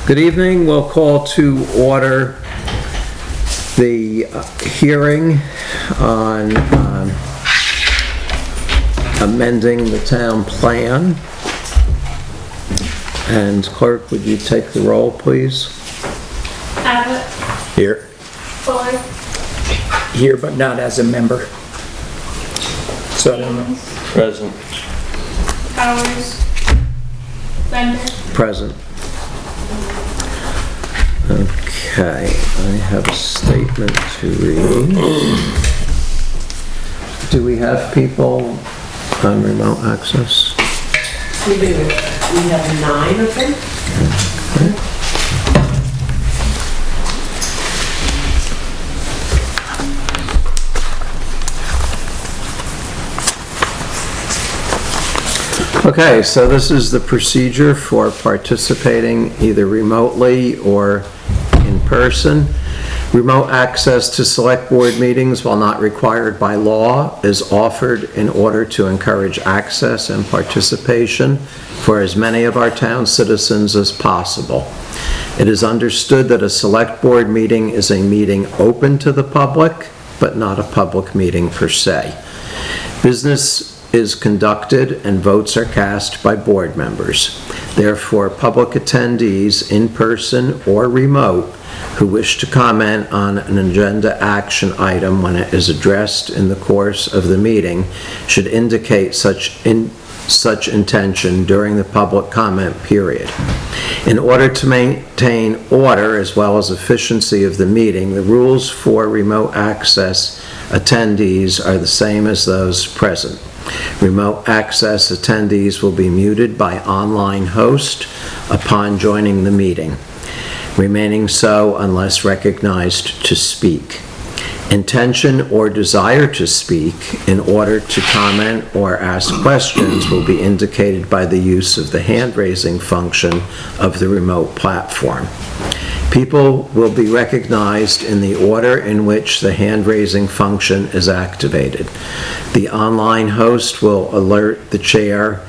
Good evening. We'll call to order the hearing on amending the town plan. And clerk, would you take the roll, please? Abbott. Here. Fuller. Here, but not as a member. So I don't know. Haines. Present. Powers. Bender. Present. Okay, I have a statement to read. Do we have people on remote access? We do. We have 9 of them. Okay, so this is the procedure for participating either remotely or in person. Remote access to select board meetings, while not required by law, is offered in order to encourage access and participation for as many of our town citizens as possible. It is understood that a select board meeting is a meeting open to the public, but not a public meeting per se. Business is conducted and votes are cast by board members. Therefore, public attendees, in person or remote, who wish to comment on an agenda action item when it is addressed in the course of the meeting should indicate such intention during the public comment period. In order to maintain order as well as efficiency of the meeting, the rules for remote access attendees are the same as those present. Remote access attendees will be muted by online host upon joining the meeting, remaining so unless recognized to speak. Intention or desire to speak in order to comment or ask questions will be indicated by the use of the hand-raising function of the remote platform. People will be recognized in the order in which the hand-raising function is activated. The online host will alert the chair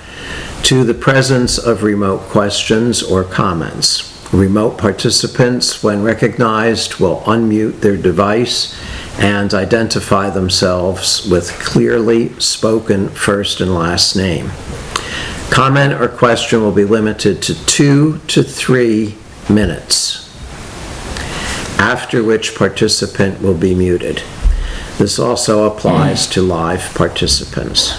to the presence of remote questions or comments. Remote participants, when recognized, will unmute their device and identify themselves with clearly spoken first and last name. Comment or question will be limited to 2 to 3 minutes, after which participant will be muted. This also applies to live participants.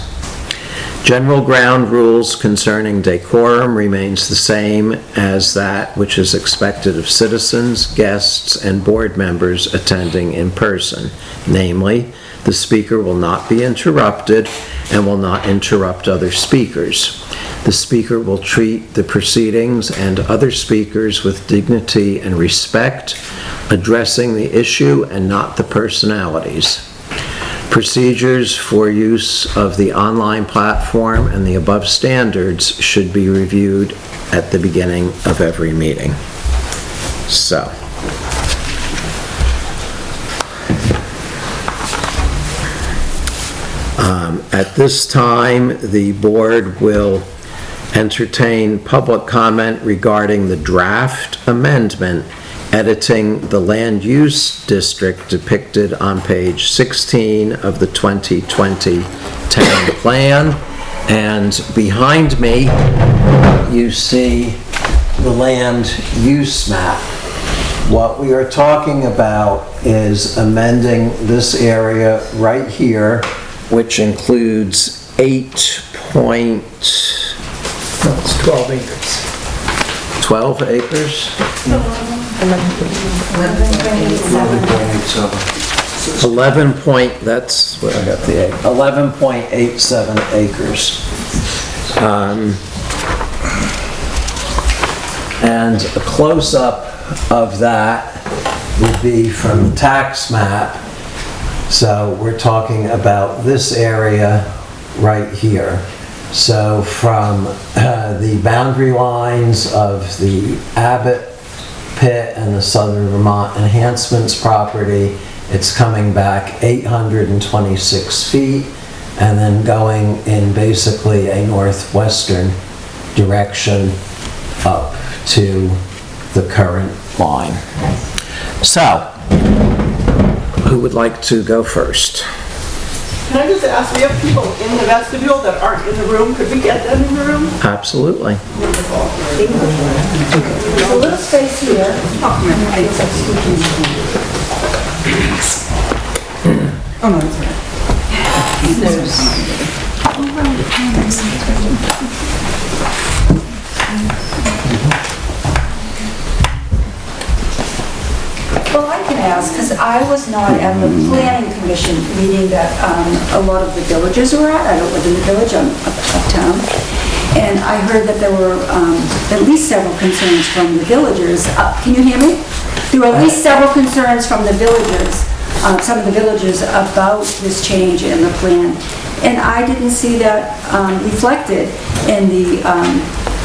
General ground rules concerning decorum remains the same as that which is expected of citizens, guests, and board members attending in person. Namely, the speaker will not be interrupted and will not interrupt other speakers. The speaker will treat the proceedings and other speakers with dignity and respect, addressing the issue and not the personalities. Procedures for use of the online platform and the above standards should be reviewed at the beginning of every meeting. So, at this time, the board will entertain public comment regarding the draft amendment editing the land use district depicted on page 16 of the 2020 town plan. And behind me, you see the land use map. What we are talking about is amending this area right here, which includes 12 acres. 12 acres? 11 point, that's where I got the 11.87 acres. And a close-up of that would be from the tax map. So we're talking about this area right here. So from the boundary lines of the Abbott pit and the Southern Vermont Enhancements property, it's coming back 826 feet and then going in basically a northwestern direction up to the current line. So, who would like to go first? Can I just ask, we have people in the vestibule that aren't in the room, could we get them in the room? Absolutely. There's a little space here. Oh, no, that's right. Well, I can ask, because I was not at the planning commission meeting that a lot of the villagers were at. I don't live in the village, I'm uptown. And I heard that there were at least several concerns from the villagers. Can you hear me? There were at least several concerns from the villagers, some of the villagers about this change in the plan. And I didn't see that reflected in the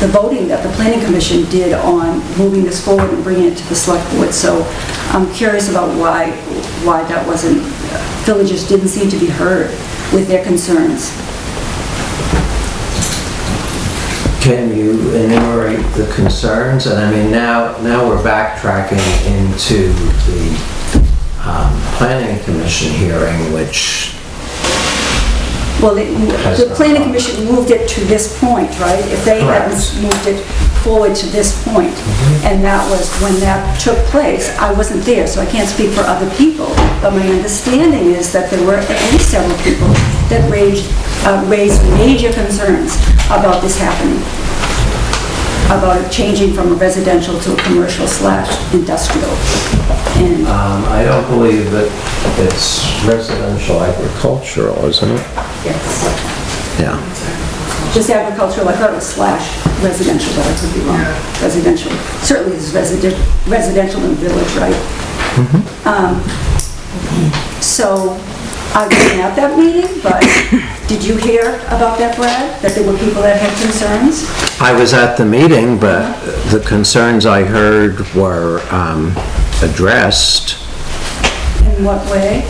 voting that the planning commission did on moving this forward and bringing it to the select board. So I'm curious about why that wasn't, villagers didn't seem to be heard with their concerns. Can you enumerate the concerns? And I mean, now we're backtracking into the planning commission hearing, which... Well, the planning commission moved it to this point, right? If they hadn't moved it forward to this point, and that was when that took place, I wasn't there, so I can't speak for other people. But my understanding is that there were at least several people that raised major concerns about this happening, about it changing from a residential to a commercial/industrial. And I don't believe that it's residential agricultural, isn't it? yes, Yeah. just agricultural, I thought it was /residential, but I could be wrong. Residential, certainly there's residential in the village, right? So I wasn't at that meeting, but did you hear about that, Brad? That there were people that had concerns? I was at the meeting, but the concerns I heard were addressed. In what way?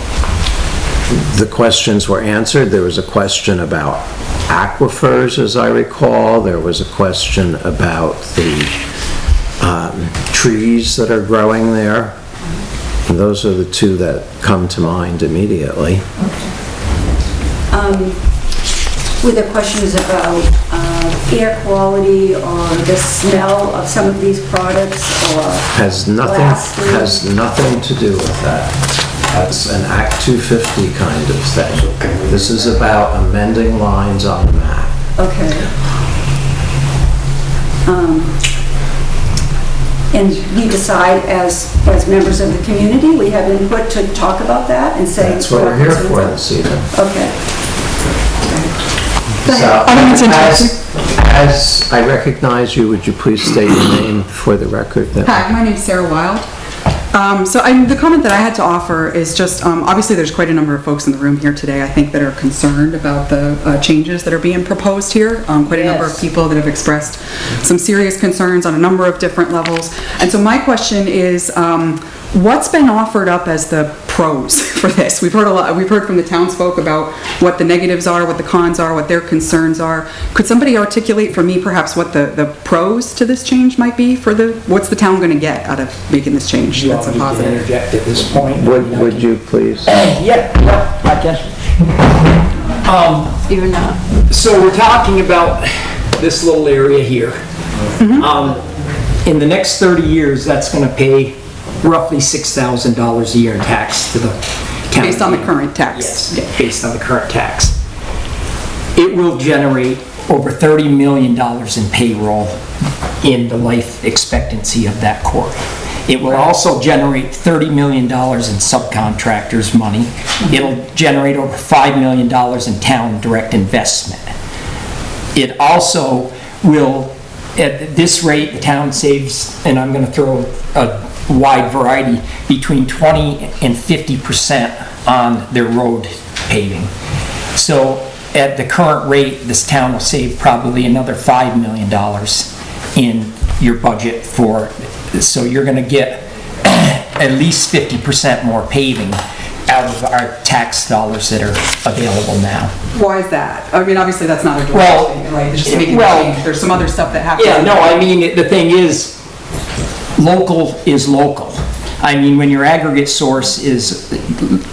The questions were answered. There was a question about aquifers, as I recall. There was a question about the trees that are growing there. And those are the two that come to mind immediately. Were there questions about air quality or the smell of some of these products or Has nothing to do with that. That's an Act 250 kind of thing. This is about amending lines on the map. Okay. And we decide as members of the community, we have input to talk about that and say... That's what we're here for this evening. Okay. So, as I recognize you, would you please state your name for the record? Hi, my name's Sarah Wild. The comment that I had to offer is just, obviously there's quite a number of folks in the room here today, I think, that are concerned about the changes that are being proposed here. Quite a number of people that have expressed some serious concerns on a number of different levels. And so my question is, what's been offered up as the pros for this? We've heard from the townsfolk about what the negatives are, what the cons are, what their concerns are. Could somebody articulate for me perhaps what the pros to this change might be for what's the town gonna get out of making this change? You That's want a me to positive. interject at this point? Would you please? Yeah, I can. You're not. So we're talking about this little area here. In the next 30 years, that's gonna pay roughly $6,000 a year in tax to the county. Based on the current tax? Yes, based on the current tax. It will generate over $30 million in payroll in the life expectancy of that quarry. It will also generate $30 million in subcontractors' money. It'll generate over $5 million in town direct investment. It also will, at this rate, the town saves, and I'm going to throw a wide variety, between 20 and 50% on their road paving. So at the current rate, this town will save probably another $5 million in your budget for, so you're gonna get at least 50% more paving out of our tax dollars that are available now. Why is that? I mean, obviously that's not a direct Well, thing, right? It's just making a well, change. There's some other stuff that happens. Yeah, no, I mean, the thing is, local is local. I mean, when your aggregate source is,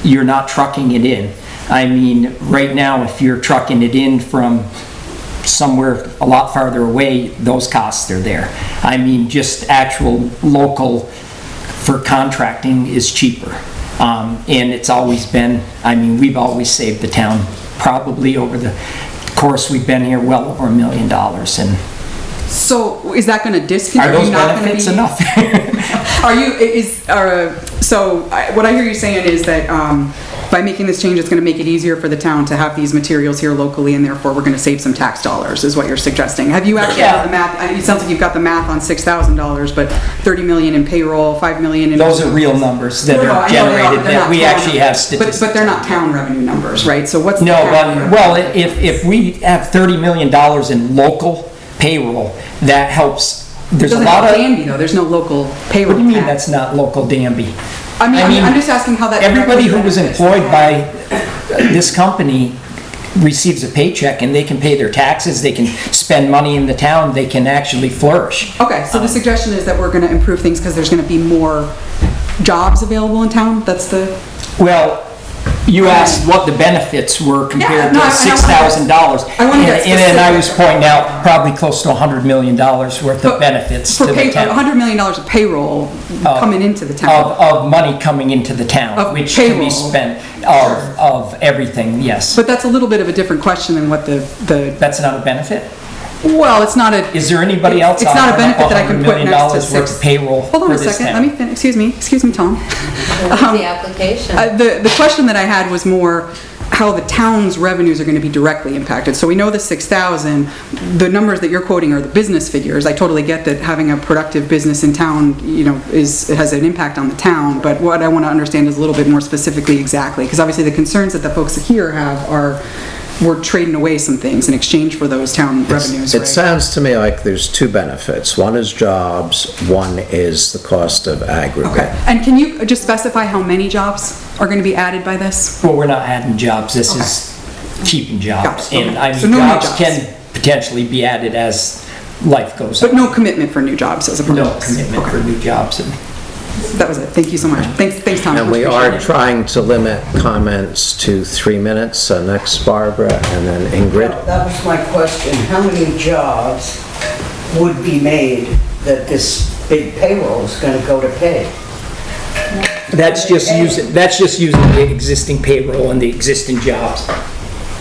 you're not trucking it in. I mean, right now, if you're trucking it in from somewhere a lot farther away, those costs are there. I mean, just actual local for contracting is cheaper. And it's always been, I mean, we've always saved the town, probably over the course we've been here, well over $1 million. And So is that going to disconnect? are those benefits enough? Are you, what I hear you saying is that by making this change, it's going to make it easier for the town to have these materials here locally, and therefore we're going to save some tax dollars, is what you're suggesting. Have you actually got the math? It sounds like you've got the math on $6,000, but 30 million in payroll, 5 million in... Those are real numbers that are generated, that we actually have statistics. But they're not town revenue numbers, right? So what's the No, town revenue? well, if we have $30 million in local payroll, that helps. There's a Doesn't lot have of... Danby, though. There's no local payroll. What do you mean tax. that's not local Danby? I mean, I'm just asking how that... Everybody who was benefits. employed by this company receives a paycheck, and they can pay their taxes, they can spend money in the town, they can actually flourish. Okay, so the suggestion is that we're going to improve things because there's going to be more jobs available in town? That's the... Well, you asked what the benefits were compared to I $6,000. wanna get And I was specific. pointing out probably close to $100 million worth of benefits to For the town. $100 million of payroll coming into the town. Of money coming into the town, Of which can payroll. be spent of everything, yes. But that's a little bit of a different question than what the That's not a benefit? well, it's not a... Is there anybody else It's not a benefit that I can $100 put million next to worth six... of payroll Hold on for a this second, town? let me finish, excuse me, Tom. The application. The question that I had was more how the town's revenues are going to be directly impacted. So we know the 6,000, the numbers that you're quoting are the business figures. I totally get that having a productive business in town, you know, it has an impact on the town, but what I want to understand is a little bit more specifically exactly, because obviously the concerns that the folks here have are, we're trading away some things in exchange for those town revenues, It right? sounds to me like there's two benefits. One is jobs, one is the cost of aggregate. Okay, and can you just specify how many jobs are going to be added by this? Well, we're not adding jobs, this is keeping jobs. Got it, And okay. I So mean, no new jobs jobs. can potentially be added as life goes on. But no commitment for new jobs as a No proposal? commitment for new jobs. And That was it, thank you so much. Thanks, Tom. And we Appreciate are it. trying to limit comments to 3 minutes. Next Barbara and then Ingrid. That was my question. How many jobs would be made that this big payroll is going to go to pay? That's just using the existing payroll and the existing jobs.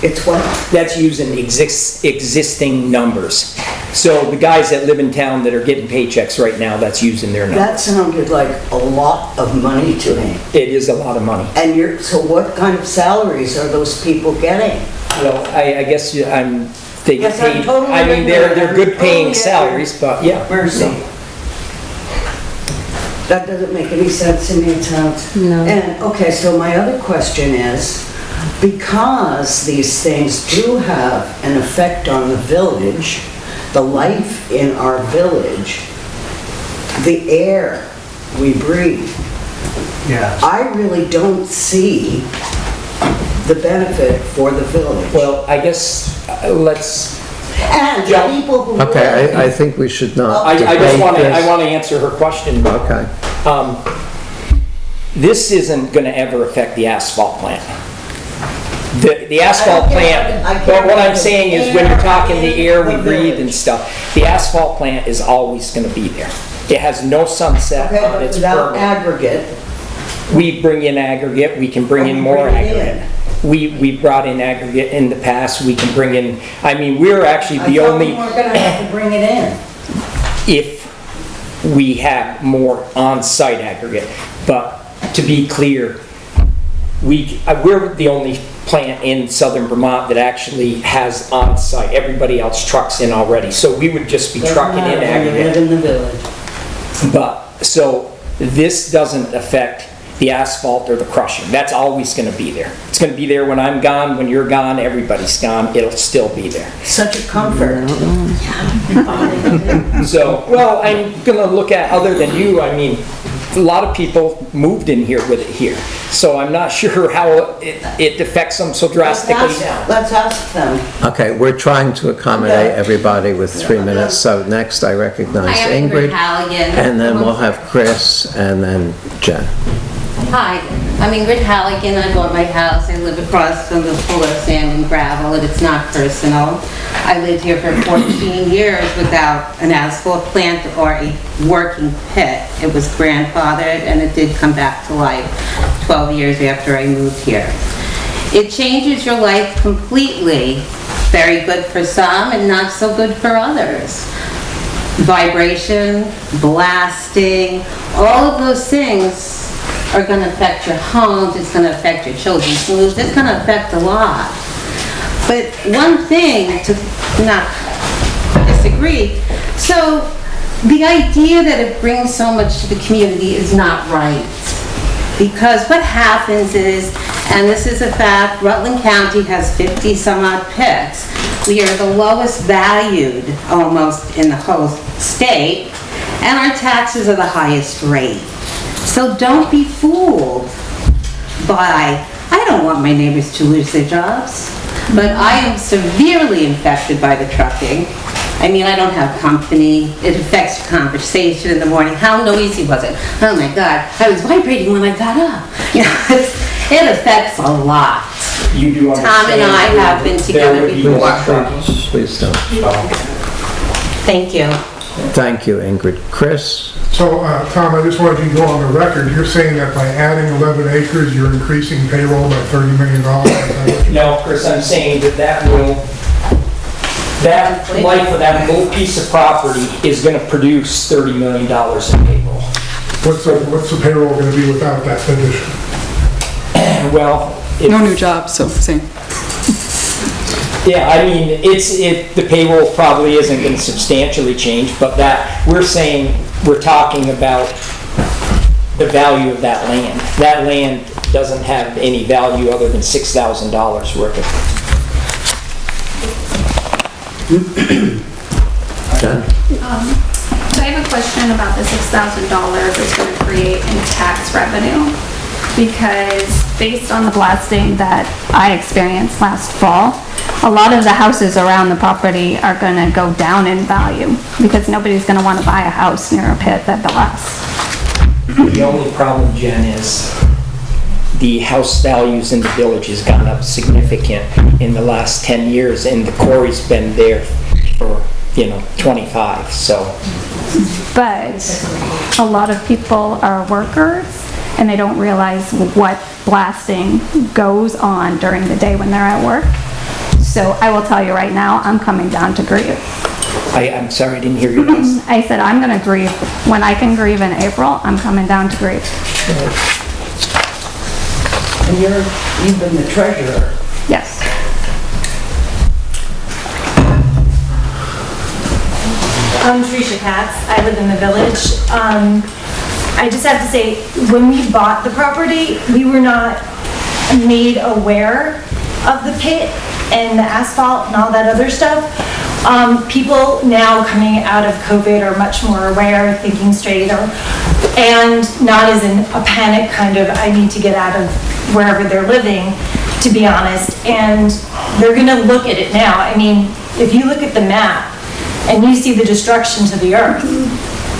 It's what? That's using existing numbers. So the guys that live in town that are getting paychecks right now, that's using their That numbers. sounded like a lot of money to me. It is a lot of money. And so what kind of salaries are those people getting? Well, I guess they get Yes, I'm paid, totally I mean, they're ignorant. good paying Totally salaries, but yeah. Mercy. That doesn't make any sense to me, it sounds. No. And, okay, so my other question is, because these things do have an effect on the village, the life in our village, the air we breathe, I really don't see the benefit for the village. Well, I guess, let's, And Yeah. the people who... Okay, I think we should not I just debate want to, this. I want to answer her question. Okay. This isn't going to ever affect the asphalt plant. The asphalt I plant, can't but what I'm imagine saying is when you're talking the air we the breathe and village. stuff, the asphalt plant is always going to be there. It has no sunset Okay, on but its without permit. aggregate, We bring in aggregate, we can bring in we more bring it aggregate. We brought in aggregate in the past, we can bring in, I mean, we're actually I the thought only, we weren't gonna have to bring it in. if we have more on-site aggregate. But to be clear, we're the only plant in southern Vermont that actually has on-site. Everybody else trucks in already, so we would just be trucking in Doesn't matter when you aggregate. live in the village. But, so this doesn't affect the asphalt or the crushing. That's always gonna be there. It's gonna be there when I'm gone, when you're gone, everybody's gone, it'll still be there. Such a comfort. So, well, I'm gonna look at, other than you, I mean, a lot of people moved in here with it here. So I'm not sure how it affects them so drastically now. Let's ask them. Okay, we're trying to accommodate everybody with 3 minutes, so next I recognize Hi, I'm Ingrid Ingrid. Halligan. And then we'll have Chris, and then Jen. Hi, I'm Ingrid Halligan. I bought my house. I live across from the Fuller Sand and Gravel, and it's not personal. I lived here for 14 years without an asphalt plant or a working pit. It was grandfathered, and it did come back to life 12 years after I moved here. It changes your life completely. Very good for some and not so good for others. Vibration, blasting, all of those things are going to affect your homes, it's going to affect your children's moves, it's going to affect a lot. But one thing, to not disagree, so the idea that it brings so much to the community is not right. Because what happens is, and this is a fact, Rutland County has 50 some odd pits. We are the lowest valued almost in the whole state, and our taxes are the highest rate. So don't be fooled by, I don't want my neighbors to lose their jobs, but I am severely infected by the trucking. I mean, I don't have company. It affects your conversation in the morning. How noisy was it? Oh my God, I was vibrating when I got up. You know, it affects a lot. You do understand. Tom and I have been together before. Please don't. Thank you. Thank you, Ingrid. Chris? So, Tom, I just wanted you to go on the record. You're saying that by adding 11 acres, you're increasing payroll by $30 million? No, Chris, I'm saying that life of that little piece of property is going to produce $30 million in payroll. What's the payroll going to be without that addition? Well, No new jobs, so same. yeah, I mean, the payroll probably isn't going to substantially change, but that, we're talking about the value of that land. That land doesn't have any value other than $6,000 worth of. Jen? So I have a question about the $6,000 it's going to create in tax revenue. Because based on the blasting that I experienced last fall, a lot of the houses around the property are going to go down in value because nobody's going to want to buy a house near a pit that blasts. The only problem, Jen, is the house values in the village has gone up significant in the last 10 years, and the quarry's been there for, 25, so. But a lot of people are workers and they don't realize what blasting goes on during the day when they're at work. So I will tell you right now, I'm coming down to grieve. I'm sorry, I didn't hear you last. I said I'm gonna grieve. When I can grieve in April, I'm coming down to grieve. And you've been the treasurer. Yes. I'm Tricia Katz. I live in the village. I just have to say, when we bought the property, we were not made aware of the pit and the asphalt and all that other stuff. People now coming out of COVID are much more aware, thinking straight, and not as in a panic kind of, I need to get out of wherever they're living, to be honest. And they're gonna look at it now. I mean, if you look at the map and you see the destruction to the earth,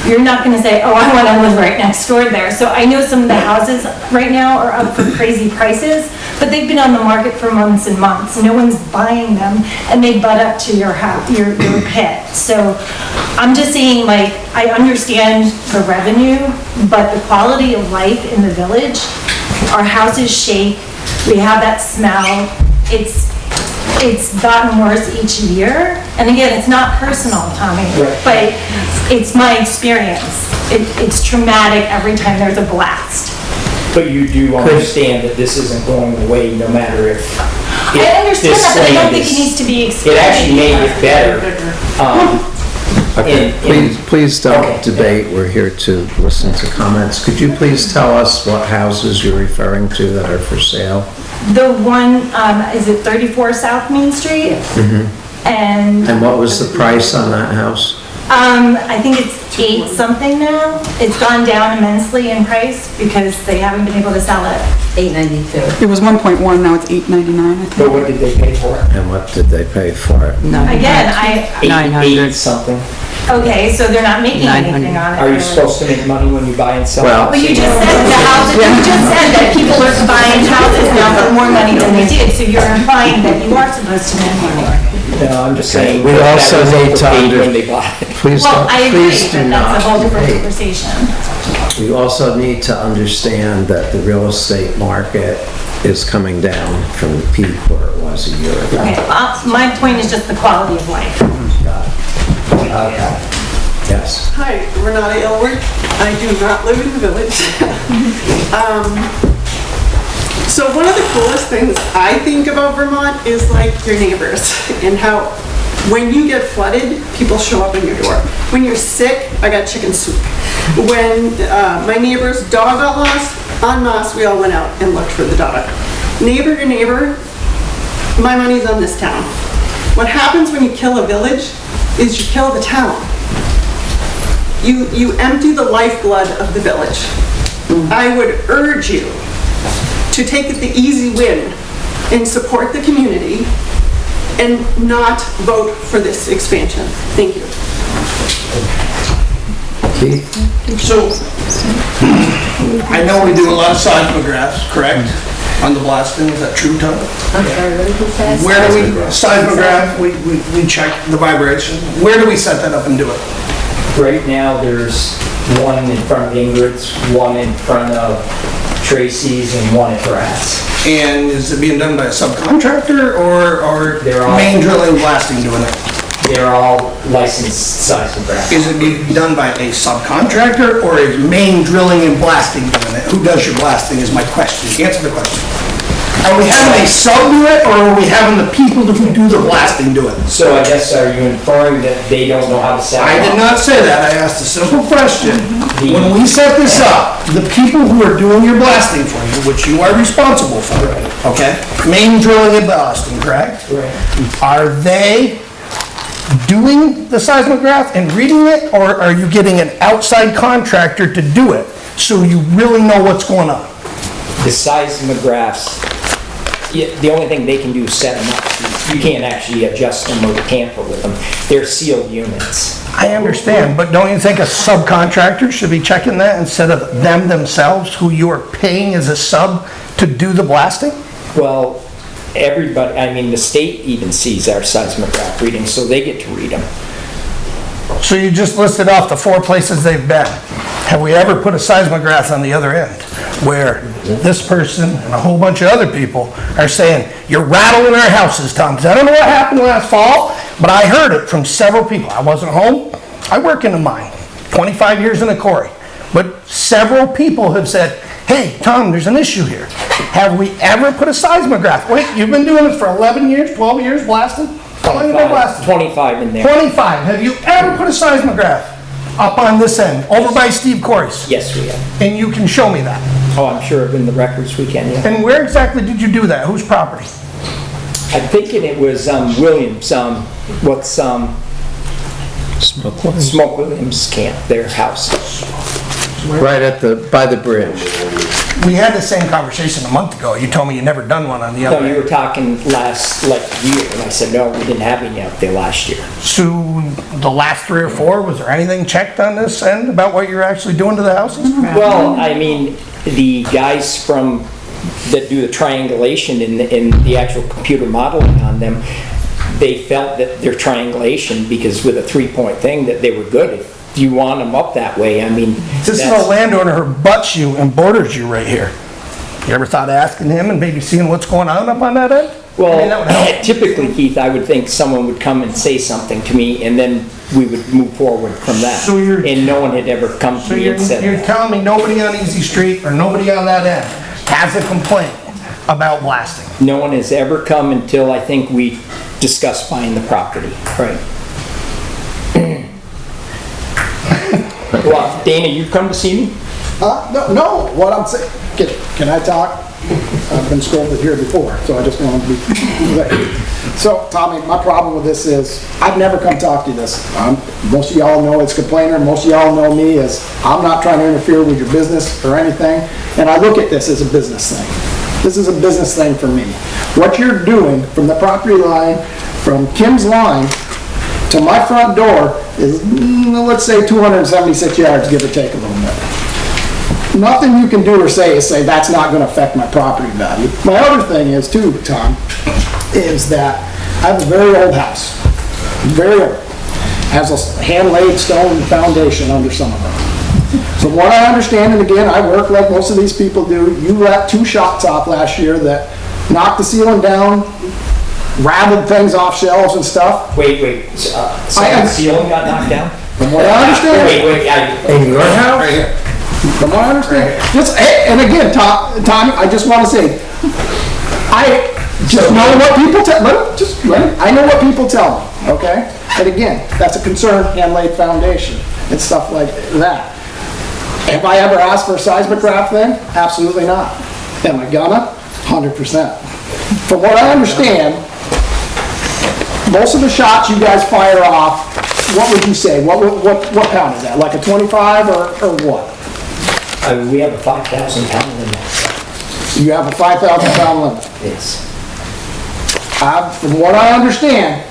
you're not going to say, oh, I want to live right next door there. So I know some of the houses right now are up for crazy prices, but they've been on the market for months and months. No one's buying them, and they butt up to your house, your pit. So I'm just saying, like, I understand the revenue, but the quality of life in the village, our houses shake, we have that smell. It's gotten worse each year. And again, it's not personal, Tommy, but it's my experience. It's traumatic every time there's a blast. But you do understand that this isn't going away no matter if I understand that, but I don't think it needs to be It actually made it better. Okay, please don't debate. We're here to listen to comments. Could you please tell us what houses you're referring to that are for sale? The one, is it 34 South Main Street? Mm-hmm. And what was the price on that house? I think it's 8 something now. It's gone down immensely in price because they haven't been able to sell it. $892. It was 1.1, now it's 8.99, I think. But what did they pay for it? And what did they pay for it? Again, Eight something. okay, so they're not making anything on it. Are you supposed to make money when you buy and sell? Well- Well, you just said the houses, you just said that people are buying houses now for more money than they did, so you're implying that you are supposed to make more. No, I'm just saying. We that also was need to overpaid under- when they bought it. Please Well, don't, I agree, please do but that's a whole different not. conversation. We also need to understand that the real estate market is coming down from the peak where it was a year ago. Okay, my point is just the quality of life. Got it. Okay. Yes. Hi, Renata Aylward. I do not live in the village. So one of the coolest things I think about Vermont is like your neighbors and how when you get flooded, people show up in your door. When you're sick, I got chicken soup. When my neighbor's dog got lost, en masse, we all went out and looked for the dog. Neighbor to neighbor, my money's on this town. What happens when you kill a village is you kill the town. You empty the lifeblood of the village. I would urge you to take it the easy win and support the community and not vote for this expansion. Thank you. Keith? So, I know we do a lot of seismographs, correct? On the blasting, is that true, Tom? I'm sorry, what did he say? Where do we, seismograph, we check the vibration. Where do we set that up and do it? Right now, there's one in front of Ingrid's, one in front of Tracy's, and one at Brad's. And is it being done by a subcontractor or They're all- main drilling blasting doing it? They're all licensed seismographs. Is it being done by a subcontractor or is main drilling and blasting doing it? Who does your blasting is my question. Answer the question. Are we having a sub do it or are we having the people who do the blasting do it? So I guess, are you inferring that they don't know how to set I it did up? not say that. I asked a simple question. When we set this up, the people who are doing your blasting for you, which you are responsible for, okay? Main drilling and blasting, correct? Right. Are they doing the seismograph and reading it, or are you getting an outside contractor to do it so you really know what's going on? The seismographs, the only thing they can do is set them up. You can't actually adjust them or tamper with them. They're sealed units. I understand, but don't you think a subcontractor should be checking that instead of them themselves, who you are paying as a sub to do the blasting? Well, everybody, I mean, the state even sees our seismograph readings, so they get to read them. So you just listed off the 4 places they've been. Have we ever put a seismograph on the other end where this person and a whole bunch of other people are saying, you're rattling our houses, Tom? 'Cause I don't know what happened last fall, but I heard it from several people. I wasn't home. I work in a mine, 25 years in a quarry. But several people have said, hey, Tom, there's an issue here. Have we ever put a seismograph? Wait, you've been doing it for 11 years, 12 years blasting? How long have you been blasting? 25 in there. 25. Have you ever put a seismograph up on this end, over by Steve Corey's? Yes, we have. And you can show me that. Oh, I'm sure in the records we can, yeah. And where exactly did you do that? Whose property? I'm thinking it was Williams, Smoke Williams Camp, their house. Right by the bridge. We had the same conversation a month ago. You told me you never done one on the No, other you end. were talking last, year, and I said, no, we didn't have any out there last year. So the last 3 or 4, was there anything checked on this end about what you're actually doing to the houses? Well, I mean, the guys that do the triangulation in the actual computer modeling on them, they felt that their triangulation, because with a 3-point thing, that they were good. If you want them up that way, I mean. This is a landowner who butts you and borders you right here. You ever thought of asking him and maybe seeing what's going on up on that end? I mean, that would Well, help. typically, Keith, I would think someone would come and say something to me, and then we would move forward from that. So you're- And no one had ever come So to me you're and said that. telling me nobody on Easy Street or nobody on that end has a complaint about blasting? No one has ever come until I think we discussed buying the property. Right. Well, Dana, you've come to see me? No, what I'm saying, can I talk? I've been scolded here before, so I just wanted to be clear. So, Tommy, my problem with this is, I've never come talk to you this. Most of y'all know it's complainer, most of y'all know me as, I'm not trying to interfere with your business or anything, and I look at this as a business thing. This is a business thing for me. What you're doing from the property line, from Kim's line to my front door is, let's say 276 yards, give or take a little bit. Nothing you can do or say is say that's not going to affect my property value. My other thing is too, Tom, is that I have a very old house, very old. Has a hand-laid stone foundation under some of them. From what I understand, and again, I work like most of these people do, you let 2 shots off last year that knocked the ceiling down, rattled things off shelves and stuff. Wait, so the ceiling got knocked down? From what I understand. In your house? Right here. From what I understand. Just, and again, Tommy, I just want to say, I just know what people tell, I know what people tell me, okay? And again, that's a concern, hand-laid foundation and stuff like that. Have I ever asked for a seismograph thing? Absolutely not. Am I gonna? 100%. From what I understand, most of the shots you guys fire off, what would you say? What pound is that? Like a 25 or what? We have a 5,000 pound limit. You have a 5,000 pound limit? Yes. From what I understand,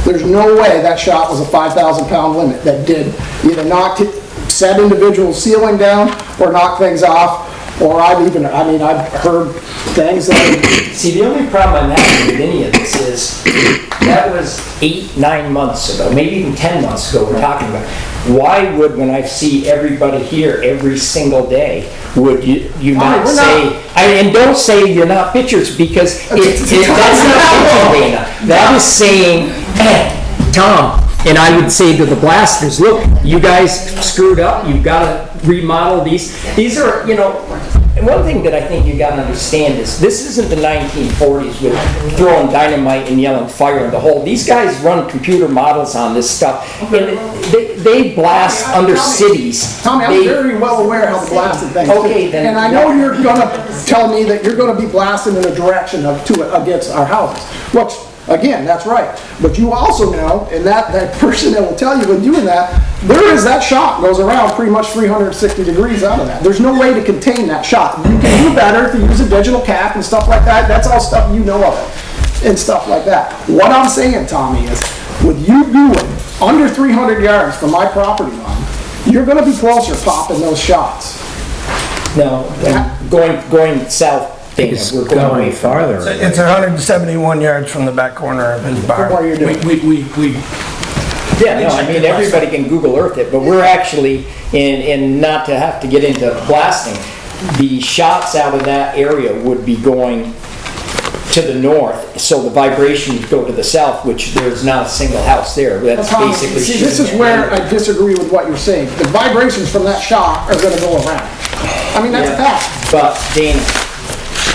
there's no way that shot was a 5,000 pound limit that did either set individual ceiling down or knock things off, or I've heard things that... See, the only problem I'm having with any of this is, that was 8-9 months ago, maybe even 10 months ago we're talking about. Why would, when I see everybody here every single day, would you not say, and don't say you're not pictures, because that's not pitching, Dana. That is saying, Tom, and I would say to the blasters, look, you guys screwed up, you've got to remodel these. These are, and one thing that I think you got to understand is, this isn't the 1940s with throwing dynamite and yelling fire in the hole. These guys run computer models on this stuff, and they blast under cities. Tommy, I'm very well aware how the blasting thing is. Okay, then. And I know you're going to tell me that you're going to be blasting in a direction against our houses, which, again, that's right. But you also know, and that person that will tell you when doing that, that shot goes around pretty much 360 degrees out of that. There's no way to contain that shot. You can do better if you use a digital cap and stuff like that. That's all stuff you know of and stuff like that. What I'm saying, Tommy, is with you doing under 300 yards from my property line, you're going to be closer popping those shots. No, going south. We're going way farther. It's 171 yards from the back corner of his barn. What are you doing? Yeah, no, I mean, everybody can Google Earth it, but we're actually, and not to have to get into blasting, the shots out of that area would be going to the north, so the vibration would go to the south, which there's not a single house there. That's basically... See, this is where I disagree with what you're saying. The vibrations from that shot are going to go around. I mean, that's a fact. But, Dana,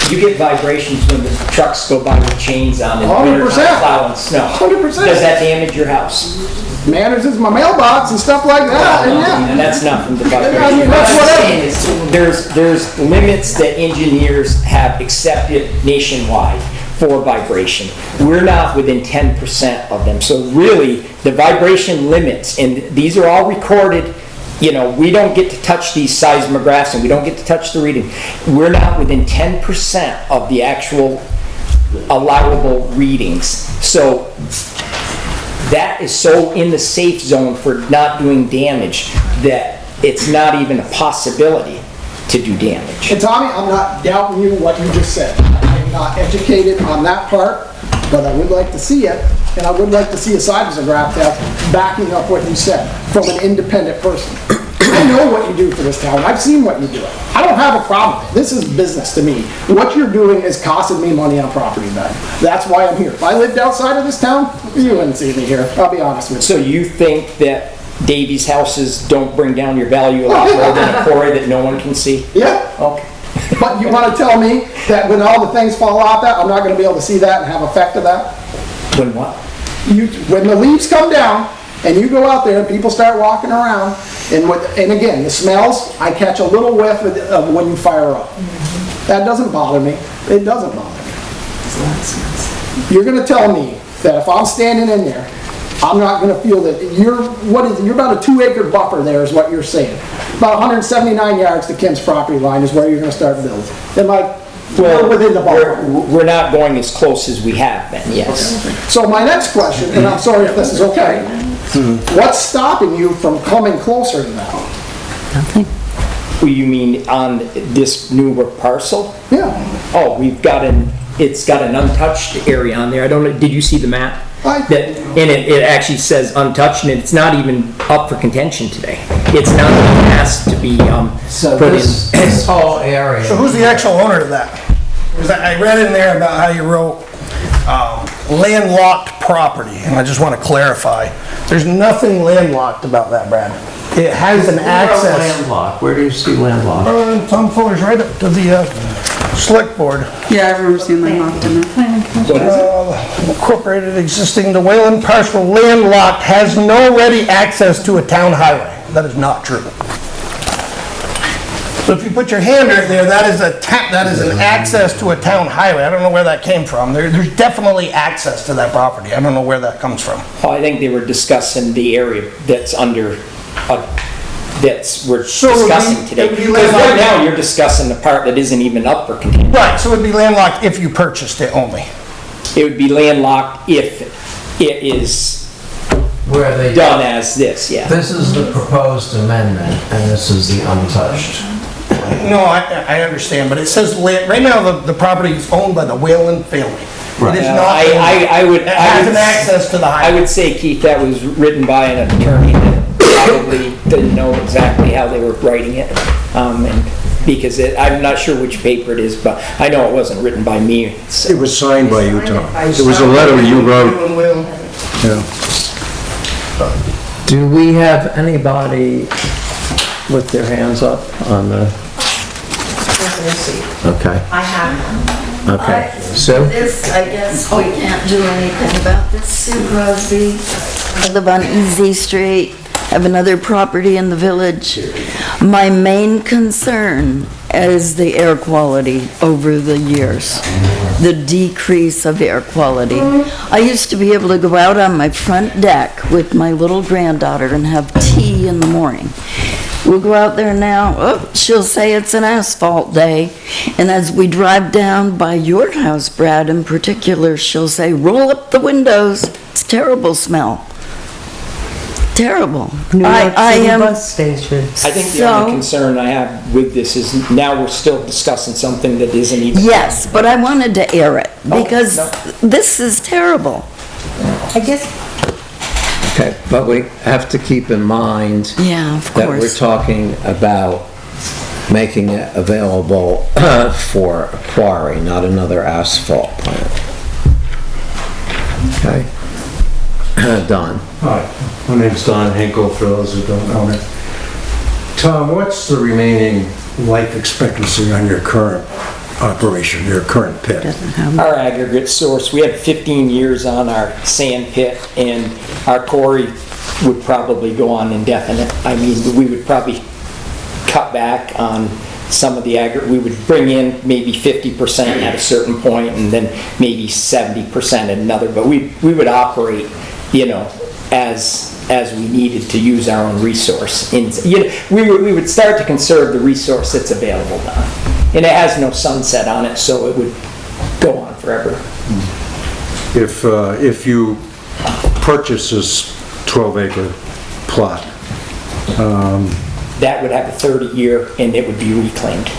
you get vibrations when the trucks go by with chains on and 100%. plowing snow. 100%. Does that damage your house? Manages my mailbox and stuff like that, and yeah. And that's not from the vibration. I mean, What that's I'm whatever. saying is, there's limits that engineers have accepted nationwide for vibration. We're not within 10% of them. So really, the vibration limits, and these are all recorded. We don't get to touch these seismographs and we don't get to touch the reading. We're not within 10% of the actual allowable readings. So that is so in the safe zone for not doing damage that it's not even a possibility to do damage. And Tommy, I'm not doubting you what you just said. I'm not educated on that part, but I would like to see it, and I would like to see a seismograph test backing up what you said from an independent person. I know what you do for this town. I've seen what you do. I don't have a problem with it. This is business to me. What you're doing is costing me money on property value. That's why I'm here. If I lived outside of this town, you wouldn't see me here. I'll be honest with you. So you think that Davy's houses don't bring down your value a lot more than a quarry that no one can see? Yeah. Okay. But you want to tell me that when all the things fall off that, I'm not going to be able to see that and have effect of that? When what? When the leaves come down and you go out there and people start walking around, and again, the smells, I catch a little whiff of when you fire up. That doesn't bother me. It doesn't bother me. You're gonna tell me that if I'm standing in there, I'm not gonna feel that you're about a 2-acre buffer there is what you're saying. About 179 yards to Kim's property line is where you're gonna start building. Am I within the buffer? We're not going as close as we have been, yes. So my next question, and I'm sorry if this is okay, what's stopping you from coming closer to that? You mean on this newer parcel? Yeah. Oh, it's got an untouched area on there. I don't know, did you see the map? And it actually says untouched, and it's not even up for contention today. It's not even asked to be put in. This whole area. So who's the actual owner of that? I read in there about how you wrote landlocked property, and I just want to clarify. There's nothing landlocked about that, Brad. It has an access. Landlocked, where do you see landlocked? Tom Fuller's right up to the select board. Yeah, I remember seeing landlocked in there. Incorporated existing, the Wayland parcel landlocked has no ready access to a town highway. That is not true. So if you put your hand right there, that is an access to a town highway. I don't know where that came from. There's definitely access to that property. I don't know where that comes from. Oh, I think they were discussing the area that's under, we're discussing today. Because right now, you're discussing the part that isn't even up for contention. Right, so it would be landlocked if you purchased it only. It would be landlocked if it is Where they done as this, yeah. This is the proposed amendment, and this is the untouched. No, I understand, but it says, right now, the property is owned by the Wayland family. It is not, it has an access to the highway. I would say, Keith, that was written by an attorney that probably didn't know exactly how they were writing it. And because I'm not sure which paper it is, but I know it wasn't written by me. It was signed by you, Tom. It was a letter you wrote. Yeah. Do we have anybody with their hands up on the? Okay. I have one. Okay. So? This, I guess we can't do anything about this. Sue Crosby. I live on Easy Street. I have another property in the village. My main concern is the air quality over the years, the decrease of air quality. I used to be able to go out on my front deck with my little granddaughter and have tea in the morning. We'll go out there now, she'll say it's an asphalt day. And as we drive down by your house, Brad, in particular, she'll say, roll up the windows. It's a terrible smell. Terrible. I am. Bus station. I think the only concern I have with this is now we're still discussing something that isn't even. Yes, but I wanted to air it because this is terrible. I guess. Okay, but we have to keep in mind Yeah, of that we're course. talking about making it available for a quarry, not another asphalt plant. Okay? Don. Hi, my name's Don Hinkle, for those who don't know me. Tom, what's the remaining life expectancy on your current operation, your current pit? Our aggregate source, we have 15 years on our sand pit, and our quarry would probably go on indefinite. I mean, we would probably cut back on some of the aggregate. We would bring in maybe 50% at a certain point, and then maybe 70% at another, but we would operate, you know, as we needed to use our own resource. And, you know, we would start to conserve the resource that's available now. And it has no sunset on it, so it would go on forever. If you purchase this 12-acre plot, that would have a 30-year, and it would be reclaimed.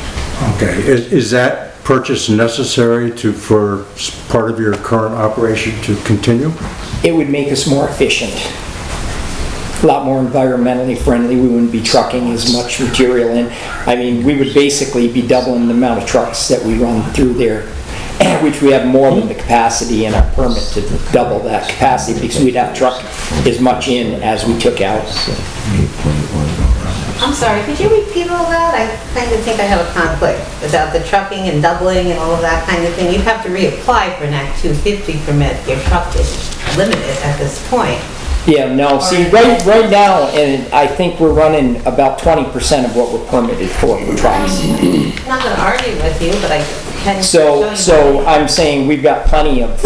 okay, is that purchase necessary for part of your current operation to continue? It would make us more efficient, a lot more environmentally friendly. We wouldn't be trucking as much material in. I mean, we would basically be doubling the amount of trucks that we run through there, which we have more than the capacity in our permit to double that capacity, because we'd have trucked as much in as we took out. I'm sorry, could you repeat all that? I kind of think I have a conflict about the trucking and doubling and all of that kind of thing. You'd have to reapply for an Act 250 permit. Your truck is limited at this point. Yeah, no, see, right now, and I think we're running about 20% of what we're permitted for trucks. I'm not gonna argue with you, but I can. So I'm saying we've got plenty of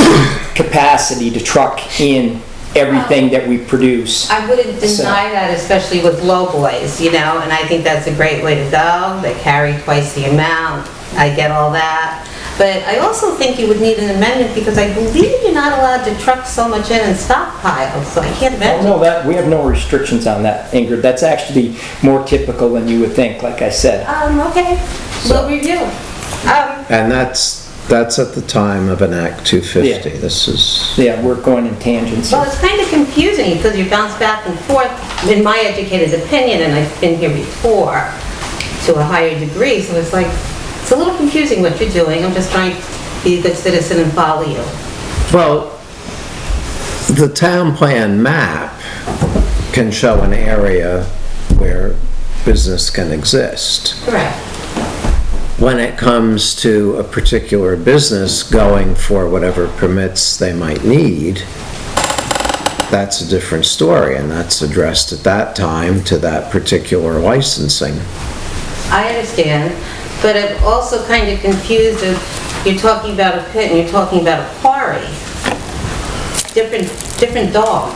capacity to truck in everything that we produce. I wouldn't deny that, especially with low boys, you know, and I think that's a great way to go. They carry twice the amount. I get all that. But I also think you would need an amendment because I believe you're not allowed to truck so much in and stockpile, so I can't imagine. No, that, we have no restrictions on that, Ingrid. That's actually more typical than you would think, like I said. Okay, we'll review. And that's at the time of an Act 250. Yeah. This is... Yeah, we're going in tangents. Well, it's kind of confusing because you bounce back and forth, in my educated opinion, and I've been here before to a higher degree, so it's like, it's a little confusing what you're doing. I'm just trying to be a good citizen and follow you. Well, the town plan map can show an area where business can exist. Correct. When it comes to a particular business going for whatever permits they might need, that's a different story, and that's addressed at that time to that particular licensing. I understand, but I'm also kind of confused if you're talking about a pit and you're talking about a quarry. Different dog.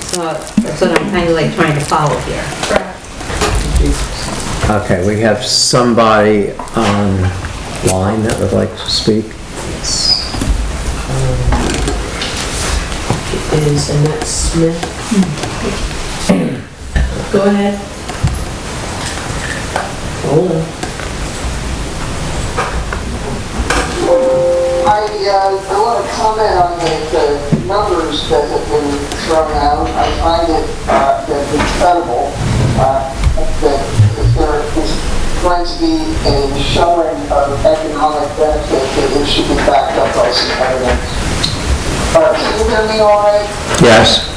So that's what I'm kind of like trying to follow here. Okay, we have somebody online that would like to speak. Is Annette Smith. Go ahead. Hold on. I want to comment on the numbers that have been thrown out. I find it incredible that if there is going to be a showing of economic benefit, that it should be backed up by some evidence. Can you hear me all right? Yes.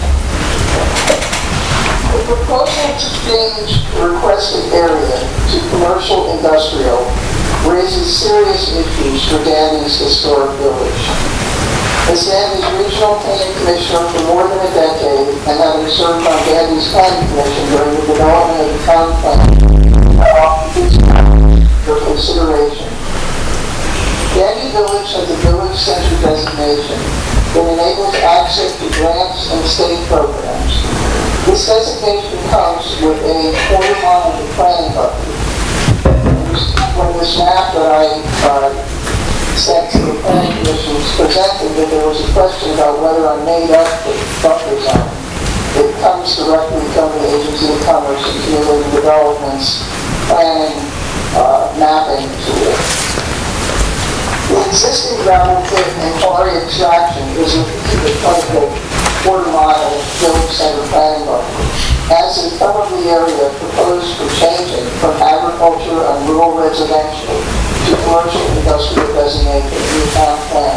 The proposal to change the requested area to commercial industrial raises serious issues for Danby's historic village. As Danby's regional planning commissioner for more than a decade, and having served on Danby's planning commission during the development of the town plan, I offer this for consideration. Danby Village has a village center designation that enables access to grants and state programs. This designation comes with a quarter-mile of planning buffer. When this map that I sent to the planning commission was presented, that there was a question about whether I made up the buffer zone. It comes directly from the Agency of Commerce and Community Development's planning mapping tool. The existing gravel pit and quarry extraction is a quarter-mile village center planning buffer, as is some of the area proposed for changing from agriculture and rural residential to commercial industrial designation in the town plan.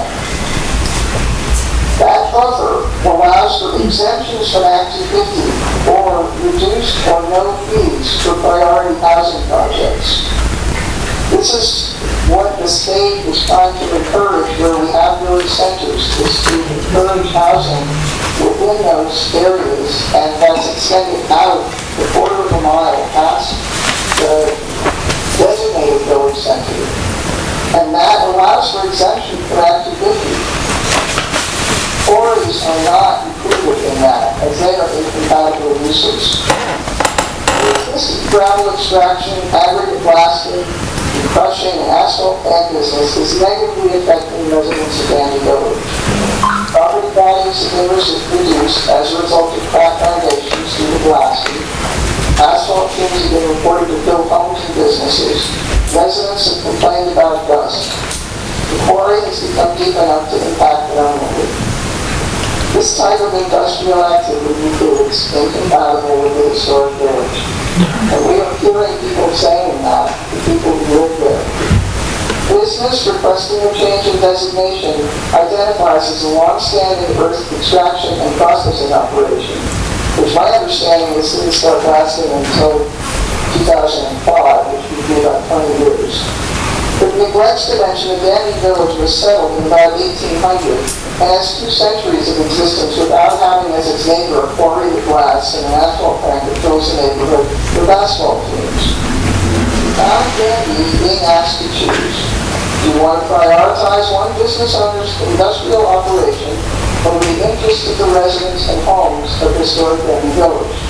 That buffer allows for exemptions from Act 250 or reduced or no fees for priority housing projects. This is what the state is trying to encourage where we have village centers, is to encourage housing within those areas, and that's extended out a quarter of a mile past the designated village center. And that allows for exemption from Act 250. Quarries are not included in that, as they are incompatible uses. This is gravel extraction, aggregate blasting, crushing, and asphalt plant business is negatively affecting residents of Danby Village. Property values have been reduced as a result of cracked foundations due to blasting. Asphalt fumes have been reported to fill homes and businesses. Residents have complained about dust. The quarry has become deep enough to impact their own living. This type of industrial activity is incompatible with the historic village. And we are hearing people saying that, the people who live there. Business requesting a change in designation identifies as a long-standing earth extraction and processing operation, which my understanding is didn't start lasting until 2005, which would be about 20 years. The neglects dimension of Danby Village was settled in about 1800 and has 2 centuries of existence without having as its neighbor a quarry of glass and an asphalt plant that fills the neighborhood with asphalt fumes. Now Danby is being asked to choose. Do you want to prioritize one business owner's industrial operation over the interests of the residents and homes of historic Danby Village?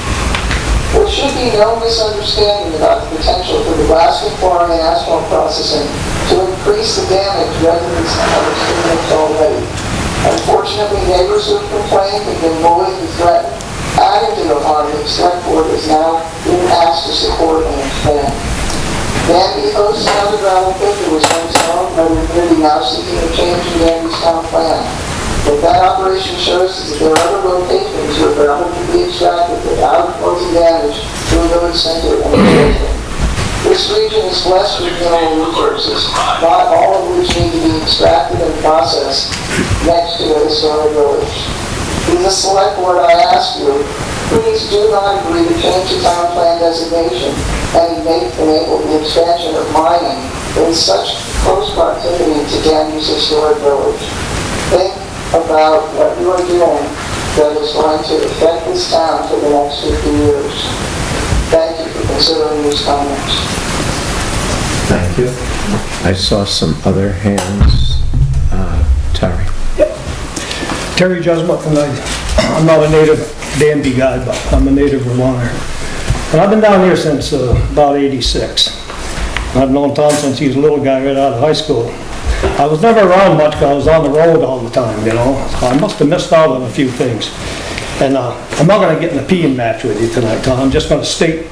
There should be no misunderstanding about the potential for the blasting, quarry, and asphalt processing to increase the damage residents have experienced already. Unfortunately, neighbors who have complained have been bullied and threatened, adding to the harm that the select board is now being asked to support and expand. Danby hosts another gravel pit that was once owned by the community, now seeking a change in Danby's town plan. What that operation shows is that there are other locations where gravel can be extracted without causing damage to the village center and the building. This region is blessed with mineral resources, not all of which need to be extracted and processed next to a historic village. In the select board, I ask you, please do not agree to change the town plan designation and enable the expansion of mining in such close proximity to Danby's historic village. Think about what you are doing that is going to affect this town for the next 50 years. Thank you for considering these comments. Thank you. I saw some other hands. Terry. Terry Jesmott, and I'm not a native Danby guy, but I'm a native Vermonter. And I've been down here since about '86. I've known Tom since he was a little guy right out of high school. I was never around much because I was on the road all the time, you know. I must have missed out on a few things. And I'm not going to get in a peeing match with you tonight, Tom. I'm just going to state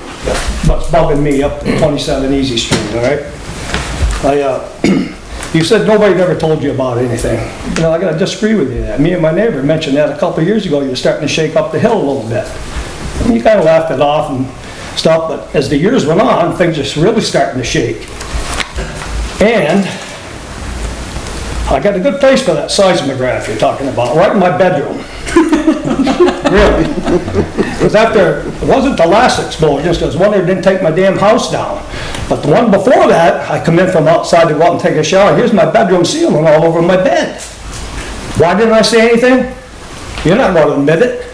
what's bugging me up at 27 Easy Street, all right? You said nobody ever told you about anything. You know, I got to disagree with you there. Me and my neighbor mentioned that a couple of years ago. You were starting to shake up the hill a little bit. And you kind of laughed it off and stuff, but as the years went on, things are really starting to shake. And I got a good place for that seismograph you're talking about, right in my bedroom. Really. Because after, it wasn't the last explosion, because one that didn't take my damn house down. But the one before that, I come in from outside to go out and take a shower. Here's my bedroom ceiling all over my bed. Why didn't I say anything? You're not going to admit it.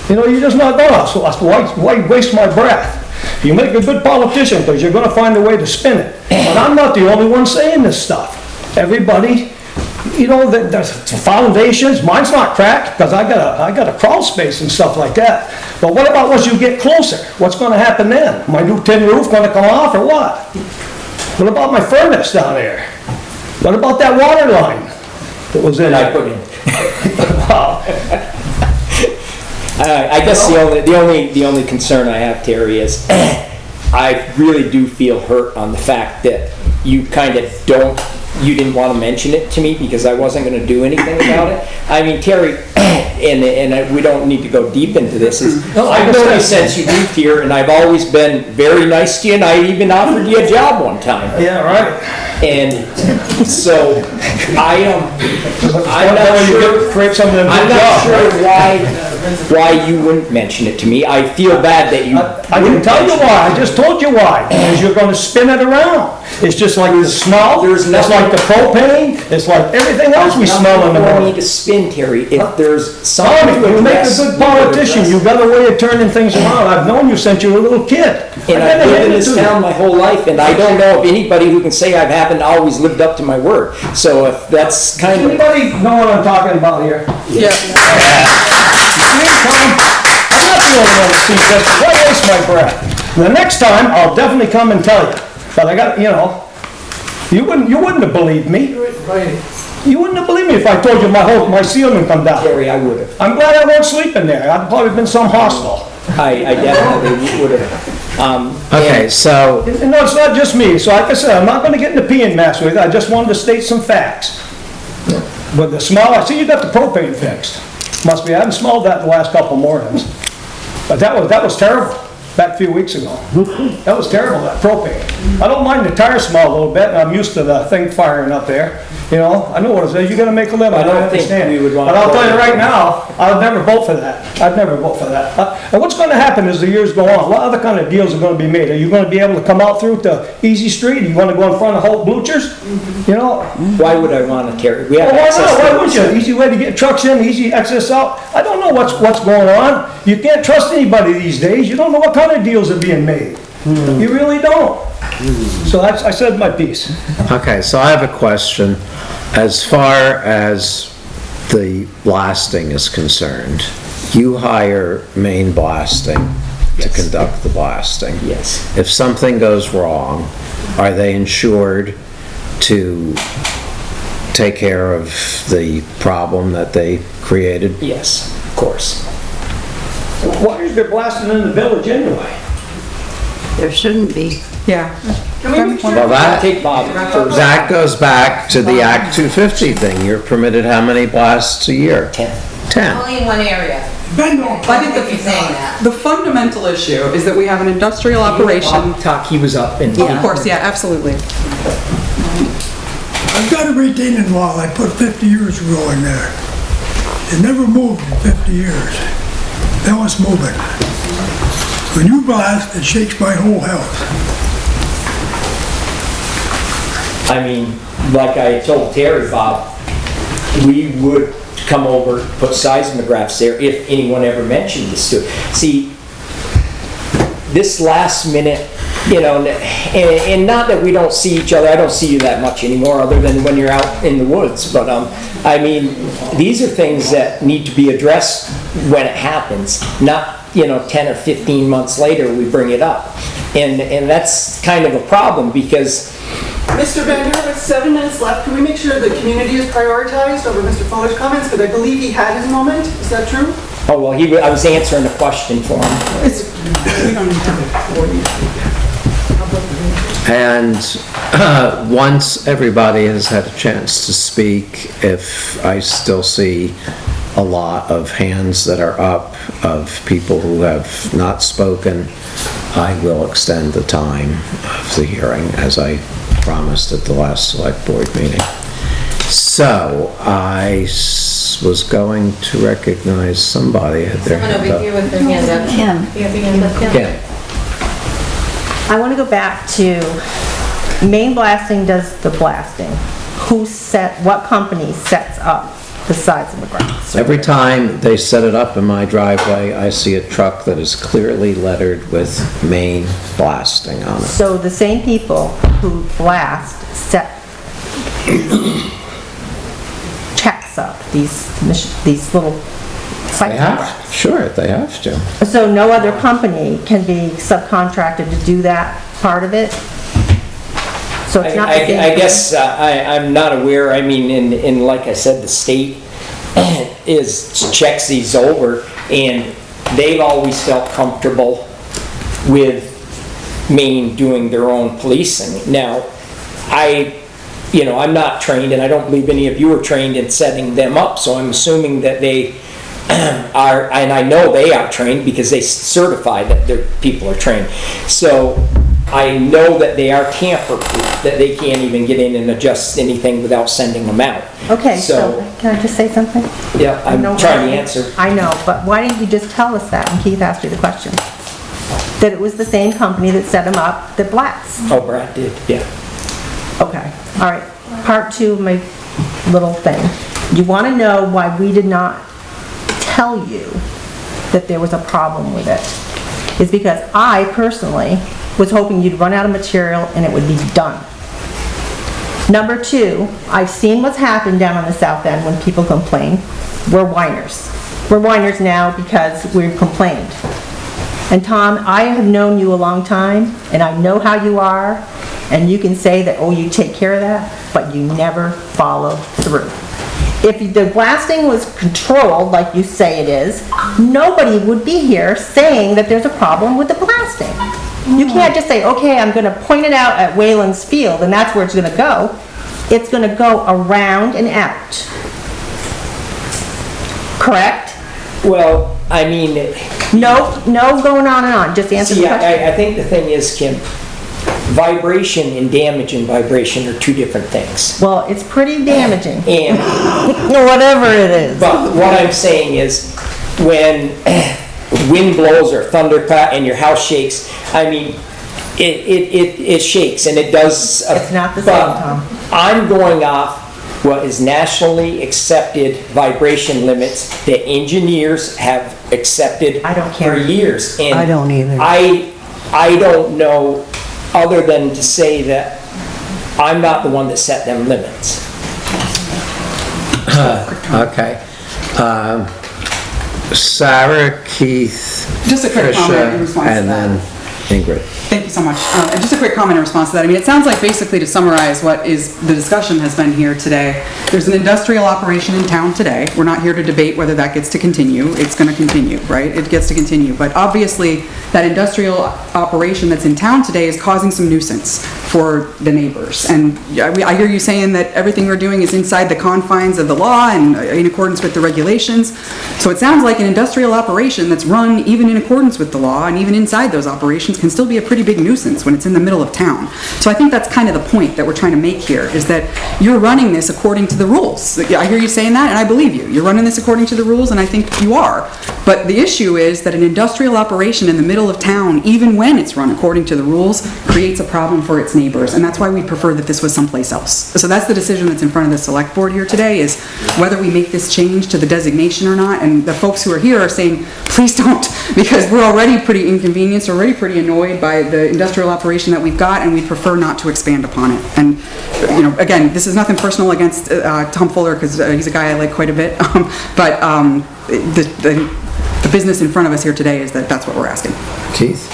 You know, you're just not going to. So why waste my breath? You make a good politician because you're going to find a way to spin it. But I'm not the only one saying this stuff. Everybody, you know, there's foundations. Mine's not cracked because I got a crawl space and stuff like that. But what about once you get closer? What's going to happen then? My new tin roof going to come off or what? What about my furnace down there? What about that water line that was in I put in? Wow. I guess the only concern I have, Terry, is I really do feel hurt on the fact that you kind of you didn't want to mention it to me because I wasn't going to do anything about it. I mean, Terry, and we don't need to go deep into this, I've known you since you moved here, and I've always been very nice to you, and I even offered you a job one time. Yeah, right. And so I'm not sure why you wouldn't mention it to me. I feel bad that you. I can tell you why. I just told you why. Because you're going to spin it around. It's just like the smell. It's like the propane. It's like everything else we smell in the morning. You need to spin, Terry. If there's something you make a good politician. You've got a way of turning things around. I've known you since you were a little kid. And I've lived in this town my whole life, and I don't know of anybody who can say I've happened to always lived up to my word. So if that's kind of... Anybody know what I'm talking about here? Yeah. I'm not the only one that sees this. Why waste my breath? The next time, I'll definitely come and tell you. But I got, you know, you wouldn't have believed me. You wouldn't have believed me if I told you my ceiling come down. Terry, I would have. I'm glad I won't sleep in there. I'd probably been some hostel. I definitely would have. Okay, so... No, it's not just me. So like I said, I'm not going to get into peeing mess with you. I just wanted to state some facts. But the smell, I see you got the propane fixed. Must be, I haven't smelled that in the last couple mornings. But that was terrible, back a few weeks ago. That was terrible, that propane. I don't mind the tire smell a little bit, and I'm used to the thing firing up there. You know, I know what it is. You're gonna make a living, I don't understand. We would want but I'll tell you right now, I'd never vote for that. I'd never vote for that. And what's gonna happen as the years go on? What other kind of deals are gonna be made? Are you gonna be able to come out through to Easy Street? Are you gonna go in front of Holt Bleachers? You know? Why would I want to, Terry? We have Well, why access not? to- Why would you? Easy way to get trucks in, easy access out. I don't know what's going on. You can't trust anybody these days. You don't know what kind of deals are being made. You really don't. So I said my piece. Okay, so I have a question. As far as the blasting is concerned, you hire Main Blasting to conduct the blasting. Yes. If something goes wrong, are they insured to take care of the problem that they created? Yes, of course. Why is there blasting in the village anyway? There shouldn't be. Yeah. Well, that goes back to the Act 250 thing. You're permitted how many blasts a year? 10. 10. Only in one area. I think the fundamental issue is that we have an industrial operation. He was up and. Of course, yeah, absolutely. I've got a retaining wall I put 50 years ago in there. It never moved in 50 years. Now it's moving. When you blast, it shakes my whole house. I mean, like I told Terry, Bob, we would come over, put seismographs there if anyone ever mentioned this to. See, this last minute, you know, and not that we don't see each other, I don't see you that much anymore other than when you're out in the woods, but I mean, these are things that need to be addressed when it happens, not, you know, 10 or 15 months later we bring it up. And that's kind of a problem because Mr. Bender, with 7 minutes left, can we make sure the community is prioritized over Mr. Fuller's comments? Because I believe he had his moment. Is that true? oh, well, I was answering a question for him. We don't need to. And once everybody has had a chance to speak, if I still see a lot of hands that are up of people who have not spoken, I will extend the time of the hearing as I promised at the last select board meeting. So I was going to recognize somebody had their hand up. with their hand up. Kim. I want to go back to Main Blasting does the blasting. What company sets up the sides of the ground? Every time they set it up in my driveway, I see a truck that is clearly lettered with Main Blasting on it. So the same people who blast set checks up, these little They have, sure, they have to. So no other company can be subcontracted to do that part of it? So it's not the same I guess I'm not aware, I mean, in like I said, the state checks these over, and they've always felt comfortable with Maine doing their own policing. Now, I'm not trained, and I don't believe any of you are trained in setting them up, so I'm assuming that they are, and I know they are trained because they certify that their people are trained. So I know that they are tamper-proof, that they can't even get in and adjust anything without sending them out. Okay, so can I just say something? Yeah, I'm trying to answer. I know, but why didn't you just tell us that when Keith asked you the question? That it was the same company that set them up that blasts? Oh, Brad did, yeah. Okay, all right. Part 2 of my little thing. You want to know why we did not tell you that there was a problem with it? Is because I personally was hoping you'd run out of material and it would be done. Number 2, I've seen what's happened down on the south end when people complain. We're whiners. We're whiners now because we've complained. And Tom, I have known you a long time, and I know how you are, and you can say that, oh, you take care of that, but you never follow through. If the blasting was controlled, like you say it is, nobody would be here saying that there's a problem with the blasting. You can't just say, okay, I'm going to point it out at Wayland's Field, and that's where it's going to go. It's going to go around and out. Correct? Well, I mean... No going on and on. Just answer the question. I think the thing is, Kim, vibration and damage and vibration are two different things. Well, it's pretty damaging. And... whatever it is. But what I'm saying is, when wind blows or thunderclap and your house shakes, I mean, it shakes and it does. It's not the same, Tom. I'm going off what is nationally accepted vibration limits that engineers have accepted for years. And I don't either. I don't know, other than to say that I'm not the one that set them limits. Okay. Sarah, Keith, Just a quick comment in Tricia, response to and that. then Ingrid. Thank you so much. And just a quick comment in response to that. I mean, it sounds like basically to summarize what is the discussion has been here today. There's an industrial operation in town today. We're not here to debate whether that gets to continue. It's going to continue, right? It gets to continue. But obviously, that industrial operation that's in town today is causing some nuisance for the neighbors. And I hear you saying that everything we're doing is inside the confines of the law and in accordance with the regulations. So it sounds like an industrial operation that's run even in accordance with the law and even inside those operations can still be a pretty big nuisance when it's in the middle of town. So I think that's kind of the point that we're trying to make here, is that you're running this according to the rules. I hear you saying that, and I believe you. You're running this according to the rules, and I think you are. But the issue is that an industrial operation in the middle of town, even when it's run according to the rules, creates a problem for its neighbors, and that's why we prefer that this was someplace else. So that's the decision that's in front of the select board here today, is whether we make this change to the designation or not, and the folks who are here are saying, please don't, because we're already pretty inconvenienced, already pretty annoyed by the industrial operation that we've got, and we prefer not to expand upon it. And, you know, again, this is nothing personal against Tom Fuller, because he's a guy I like quite a bit, but the business in front of us here today is that that's what we're asking. Keith?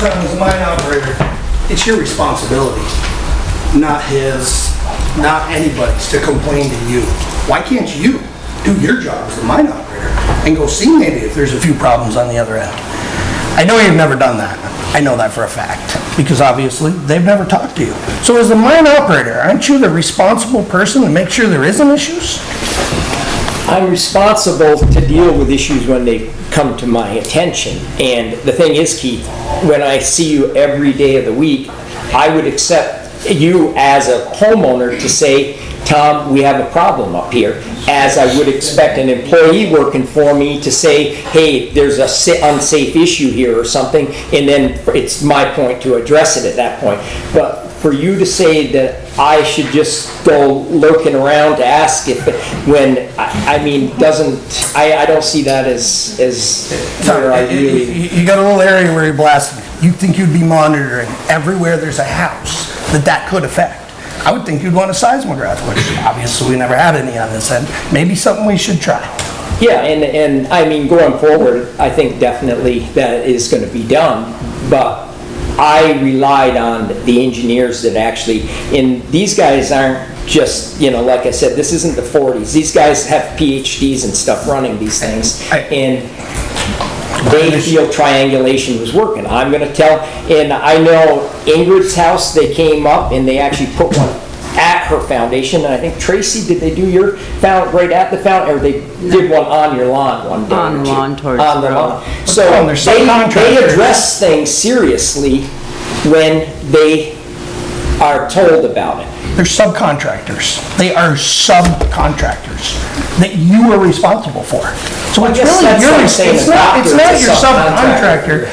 As a mine operator, it's your responsibility, not his, not anybody's, to complain to you. Why can't you do your job as a mine operator and go see maybe if there's a few problems on the other end? I know you've never done that. I know that for a fact, because obviously they've never talked to you. So as the mine operator, aren't you the responsible person to make sure there isn't issues? I'm responsible to deal with issues when they come to my attention. And the thing is, Keith, when I see you every day of the week, I would accept you as a homeowner to say, Tom, we have a problem up here, as I would expect an employee working for me to say, hey, there's a unsafe issue here or something, and then it's my point to address it at that point. But for you to say that I should just go lurking around to ask if, when, I mean, I don't see that as where I really... You got a little area where you're blasting. You think you'd be monitoring everywhere there's a house that could affect. I would think you'd want a seismograph, which obviously we never had any on this end. Maybe something we should try. Yeah, and I mean, going forward, I think definitely that is going to be done, but I relied on the engineers that actually, and these guys aren't just, you know, like I said, this isn't the 40s. These guys have PhDs and stuff running these things, and they feel triangulation was working. I'm going to tell, and I know Ingrid's house, they came up and they actually put one at her foundation, and I think, Tracy, did they do your fountain right at the fountain, or they did one on your lawn one day? On the lawn towards the road. So they address things seriously when they are told about it. They're subcontractors. They are subcontractors that you are responsible for. So it's really it's not your subcontractor.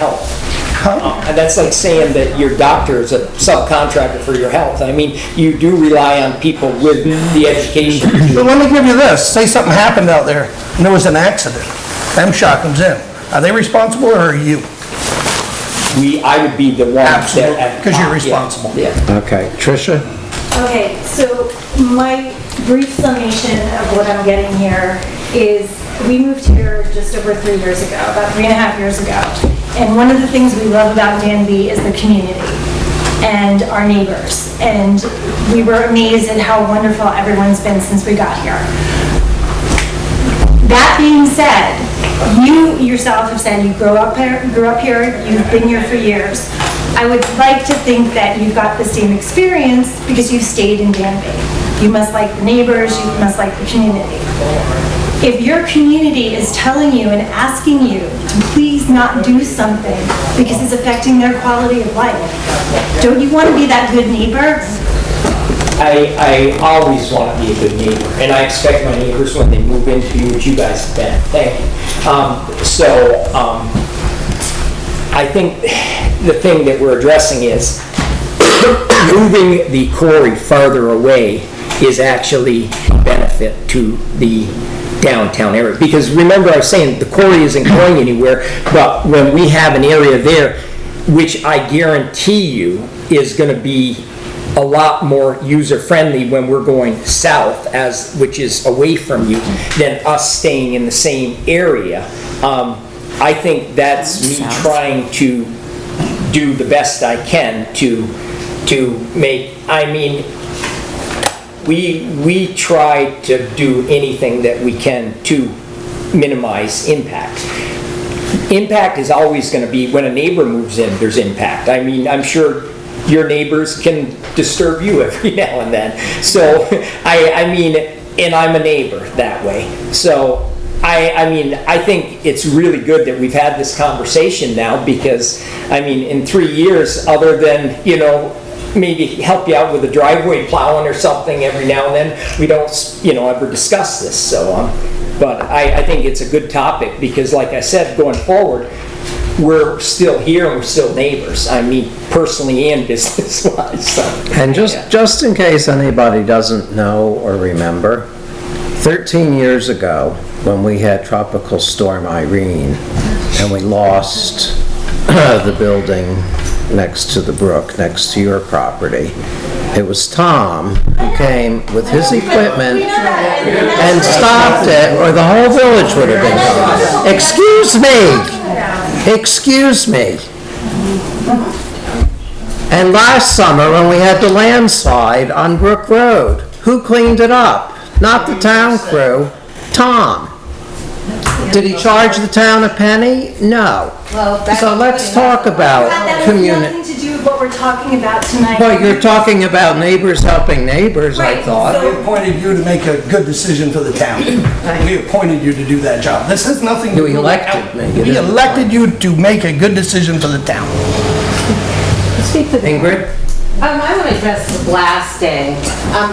And that's like saying that your doctor is a subcontractor for your health. I mean, you do rely on people with the education. So let me give you this. Say something happened out there and there was an accident. MSHA comes in. Are they responsible or are you? I would be the one. Absolutely, because you're responsible. Yeah. Okay, Tricia? Okay, so my brief summation of what I'm getting here is we moved here just over 3 years ago, about 3.5 years ago. And one of the things we love about Danby is the community and our neighbors. And we were amazed at how wonderful everyone's been since we got here. That being said, you yourself have said you grew up here, you've been here for years. I would like to think that you've got the same experience because you've stayed in Danby. You must like the neighbors, you must like the community. If your community is telling you and asking you to please not do something because it's affecting their quality of life, don't you want to be that good neighbor? I always want to be a good neighbor, and I expect my neighbors when they move in to be what you guys have been. Thank you. I think the thing that we're addressing is moving the quarry farther away is actually a benefit to the downtown area. Because remember, I was saying the quarry isn't going anywhere, but when we have an area there, which I guarantee you is going to be a lot more user-friendly when we're going south, which is away from you, than us staying in the same area. I think that's me trying to do the best I can to make, I mean, we try to do anything that we can to minimize impact. Impact is always going to be, when a neighbor moves in, there's impact. I mean, I'm sure your neighbors can disturb you every now and then. So, I mean, and I'm a neighbor that way. So, I mean, I think it's really good that we've had this conversation now because, I mean, in 3 years, other than, you know, maybe help you out with the driveway plowing or something every now and then, we don't, you know, ever discuss this. So, but I think it's a good topic because, like I said, going forward, we're still here and we're still neighbors. I mean, personally and business-wise. So. And just in case anybody doesn't know or remember, 13 years ago, when we had Tropical Storm Irene, and we lost the building next to the brook, next to your property, it was Tom who came with his equipment and stopped it, or the whole village would have been gone. Excuse me! Excuse me. And last summer, when we had the landslide on Brook Road, who cleaned it up? Not the town crew, Tom. Did he charge the town a penny? No. So let's talk about community. That has nothing to do with what we're talking about tonight. Well, you're talking about neighbors helping neighbors, I thought. We appointed you to make a good decision for the town. We appointed you to do that job. This has nothing to do with... You elected me. We elected you to make a good decision for the town. Ingrid? I want to address the blasting.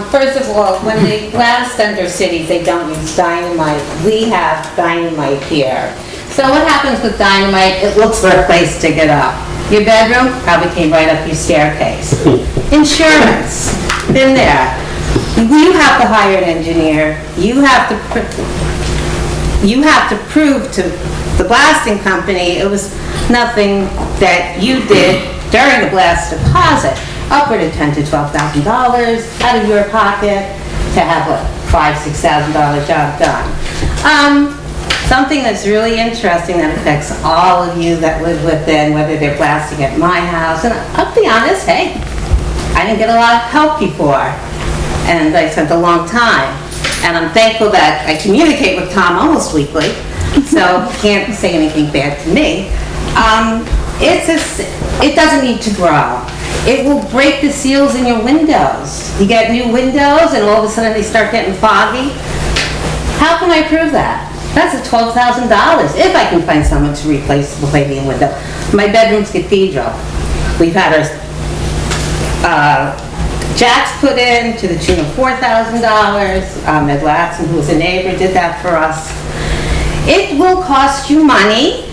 First of all, when they blast under cities, they don't use dynamite. We have dynamite here. So what happens with dynamite? It looks for a place to get up. Your bedroom probably came right up your staircase. Insurance, been there. You have to hire an engineer. You have to prove to the blasting company it was nothing that you did during the blast deposit. Upward of $10,000 to $12,000 out of your pocket to have a $5,000 to $6,000 job done. Something that's really interesting that affects all of you that live within, whether they're blasting at my house, and I'll be honest, hey, I didn't get a lot of help before, and I spent a long time, and I'm thankful that I communicate with Tom almost weekly, so he can't say anything bad to me. It doesn't need to grow. It will break the seals in your windows. You get new windows and all of a sudden they start getting foggy. How can I prove that? That's a $12,000 if I can find someone to replace the palladium window. My bedroom's cathedral. We've had our jacks put in to the tune of $4,000. Ed Latson, who was a neighbor, did that for us. It will cost you money.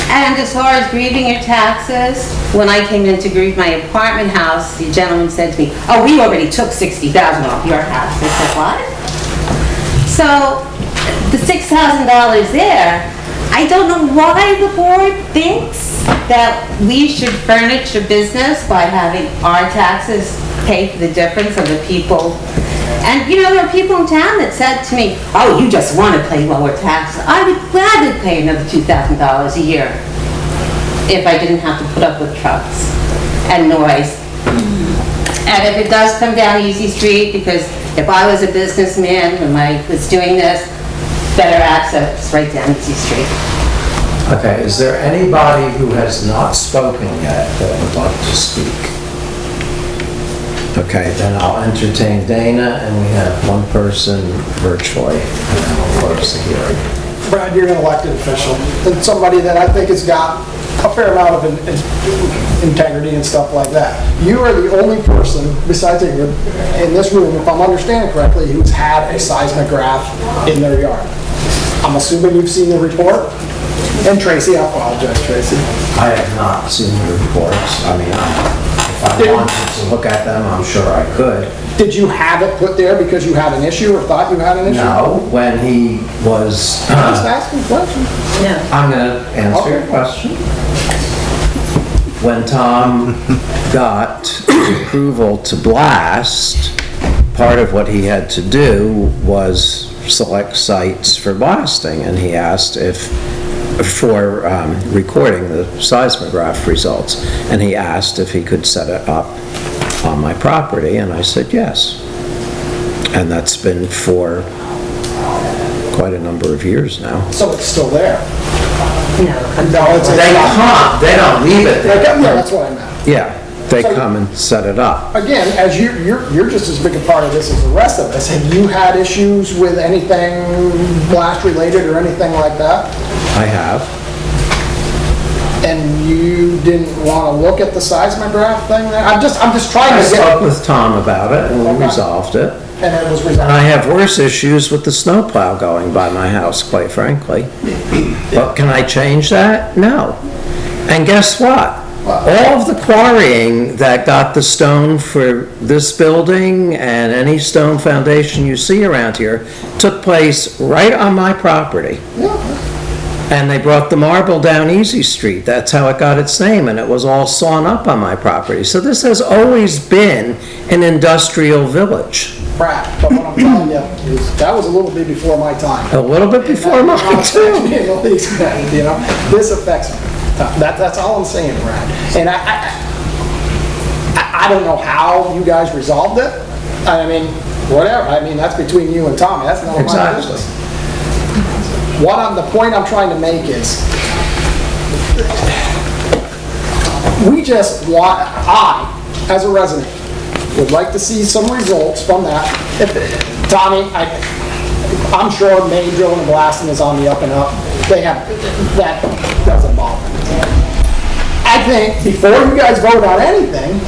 And as far as grieving your taxes, when I came in to grieve my apartment house, the gentleman said to me, oh, we already took $60,000 off your house. I said, what? So the $6,000 there, I don't know why the board thinks that we should furnish a business by having our taxes pay for the difference of the people. And you know, there are people in town that said to me, oh, you just want to pay lower taxes. I would gladly pay another $2,000 a year if I didn't have to put up with trucks and noise. And if it does come down Easy Street, because if I was a businessman and I was doing this, better access right down Easy Street. Okay, is there anybody who has not spoken yet that would like to speak? Okay, then I'll entertain Dana, and we have one person virtually, and then we'll close the hearing. Brad, you're an elected official, and somebody that I think has got a fair amount of integrity and stuff like that. You are the only person, besides Ingrid, in this room, if I'm understanding correctly, who's had a seismograph in their yard. I'm assuming you've seen the report? And Tracy, I apologize, Tracy. I have not seen the reports. I mean, if I wanted to look at them, I'm sure I could. Did you have it put there because you had an issue or thought you had an issue? No, when he was... I'm just asking a question. I'm going to answer your question. When Tom got approval to blast, part of what he had to do was select sites for blasting, and he asked for recording the seismograph results, and he asked if he could set it up on my property, and I said yes. And that's been for quite a number of years now. So it's still there? No, they don't leave it there. Yeah, that's what I meant. Yeah, they come and set it up. Again, as you're just as big a part of this as the rest of us. Have you had issues with anything blast related or anything like that? I have. And you didn't want to look at the seismograph thing there? I'm just trying to I spoke with Tom about it and we resolved it. And it was resolved. And I have worse issues with the snowplow going by my house, quite frankly. But can I change that? No. And guess what? All of the quarrying that got the stone for this building and any stone foundation you see around here took place right on my property. And they brought the marble down Easy Street. That's how it got its name, and it was all sawn up on my property. So this has always been an industrial village. Right, but what I'm telling you is that was a little bit before my time. A little bit before mine too. You know, this affects me. That's all I'm saying, Brad. And I don't know how you guys resolved it. I mean, whatever. I mean, that's between you and Tommy. That's not my business. The point I'm trying to make is, we just want, as a resident, would like to see some results from that. Tommy, I'm sure main drilling and blasting is on the up and up. That doesn't bother me. I think before you guys vote on anything,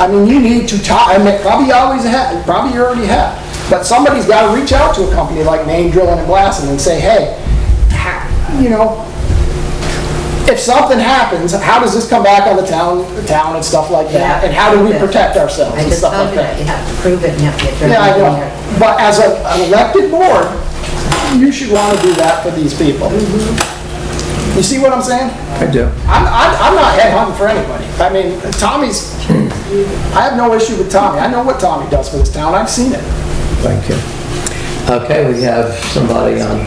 I mean, you need to talk, I mean, probably you already have, but somebody's got to reach out to a company like Main Drilling and Blasting and say, hey, you know, if something happens, how does this come back on the town and stuff like that? And how do we protect ourselves and stuff like that? You have to prove it and you have to get Yeah, I know. But as an elected board, you should want to do that for these people. You see what I'm saying? I do. I'm not headhunting for anybody. I mean, I have no issue with Tommy. I know what Tommy does for this town. I've seen it. Thank you. Okay, we have somebody on.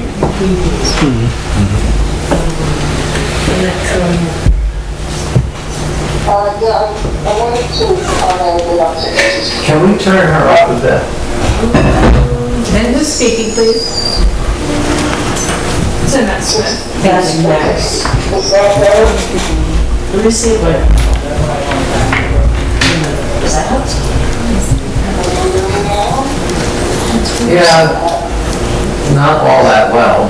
I wanted to comment about this. Can we turn her up a bit? And who's speaking, please? It's a mess. That's nice. Is that better? Let me see what. Is that help? Yeah, not all that well.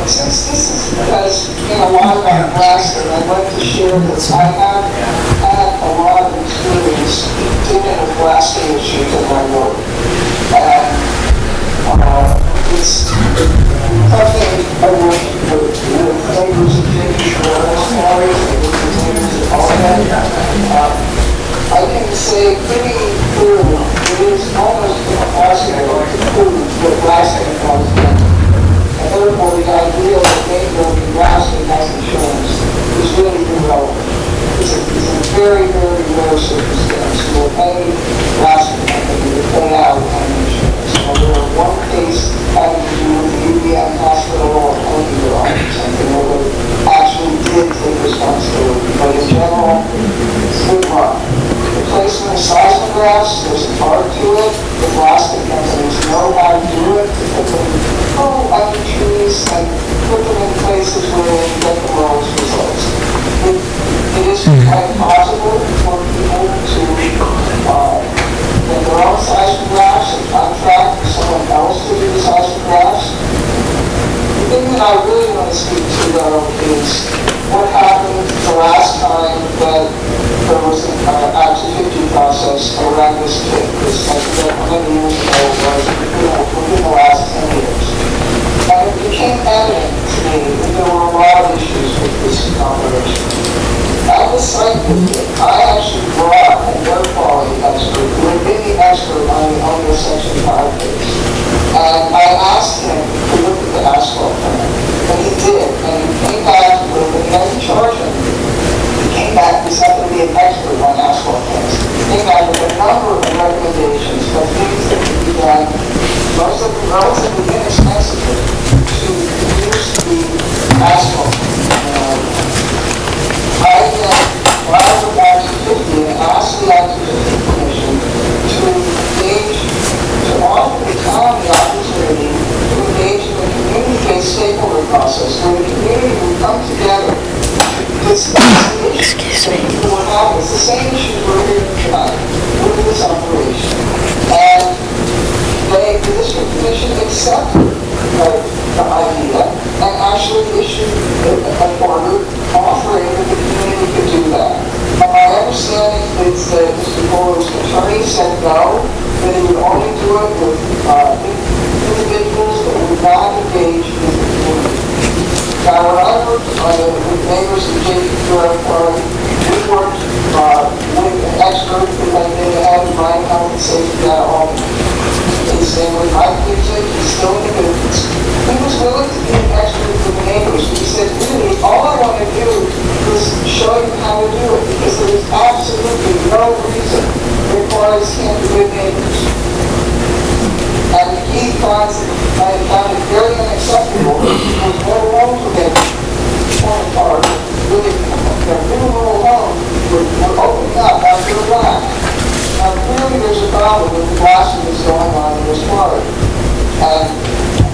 Since this is because in a lot of blasting, I'd like to share that I have had a lot of experience dealing with blasting issues in my work. It's something I work with neighbors and making sure those quarries and containers and all that. I can say pretty clearly, it is almost impossible to prove what blasting was done. And therefore, the idea that maybe blasting has insurance is really irrelevant. It's a very, very rare circumstance for any blasting company to pay out on insurance. Now, there was one case having to do with the UVM hospital or Columbia or something where they actually did take responsibility. But in general, it's good luck. Replacement of seismographs, there's an art to it. The blasting companies know how to do it. To put them under trees and put them in places where they can get the lowest results. It is quite possible for people to get their own seismographs and contract for someone else to do the seismographs. this incident many years ago was within the last 10 years. And it became evident to me that there were a lot of issues with this operation. At the site visit, I actually brought an air quality expert who had been the expert on the Section 5 case. And I asked him to look at the asphalt plan. And he did. And he came back with, and he hasn't charged him. He came back, he's not going to be an expert on asphalt plans. He came back with a number of recommendations of things that could be done, most of them relatively inexpensively, to reduce the asphalt. I then filed with Act 250 and asked the Act 250 Commission to engage, to offer the town the opportunity to engage in a community-based stakeholder process where the community will come together to discuss the issues that people will have. It's the same issues we're hearing tonight with this operation. And the district commission accepted the idea and actually issued an order offering that the community could do that. And my understanding is that Mr. Buller's attorney said no, that he would only do it with individuals that would not engage in the community. Now, when I worked with neighbors in JP Park, we worked with an expert who had been the head of mine health and safety at home. His name was Mike Music, he's still in the business. He was willing to be an expert for the neighbors. He said, really, all I want to do is show you how to do it, because there is absolutely no reason it requires him to be neighbors. And he found it very unacceptable that people go along to him, torn apart, really, their new little home would open up after a while. Now, clearly there's a problem with the blasting that's going on in this park. And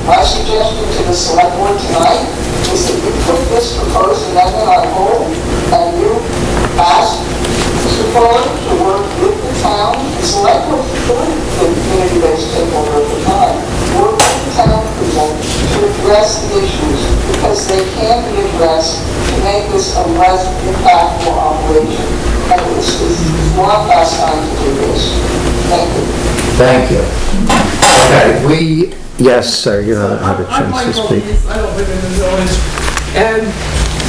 my suggestion to the select board tonight is that you put this proposed amendment on hold and you ask Mr. Fuller to work with the town, the select board, the community-based stakeholder at the time, work with the town people to address the issues because they can be addressed to make this a less impactful operation. And this is one last time to do this. Thank you. Thank you. Okay, yes, sir, you don't have a chance to speak. I don't live in the village, and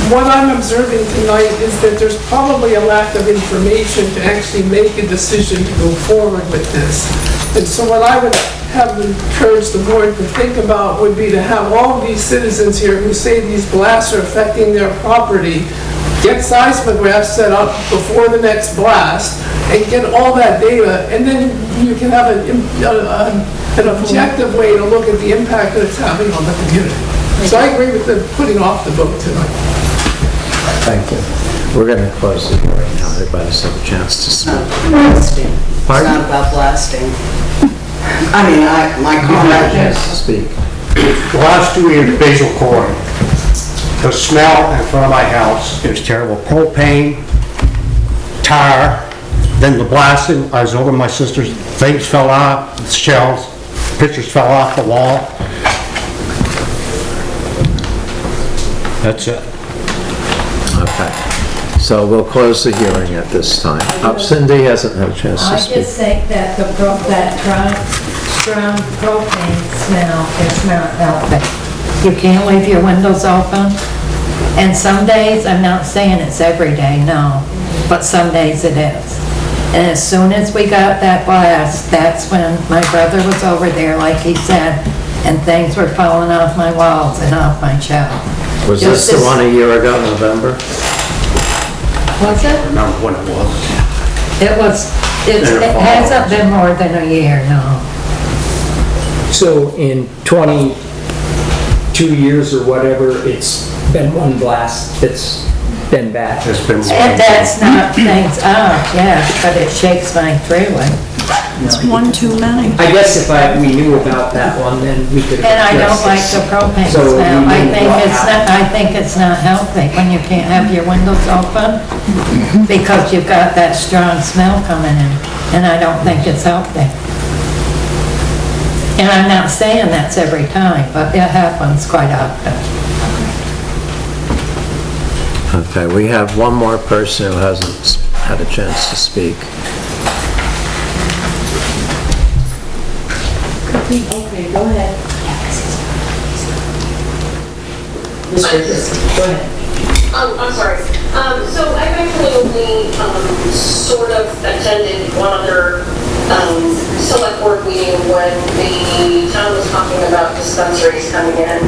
what I'm observing tonight is that there's probably a lack of information to actually make a decision to go forward with this. And so what I would have encouraged the board to think about would be to have all of these citizens here who say these blasts are affecting their property, get seismographs set up before the next blast, and get all that data, and then you can have an objective way to look at the impact that it's having on the community. So I agree with the putting off the vote tonight. Thank you. We're going to close the hearing now. Everybody's had a chance to speak. Blasting. Pardon? It's not about blasting. I mean, my You had a comment chance is, to speak. Last 2 years, basil corn. The smell in front of my house is terrible. Propane, tar, then the blasting. I was over at my sister's, things fell off, shelves, pictures fell off the wall. That's it. Okay. So we'll close the hearing at this time. Cindy hasn't had a chance to I speak. just think that that strong propane smell is not healthy. You can't leave your windows open. And some days, I'm not saying it's every day, no, but some days it is. And as soon as we got that blast, that's when my brother was over there, like he said, and things were falling off my walls and off my shelf. Was this the one a year ago, November? Was it? I remember when it was. It hasn't been more than a year, no. So in 22 years or whatever, it's been one blast that's been bad. It's been And that's not things up, yeah, but it shakes my freeway. It's one too many. I guess if we knew about that one, then we could. And I don't like the propane smell. I think it's not healthy when you can't have your windows open because you've got that strong smell coming in, and I don't think it's healthy. And I'm not saying that's every time, but it happens quite often. Okay, we have one more person who hasn't had a chance to speak. Okay, go ahead. Mr. Go ahead. I'm sorry. So I've actually only sort of attended one other select board meeting when the town was talking about dispensaries coming in.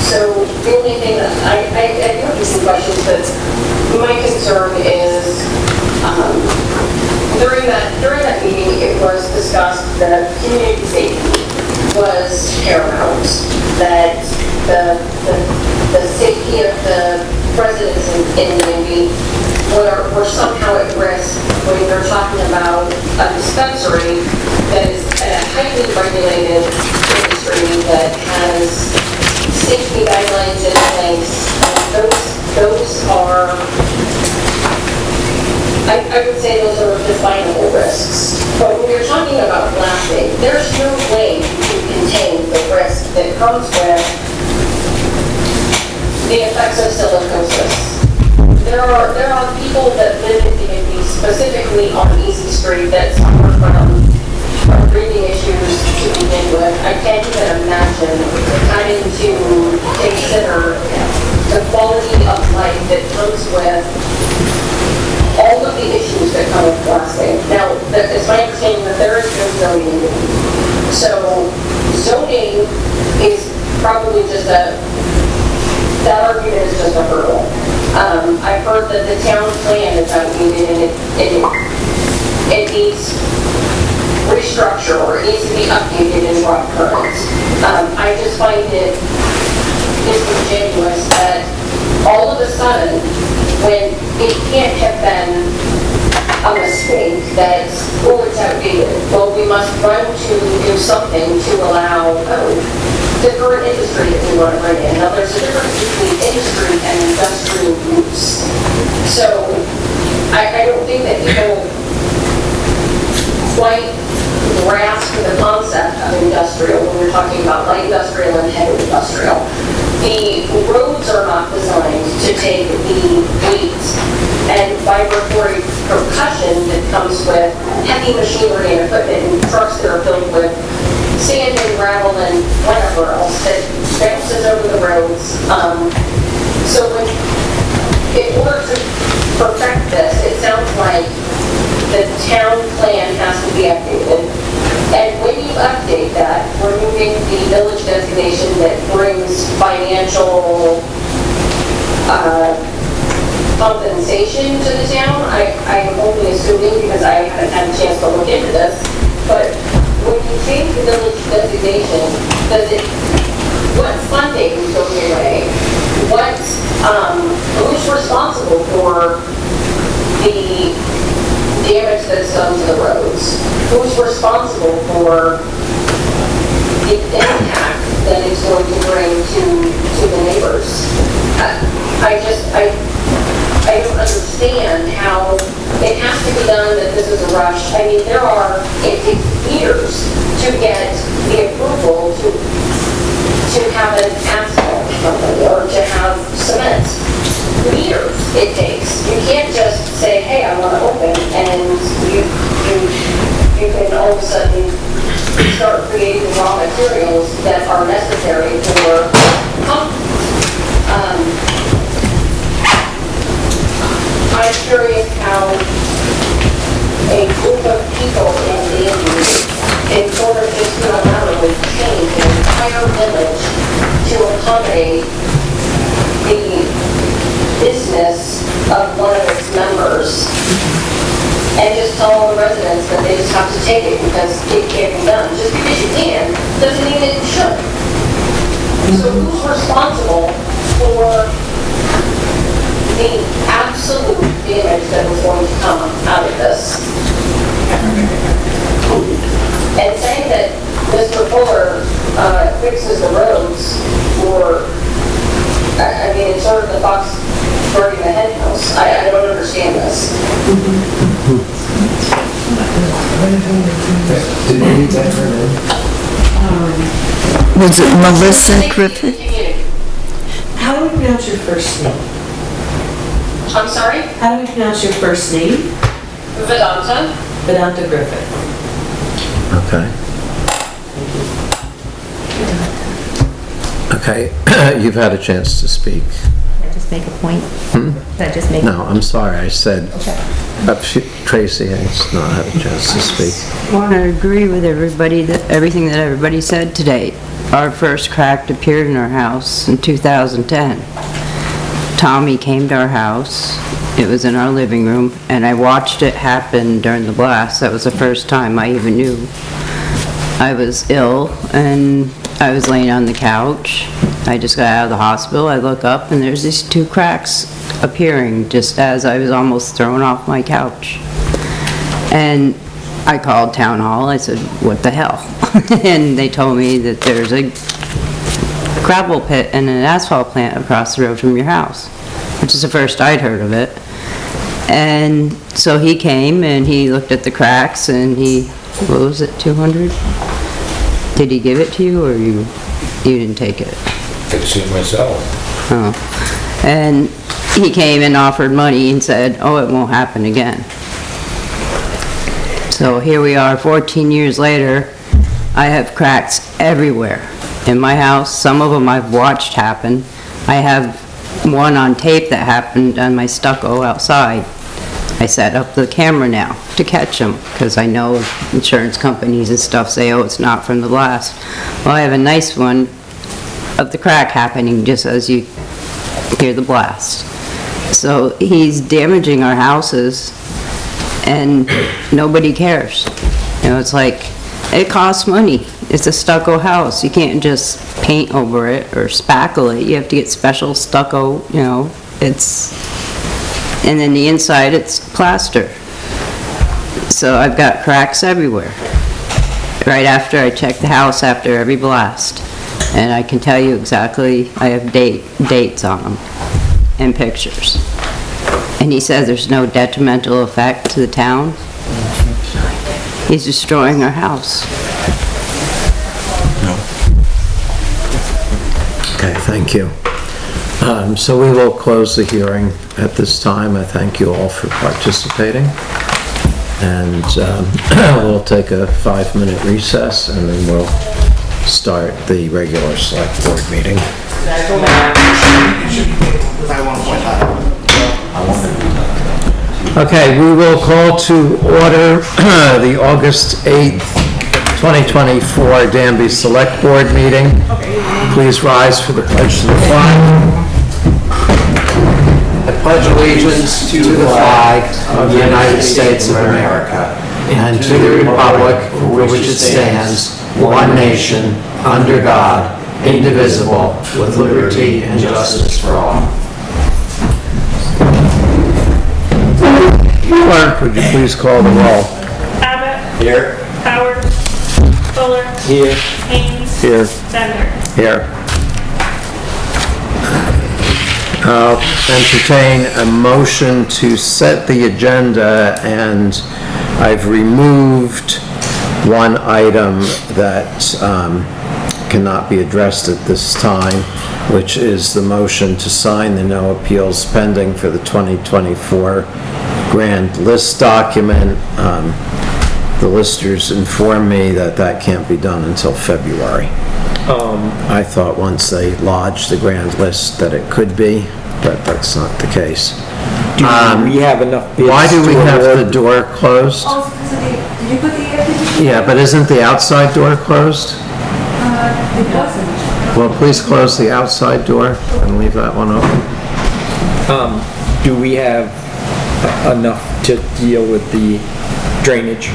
So the only thing that I do have some questions, but my concern is during that meeting it was discussed that community safety was paramount, that the safety of the residents in Danby were somehow at risk when you're talking about a dispensary that is a highly regulated industry that has safety guidelines in place. Those are, I would say those are definable risks. But when you're talking about blasting, there's no way to contain the risk that comes with the effects of silicosis. There are people that live in Danby, specifically on Easy Street, that suffer from breathing issues to begin with. I can't even imagine having to consider the quality of life that comes with all of the issues that come with blasting. Now, it's my understanding that there is no zoning in Danby. So zoning is probably just that argument is just a hurdle. I've heard that the town plan is outdated and it needs restructure or it needs to be updated and brought current. I just find it disingenuous that all of a sudden, when it can't have been a mistake that, oh, it's outdated, well, we must run to do something to allow, the current industry that we want to bring in. Now, there's a difference between industry and industrial use. So, I don't think that people quite grasp the concept of industrial when we're talking about light industrial and heavy industrial. The roads are not designed to take the weight and vibratory percussion that comes with heavy machinery and equipment and trucks that are filled with sand and gravel and whatever else that bounces over the roads. So in order to perfect this, it sounds like the town plan has to be updated. And when you update that, removing the village designation that brings financial compensation to the town, I'm only assuming because I haven't had a chance to look into this, but when you change the village designation, what funding is going away? Who's responsible for the damage that's done to the roads? Who's responsible for the impact that it's going to bring to the neighbors? I don't understand how it has to be done, that this is a rush. I mean, it takes years to get the approval to have an asphalt company or to have cement. Years it takes. You can't just say, hey, I want to open, and you can all of a sudden start creating raw materials that are necessary for I'm curious how a group of people in Danby can sort of just unilaterally change an entire village to accommodate the business of one of its members and just tell all the residents that they just have to take it because it can't be done. Just because you can doesn't mean it should. So who's responsible for the absolute damage that was going to come out of this? And saying that Mr. Fuller fixes the roads, or I mean, it's sort of the fox guarding the hen house. I don't understand this. Did you get her name? Was it Melissa Griffith? How do we pronounce your first name? I'm sorry? How do we pronounce your first name? Vedanta. Vedanta Griffith. Okay. Okay, you've had a chance to speak. Can I just make a point? Can I just make? No, I'm sorry, I said, Okay. Tracy has not had a chance to speak. I want to agree with everybody, everything that everybody said today. Our first crack appeared in our house in 2010. Tommy came to our house, it was in our living room, and I watched it happen during the blast. That was the first time I even knew. I was ill, and I was laying on the couch. I just got out of the hospital. I look up, and there's these 2 cracks appearing just as I was almost thrown off my couch. And I called town hall. I said, what the hell? And they told me that there's a gravel pit and an asphalt plant across the road from your house, which is the first I'd heard of it. And so he came and he looked at the cracks and he, what was it, 200? Did he give it to you or you didn't take it? Fix it myself. Oh. And he came and offered money and said, oh, it won't happen again. So here we are 14 years later. I have cracks everywhere in my house. Some of them I've watched happen. I have one on tape that happened on my stucco outside. I set up the camera now to catch them because I know insurance companies and stuff say, oh, it's not from the blast. Well, I have a nice one of the crack happening just as you hear the blast. So he's damaging our houses and nobody cares. You know, it's like, it costs money. It's a stucco house. You can't just paint over it or spackle it. You have to get special stucco, you know, and then the inside it's plaster. So I've got cracks everywhere. Right after I check the house after every blast. And I can tell you exactly, I have dates on them and pictures. And he says there's no detrimental effect to the town. He's destroying our house. Okay, thank you. So we will close the hearing at this time. I thank you all for participating. And we'll take a 5-minute recess and then we'll start the regular select board meeting. Okay, we will call to order the August 8th, 2024 Danby Select Board meeting. Please rise for the pledge to the flag. I pledge allegiance to the flag of the United States of America and to the republic for which it stands, one nation, under God, indivisible, with liberty and justice for all. Clerk, would you please call the roll? Abbott. Here. Howard. Fuller. Here. Haines. Here. Bender. Here. I'll entertain a motion to set the agenda, and I've removed one item that cannot be addressed at this time, which is the motion to sign the no appeals pending for the 2024 grand list document. The listers informed me that that can't be done until February. I thought once they lodged the grand list that it could be, but that's not the case. Do we have enough bids? Why do we have the door closed? Oh, because of the, did you put the air conditioning? Yeah, but isn't the outside door closed? It wasn't. Well, please close the outside door and leave that one open. Do we have enough to deal with the drainage?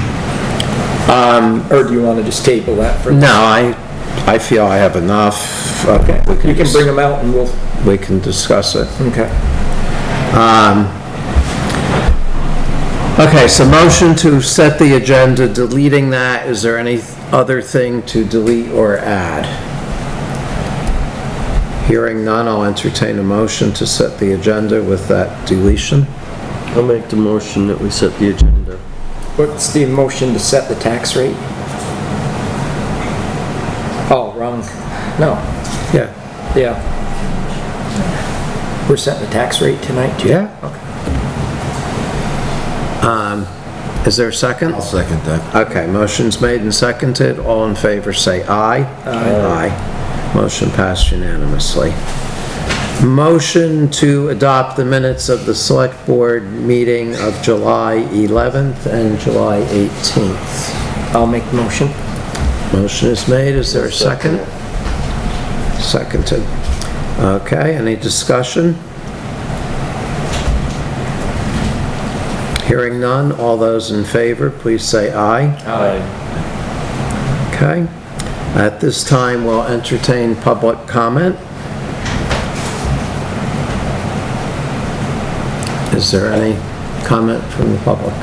Or do you want to just table that for? No, I feel I have enough. Okay, you can bring them out and we can discuss it. Okay. Okay, so motion to set the agenda, deleting that. Is there any other thing to delete or add? Hearing none, I'll entertain a motion to set the agenda with that deletion. I'll make the motion that we set the agenda. What's the motion to set the tax rate? Oh, wrong. No. Yeah. Yeah. We're setting the tax rate tonight too? Yeah. Okay. Is there a second? I'll second that. Okay, motion's made and seconded. All in favor say aye. Aye. Motion passed unanimously. Motion to adopt the minutes of the Select Board meeting of July 11th and July 18th. I'll make the motion. Motion is made. Is there a second? Seconded. Okay, any discussion? Hearing none, all those in favor, please say aye. Aye. Okay. At this time, we'll entertain public comment. Is there any comment from the public?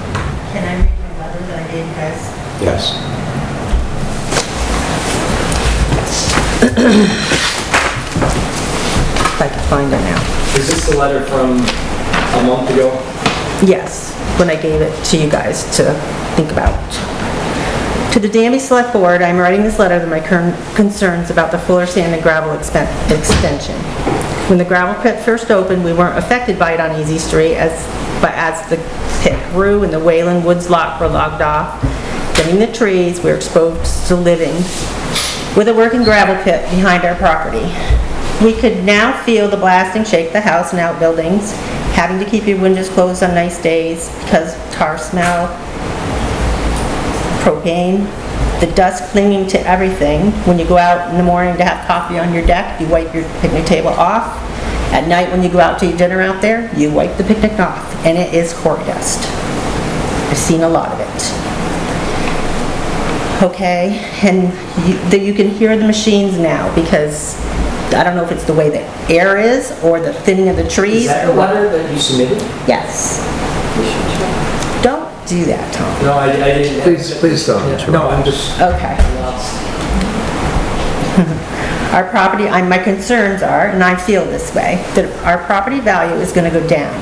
Can I read my letter that I gave you guys? Yes. If I can find it now. Is this the letter from a month ago? Yes, when I gave it to you guys to think about. To the Danby Select Board, I'm writing this letter to my current concerns about the Fuller Sand and Gravel extension. When the gravel pit first opened, we weren't affected by it on Easy Street, but as the pit grew and the Wayland Woods lot were logged off, thinning the trees, we were exposed to living with a working gravel pit behind our property. We could now feel the blasting shake the house and outbuildings, having to keep your windows closed on nice days because tar smell, propane, the dust clinging to everything. When you go out in the morning to have coffee on your deck, you wipe your picnic table off. At night when you go out to eat dinner out there, you wipe the picnic off, and it is quarry dust. I've seen a lot of it. Okay, and you can hear the machines now because I don't know if it's the way the air is or the thinning of the trees. Is that the letter that you submitted? Yes. Don't do that, Tom. No, I didn't. Please don't interrupt. No, I'm just... Okay. Our property, my concerns are, and I feel this way, that our property value is going to go down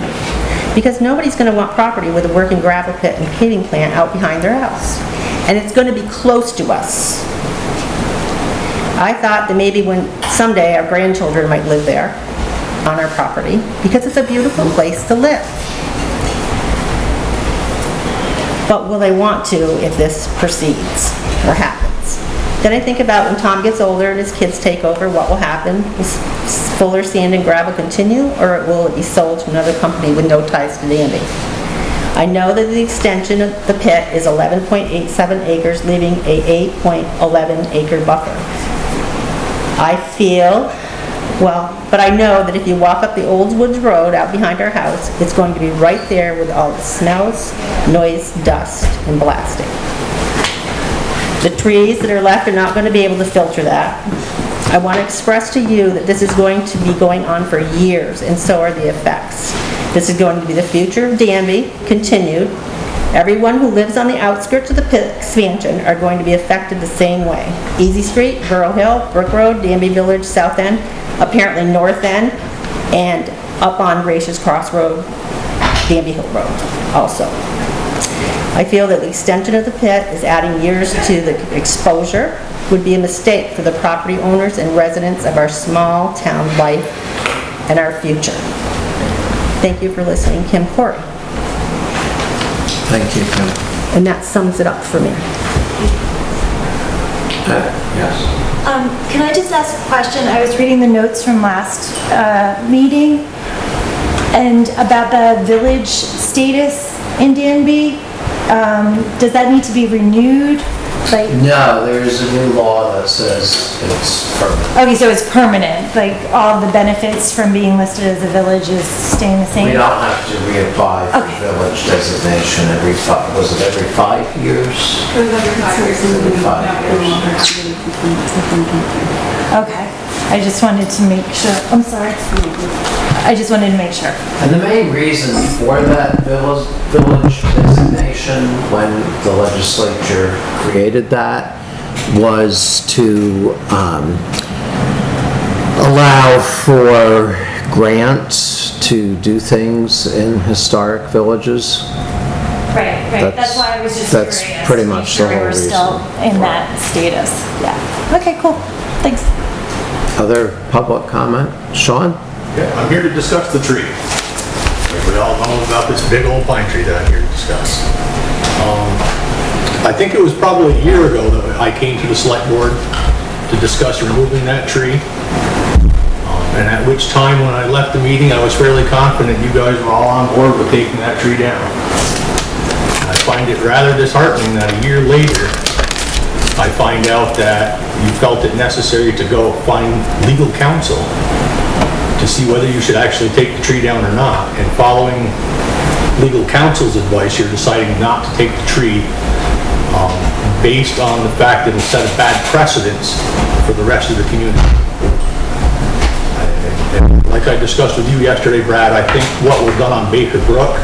because nobody's going to want property with a working gravel pit and paving plant out behind their house. And it's going to be close to us. I thought that maybe someday our grandchildren might live there on our property because it's a beautiful place to live. But will they want to if this proceeds or happens? Then I think about when Tom gets older and his kids take over, what will happen? Will Fuller Sand and Gravel continue, or will it be sold to another company with no ties to Danby? I know that the extension of the pit is 11.87 acres, leaving a 8.11 acre buffer. I feel, but I know that if you walk up the Old Woods Road out behind our house, it's going to be right there with all the smells, noise, dust, and blasting. The trees that are left are not going to be able to filter that. I want to express to you that this is going to be going on for years, and so are the effects. This is going to be the future of Danby, continued. Everyone who lives on the outskirts of the pit expansion are going to be affected the same way. Easy Street, Borough Hill, Brook Road, Danby Village, South End, apparently North End, and up on Gracious Cross Road, Danby Hill Road also. I feel that the extension of the pit is adding years to the exposure would be a mistake for the property owners and residents of our small town life and our future. Thank you for listening, Kim Corey. Thank you, Kim. And that sums it up for me. Yes. Can I just ask a question? I was reading the notes from last meeting and about the village status in Danby. Does that need to be renewed? No, there's a new law that says it's permanent. Okay, so it's permanent, like all the benefits from being listed as a village is staying the same? We don't have to reapply for village designation every 5 years? It was every 5 years. Every 5 years. Okay, I just wanted to make sure, I'm sorry. I just wanted to make sure. And the main reason for that village designation when the legislature created that was to allow for grants to do things in historic villages. Right, that's why I was just curious. That's pretty much the whole We're reason. still in that status, yeah. Okay, cool, thanks. Other public comment? Sean? Yeah, I'm here to discuss the tree. We all know about this big old pine tree that I'm here to discuss. I think it was probably a year ago that I came to the select board to discuss removing that tree. And at which time, when I left the meeting, I was fairly confident you guys were all on board with taking that tree down. I find it rather disheartening that a year later, I find out that you felt it necessary to go find legal counsel to see whether you should actually take the tree down or not. And following legal counsel's advice, you're deciding not to take the tree based on the fact that it'll set a bad precedence for the rest of the community. And like I discussed with you yesterday, Brad, I think what was done on Baker Brook,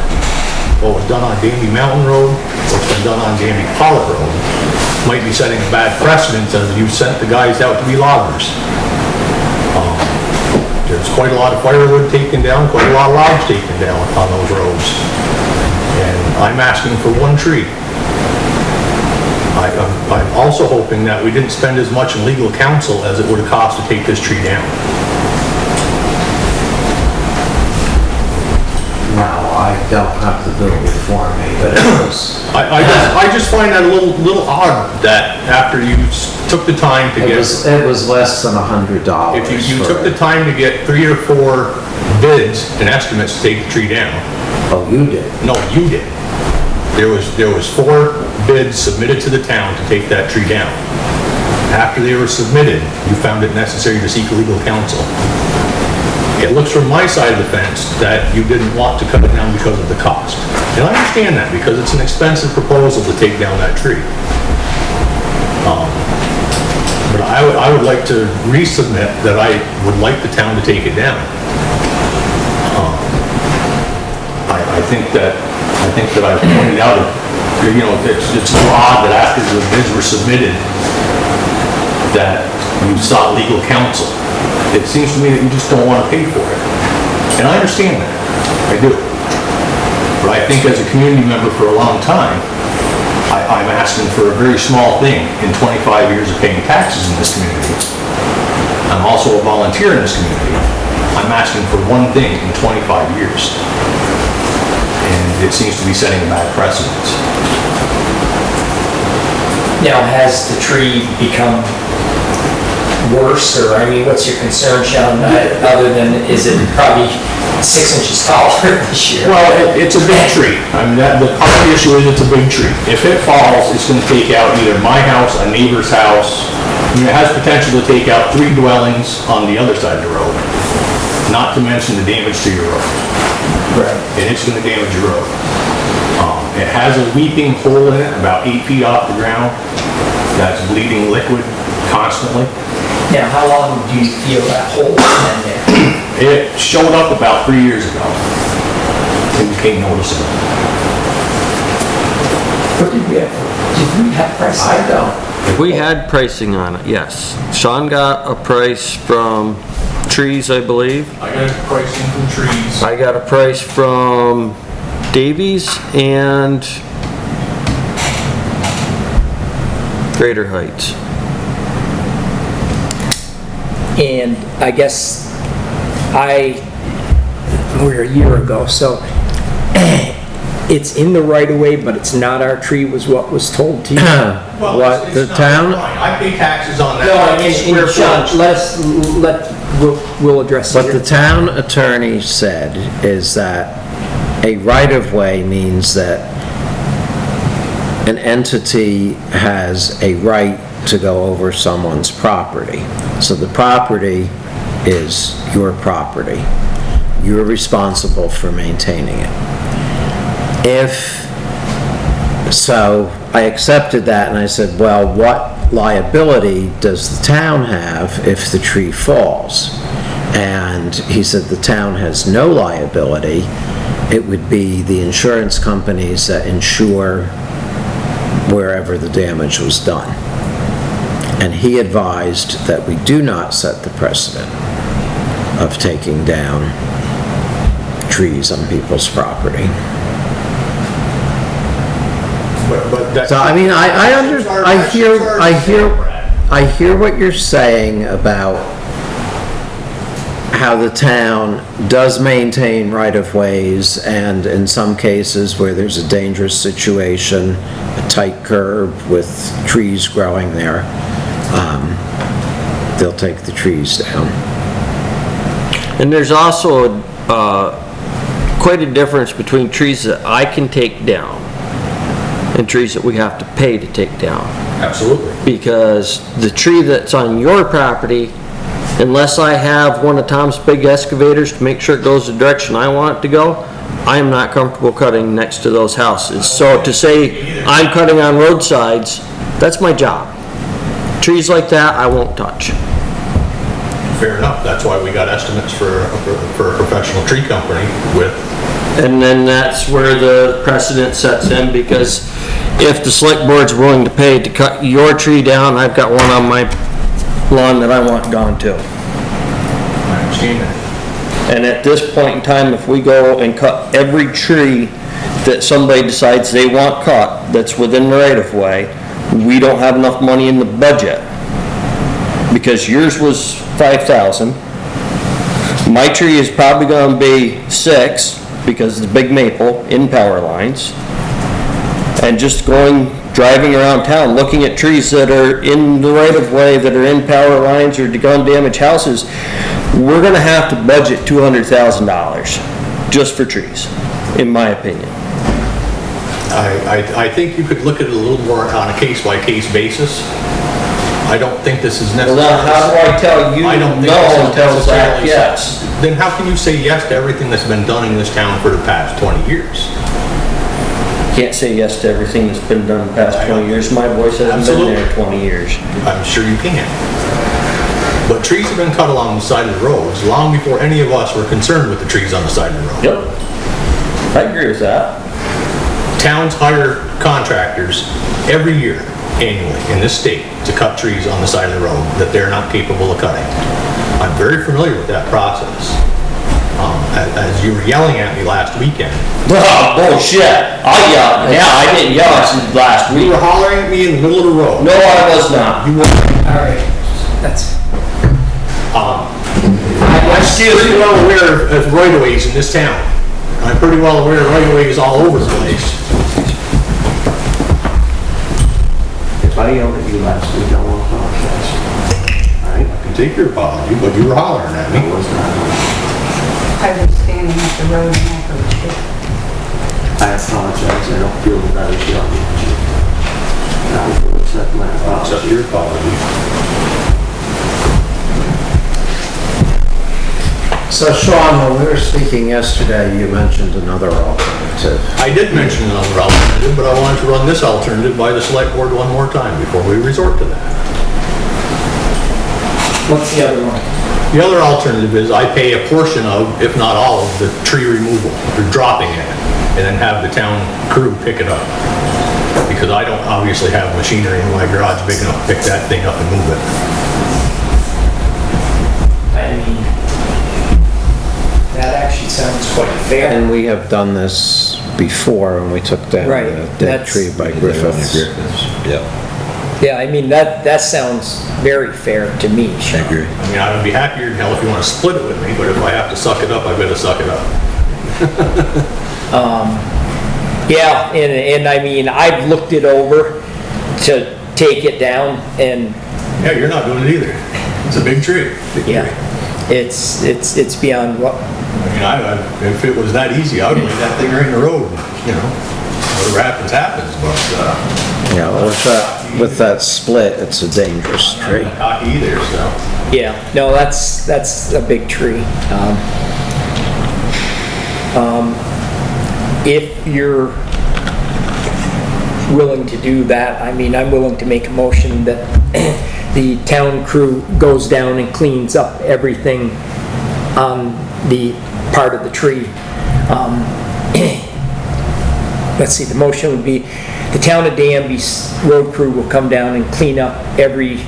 what was done on Danby Mountain Road, what's been done on Danby Pollock Road, might be setting a bad precedent as you sent the guys out to be loggers. There's quite a lot of firewood taken down, quite a lot of logs taken down on those roads. And I'm asking for one tree. I'm also hoping that we didn't spend as much in legal counsel as it would have cost to take this tree down. Now, I don't have the bill before me, but it was... I just find that a little odd that after you took the time to get... It was less than $100. If you took the time to get 3 or 4 bids and estimates to take the tree down. Oh, you did? No, you did. There was 4 bids submitted to the town to take that tree down. After they were submitted, you found it necessary to seek legal counsel. It looks from my side of the fence that you didn't want to cut it down because of the cost. And I understand that because it's an expensive proposal to take down that tree. But I would like to resubmit that I would like the town to take it down. I think that I've pointed out, it's so odd that after the bids were submitted, that you sought legal counsel. It seems to me that you just don't want to pay for it. And I understand that. I do. But I think as a community member for a long time, I'm asking for a very small thing in 25 years of paying taxes in this community. I'm also a volunteer in this community. I'm asking for one thing in 25 years. And it seems to be setting a bad precedent. Now, has the tree become worse, or, I mean, what's your concern, Sean, other than, is it probably 6 inches taller this year? Well, it's a big tree. I mean, the part of the issue is it's a big tree. If it falls, it's going to take out either my house, a neighbor's house. I mean, it has potential to take out 3 dwellings on the other side of the road, not to mention the damage to your road. Right. And it's going to damage your road. It has a weeping hole in it about 8 feet off the ground that's bleeding liquid constantly. Now, how long do you feel that hole has been there? It showed up about 3 years ago. It became noticeable. What did we have pricing? I don't. We had pricing on it, yes. Sean got a price from Trees, I believe. I got pricing from Trees. I got a price from Davies and Greater Heights. And I guess we're a year ago, so it's in the right of way, but it's not our tree, was what was told to you. Well, What, the town? I pay taxes on that. No, I mean, Sean, we'll address it What the town attorney said is that a right-of-way means that an entity has a right to go over someone's property. So the property is your property. You're responsible for maintaining it. So I accepted that and I said, well, what liability does the town have if the tree falls? And he said the town has no liability. It would be the insurance companies that insure wherever the damage was done. And he advised that we do not set the precedent of taking down trees on people's property. So I mean, I hear what you're saying about how the town does maintain right-of-ways, and in some cases where there's a dangerous situation, a tight curb with trees growing there, they'll take the trees down. And there's also quite a difference between trees that I can take down and trees that we have to pay to take down. Absolutely. Because the tree that's on your property, unless I have one of Tom's big excavators to make sure it goes the direction I want it to go, I am not comfortable cutting next to those houses. So to say I'm cutting on roadsides, that's my job. Trees like that, I won't touch. Fair enough, that's why we got estimates for a professional tree company with. And then that's where the precedent sets in, because if the select board's willing to pay to cut your tree down, I've got one on my lawn that I want gone too. I understand that. And at this point in time, if we go and cut every tree that somebody decides they want cut that's within the right of way, we don't have enough money in the budget. Because yours was 5,000. My tree is probably gonna be 6 because it's a big maple in power lines. And just driving around town, looking at trees that are in the right of way, that are in power lines or gun damaged houses, we're gonna have to budget $200,000 just for trees, in my opinion. I think you could look at it a little more on a case-by-case basis. I don't think this is necessary. Well, now how do I tell you I don't think no this is until necessarily yes? Then how can you say yes to everything that's been done in this town for the past 20 years? Can't say yes to everything that's been done in the past 20 years. My voice hasn't been there 20 years. I'm sure you can. But trees have been cut along the side of the roads long before any of us were concerned with the trees on the side of the road. Yep. I agree with that. Towns hire contractors every year, annually, in this state to cut trees on the side of the road that they're not capable of cutting. I'm very familiar with that process. As you were yelling at me last weekend. Oh, bullshit. I didn't yell at you last week. You were hollering at me in the middle of the road. No, I was not. You were. All right, that's... I'm pretty well aware of right-of-ways in this town. I'm pretty well aware of right-of-ways all over the place. If I yelled at you last week, I won't apologize. I can take your apology, but you were hollering at me. I was not. I was standing at the road and I heard it. I apologize. I don't feel that I was yelling at you. I will accept my apology. Accept your apology. So Sean, when we were speaking yesterday, you mentioned another alternative. I did mention another alternative, but I wanted to run this alternative by the select board one more time before we resort to that. What's the other one? The other alternative is I pay a portion of, if not all of, the tree removal, or dropping it, and then have the town crew pick it up. Because I don't obviously have machinery in my garage big enough to pick that thing up and move it. I mean, that actually sounds quite fair. And we have done this before when we took down Right, the dead that's- tree by Griffiths. Yeah, Yeah, I mean, that sounds very fair to me, Sean. I agree. I mean, I would be happier than hell if you want to split it with me, but if I have to suck it up, I better suck it up. Yeah, and I mean, I've looked it over to take it down, and Yeah, you're not doing it either. It's a big tree. yeah, it's beyond what, I mean, if it was that easy, I would lay that thing right in the road, you know. Whatever happens, happens, but, Yeah, well, with that split, it's a dangerous I'm tree. not cocky either, so. yeah, no, that's a big tree. If you're willing to do that, I mean, I'm willing to make a motion that the town crew goes down and cleans up everything on the part of the tree. Let's see, the motion would be, the town of Danby's road crew will come down and clean up every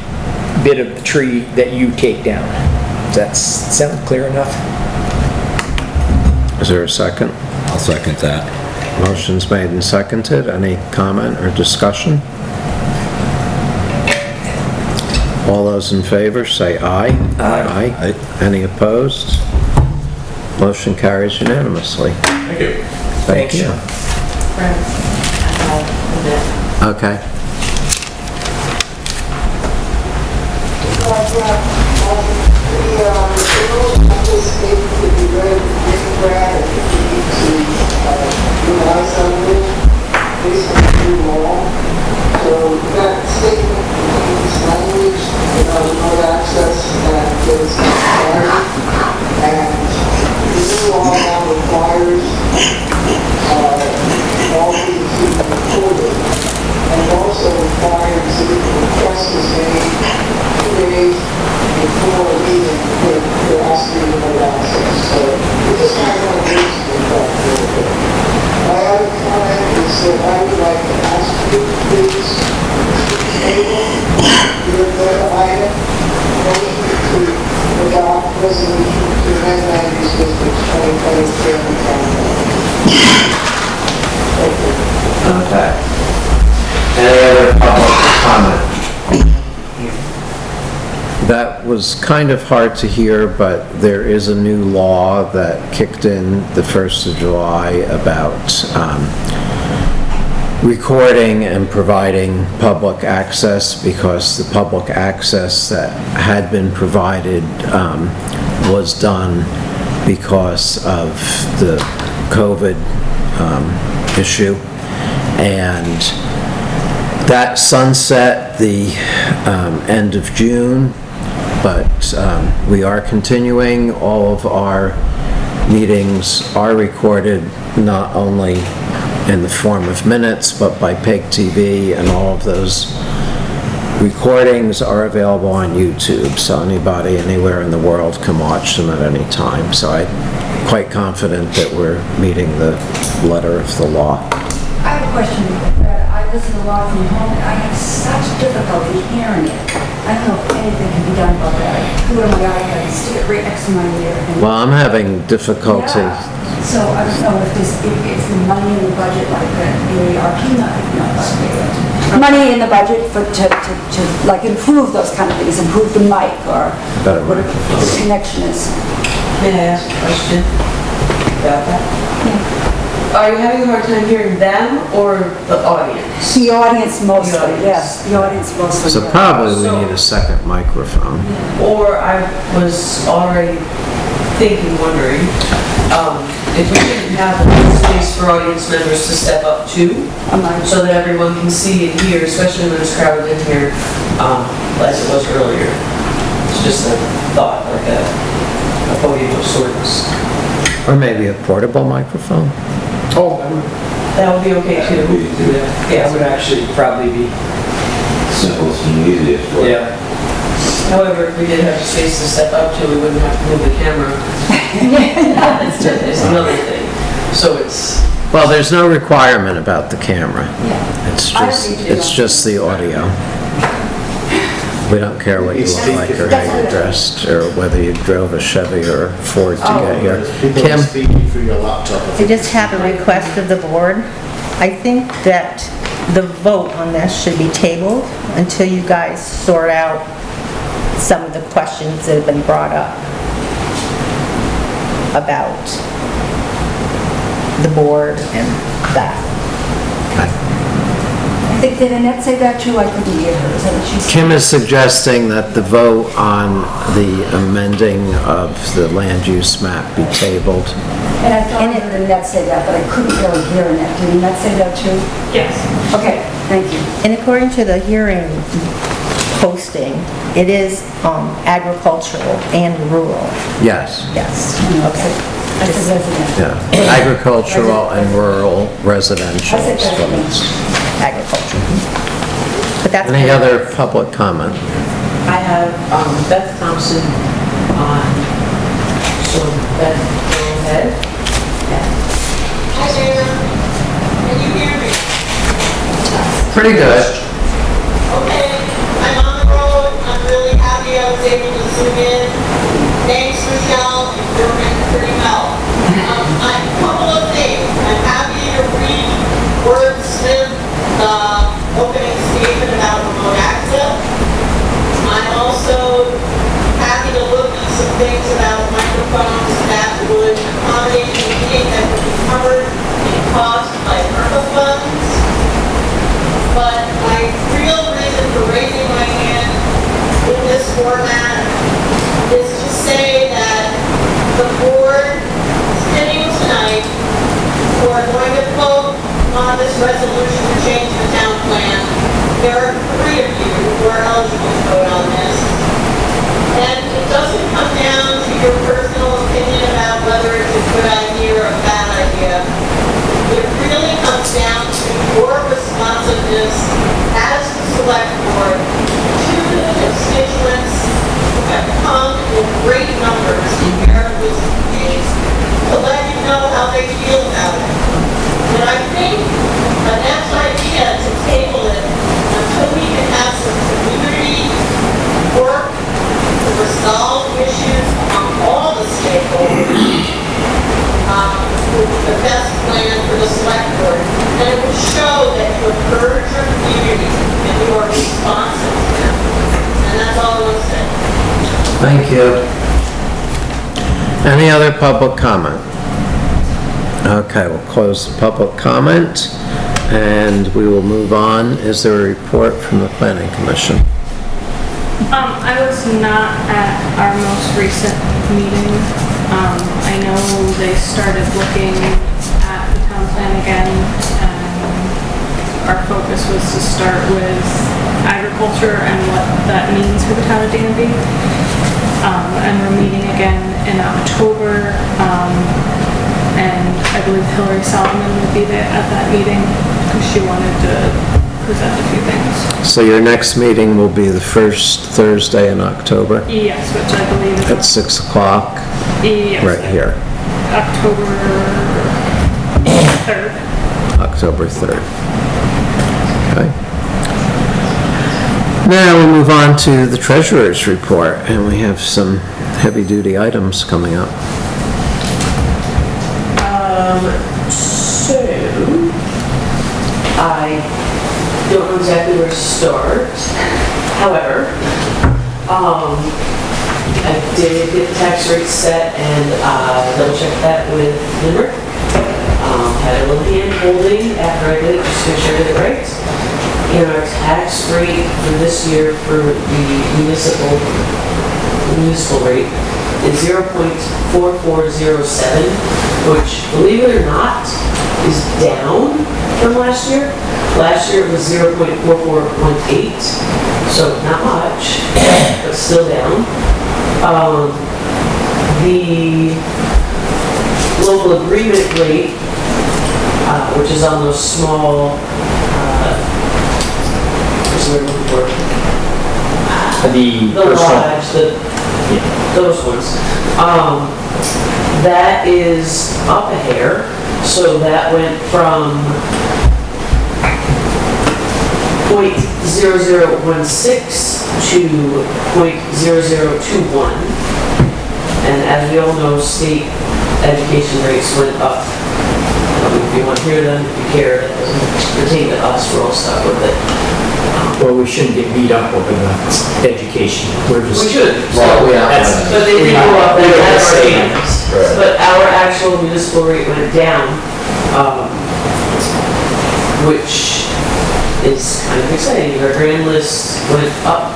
bit of the tree that you take down. Does that sound clear enough? Is there a second? I'll second that. Motion's made and seconded. Any comment or discussion? All those in favor, say aye. Aye. Any opposed? Motion carries unanimously. Thank you. Thank you. Okay. So that statement contains language about remote access and is required. And the new law now requires all these to be recorded. And it also requires that if the request is made 2 days before a meeting, there has to be remote access. So we just have one of these to be done. My other comment is that I would like to ask you, please, table your agenda item, motion to adopt resolution to amend land use districts 2023 and Okay. Any other public comment? That was kind of hard to hear, but there is a new law that kicked in the 1st of July about recording and providing public access, because the public access that had been provided was done because of the COVID issue. And that sunset the end of June, but we are continuing. All of our meetings are recorded, not only in the form of minutes, but by PEG TV, and all of those recordings are available on YouTube, so anybody anywhere in the world can watch them at any time. So I'm quite confident that we're meeting the letter of the law. I have a question. I listen a lot from home, and I have such difficulty hearing it. I don't know if anything can be done about that. I do it on my iPad and stick it right next to my ear. Well, I'm having difficulty. Yeah. So I don't know if it's the money in the budget, like the ARP money in the budget to like improve those kind of things, improve the mic or whatever the connection is. May I ask a question about that? Are you having a hard time hearing them or the audience? The audience mostly, yes. The audience mostly. So probably we need a second microphone. Or I was already wondering, if we didn't have a space for audience members to step up to, so that everyone can see and hear, especially when it's crowded in here, as it was earlier. It's just a thought, like a podium of sorts. Or maybe a portable microphone? Oh, that would be okay too. Yeah, it would actually probably be simplest and easiest way. Yeah. However, if we did have space to step up to, we wouldn't have to move the camera. It's another thing. So it's... Well, there's no requirement about the camera. It's just the audio. We don't care what you look like or how you're dressed or whether you drove a Chevy or a Ford to get here. Kim? I just have a request of the board. I think that the vote on this should be tabled until you guys sort out some of the questions that have been brought up about the board and that. I think, did Annette say that too? I couldn't hear her. Is that what she said? Kim is suggesting that the vote on the amending of the land use map be tabled. And I thought I heard Annette say that, but I couldn't really hear Annette. Did Annette say that too? Yes. Okay, thank you. And according to the hearing posting, it is agricultural and rural. Yes. Yes. Okay. That's a resident. Yeah, agricultural and rural residential. So it's- Agriculture. But that's... Any other public comment? I have Beth Thompson on, so Beth, go ahead. Hi, Susan. Can you hear me? Pretty good. Okay, I'm on the road. I'm really happy I was able to zoom in. Thanks, Michelle. You're working pretty well. A couple of things. I'm happy to read wordsmith opening statement about remote access. I'm also happy to look at some things about microphones that would accommodate the meeting that would be covered in cost by ARPA funds. But my real reason for raising my hand in this format is to say that the board sitting tonight who are going to vote on this resolution to change the town plan, there are 3 of you who are eligible to vote on this. And it doesn't come down to your personal opinion about whether it's a good idea or a bad idea. It really comes down to your responsiveness as the select board to the constituents who have come in great numbers in your days to let you know how they feel about it. And I think a next idea to table it until we can have some community work to resolve issues among all the stakeholders with the best plan for the select board. And it will show that you have heard your community and you are responsive to them. And that's all I want to say. Thank you. Any other public comment? Okay, we'll close the public comment and we will move on. Is there a report from the Planning Commission? I was not at our most recent meeting. I know they started looking at the town plan again. Our focus was to start with agriculture and what that means for the town of Danby. And we're meeting again in October. And I believe Hillary Solomon would be there at that meeting because she wanted to present a few things. So your next meeting will be the first Thursday in October? Yes, which I believe is... At 6 o'clock? Yes. Right here. October 3rd. October 3rd. Okay. Now we move on to the treasurer's report, and we have some heavy-duty items coming up. So, I don't know exactly where to start. However, I did get the tax rate set and double checked that with Limerick. Had a little hand holding after I did it just to make sure I did it right. And our tax rate for this year for the municipal rate is 0.4407, which, believe it or not, is down from last year. Last year it was 0.4418, so not much, but still down. The local agreement rate, which is on those small, what's the word I'm looking for? The lodge, those ones. That is up a hair, so that went from 0.0016 to 0.0021. And as we all know, state education rates went up. If you want to hear them, if you care, that doesn't pertain to us, we're all stuck with it. Well, we shouldn't get beat up over the education. We're just... We should. Well, But they did go up, that's our hands. But our actual municipal rate went down, which is kind of exciting. Our grand list went up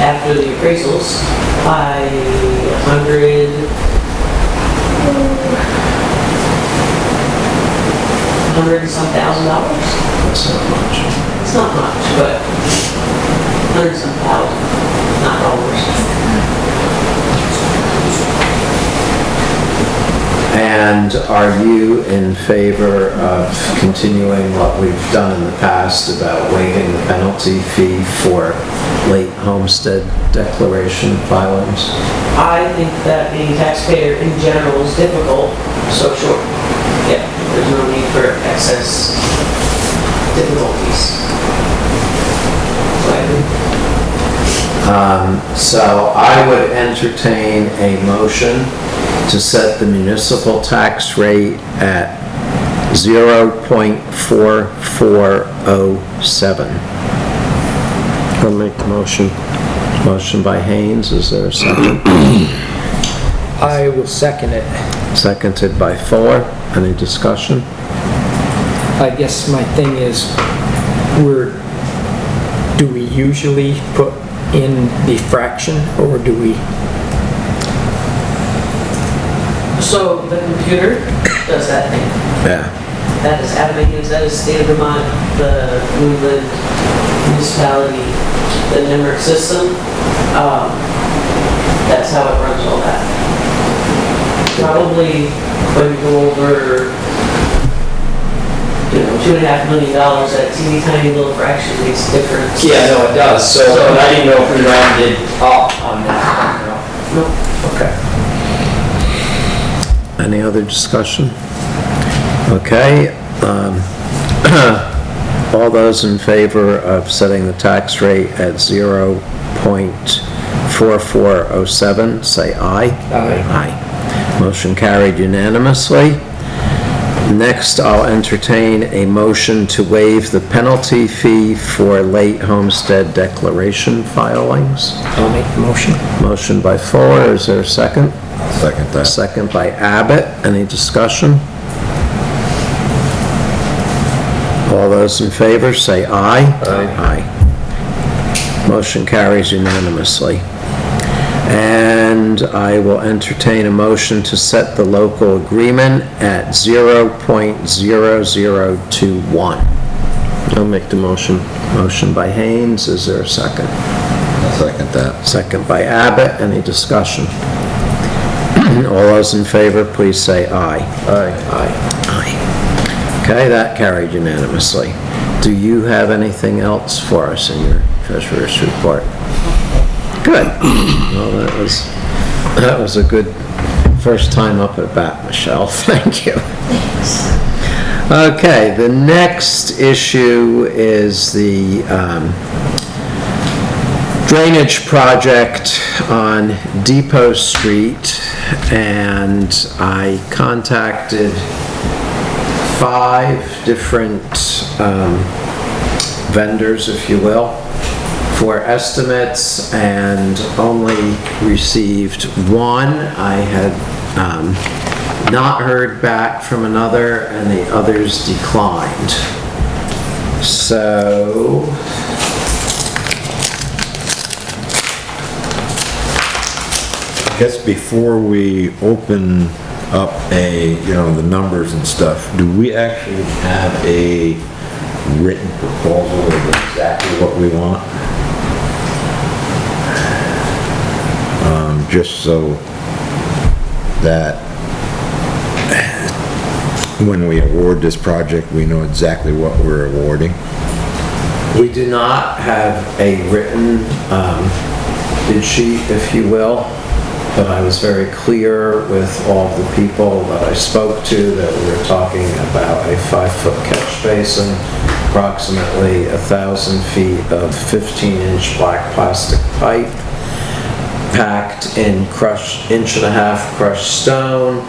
after the appraisals by $100,000 and some $1,000. That's not much. It's not much, but $100,000 and some $1,000, not dollars. And are you in favor of continuing what we've done in the past about waiving the penalty fee for late homestead declaration filings? I think that being a taxpayer in general is difficult, so sure. Yeah, there's no need for excess difficulties. So I agree. So I would entertain a motion to set the municipal tax rate at 0.4407. I'll make the motion. Motion by Haines, is there a second? I will second it. Seconded by Fuller. Any discussion? I guess my thing is, do we usually put in the fraction, or do we? So the computer does that thing. Yeah. That is Abbott, that is state of Vermont, the New England municipality, the NIMRIC system. That's how it runs all that. Probably when you go over, $2.5 million, that teeny tiny little fraction makes a difference. Yeah, no, it does. So I didn't know if we rounded up on that. No. Okay. Any other discussion? Okay. All those in favor of setting the tax rate at 0.4407, say aye. Aye. Aye. Motion carried unanimously. Next, I'll entertain a motion to waive the penalty fee for late homestead declaration filings. I'll make the motion. Motion by Fuller, is there a second? Second that. Second by Abbott. Any discussion? All those in favor say aye. Aye. Aye. Motion carries unanimously. And I will entertain a motion to set the local agreement at 0.0021. I'll make the motion. Motion by Haines, is there a second? Second that. Second by Abbott. Any discussion? All those in favor, please say aye. Aye. Aye. Aye. Okay, that carried unanimously. Do you have anything else for us in your treasurer's report? Good. Well, that was a good first time up at bat, Michelle. Thank you. Thanks. Okay, the next issue is the drainage project on Depot Street, and I contacted 5 different vendors, if you will, for estimates, and only received one. I had not heard back from another, and the others declined. So I guess before we open up the numbers and stuff, do we actually have a written proposal of exactly what we want? Just so that when we award this project, we know exactly what we're awarding. we do not have a written bid sheet, if you will, but I was very clear with all of the people that I spoke to that we were talking about a 5-foot catch basin, approximately 1,000 feet of 15-inch black plastic pipe, packed in crushed 1.5-inch crushed stone,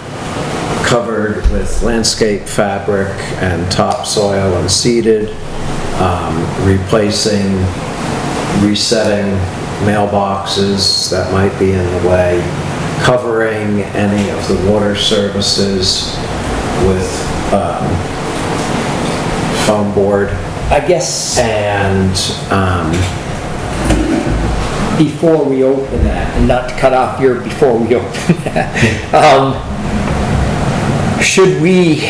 covered with landscape fabric and topsoil and seeded, resetting mailboxes that might be in the way, covering any of the water services with foam board. I guess. And before we open that, and not to cut off your before we open that, should we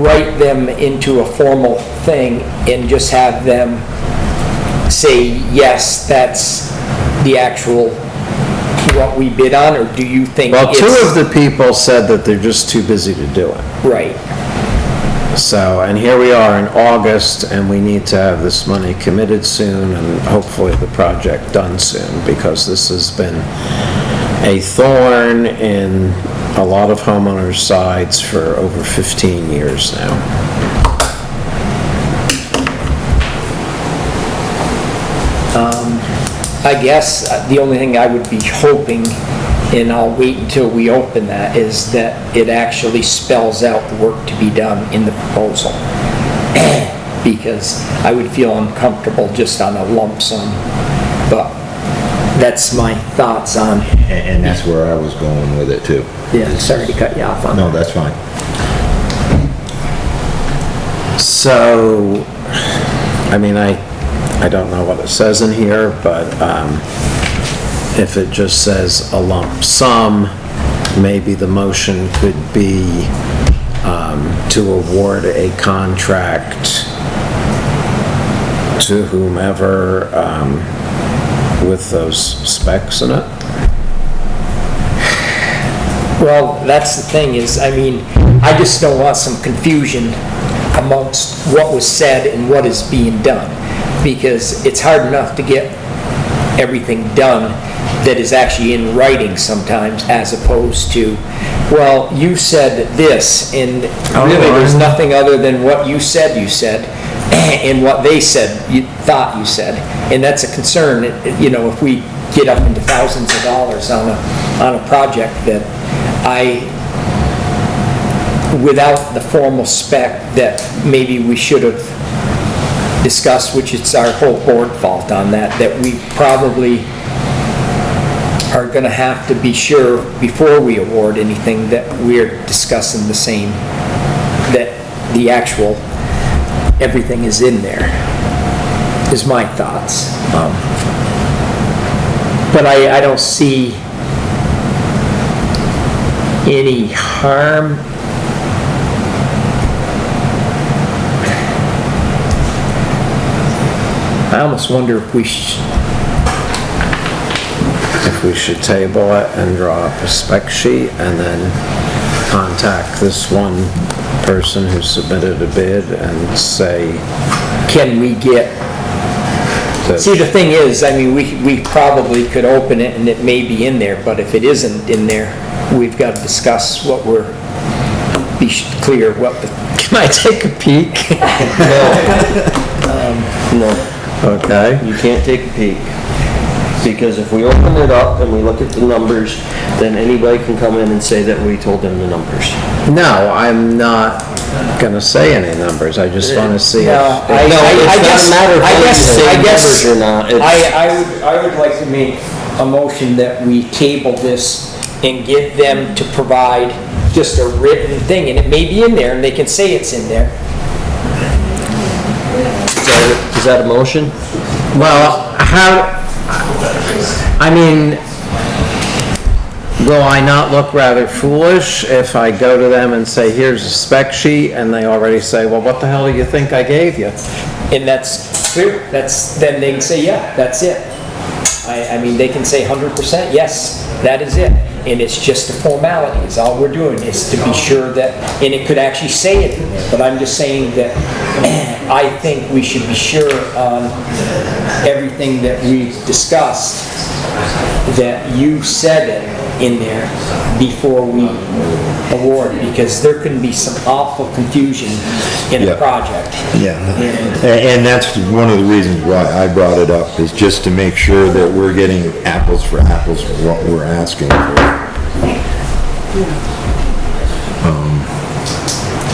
write them into a formal thing and just have them say, yes, that's the actual what we bid on, or do you think well, 2 of the people said that they're just too busy to do it. Right. So, and here we are in August, and we need to have this money committed soon, and hopefully the project done soon, because this has been a thorn in a lot of homeowners' sides for over 15 years now. I guess the only thing I would be hoping, and I'll wait until we open that, is that it actually spells out the work to be done in the proposal. Because I would feel uncomfortable just on a lump sum But that's my thoughts on, And that's where I was going with it too. yeah, sorry to cut you off on No, that. that's fine. So, I mean, I don't know what it says in here, but if it just says a lump sum, maybe the motion could be to award a contract to whomever with those specs in it. Well, that's the thing is, I mean, I just don't want some confusion amongst what was said and what is being done. Because it's hard enough to get everything done that is actually in writing sometimes, as opposed to, well, you said this, and really there's nothing other than what you said, and what they said, you thought you said. And that's a concern, you know, if we get up into thousands of dollars on a project that without the formal spec that maybe we should have discussed, which it's our whole board fault on that we probably are gonna have to be sure before we award anything that we're discussing the same, that the actual, everything is in there, is my thoughts. But I don't see any harm. I almost wonder if we should table it and draw up a spec sheet and then contact this one person who submitted a bid and say, can we get, see, the thing is, I mean, we probably could open it and it may be in there, but if it isn't in there, we've got to discuss what we're, be clear what the, can I take a peek? No. okay? You can't take a peek. Because if we open it up and we look at the numbers, then anybody can come in and say that we told them the numbers. No, I'm not gonna say any numbers, I just wanna see if. I would like to make a motion that we table this and get them to provide just a written thing, and it may be in there, and they can say it's in there. Is that a motion? Well, I mean, will I not look rather foolish if I go to them and say, here's a spec sheet, and they already say, well, what the hell do you think I gave you? And that's clear, then they can say, yeah, that's it. I mean, they can say 100%, yes, that is it. And it's just a formality, is all we're doing, is to be sure that, and it could actually say it in there, but I'm just saying that I think we should be sure on everything that we've discussed, that you said it in there before we award, because there can be some awful confusion in a project. Yeah, and that's one of the reasons why I brought it up, is just to make sure that we're getting apples for apples for what we're asking for.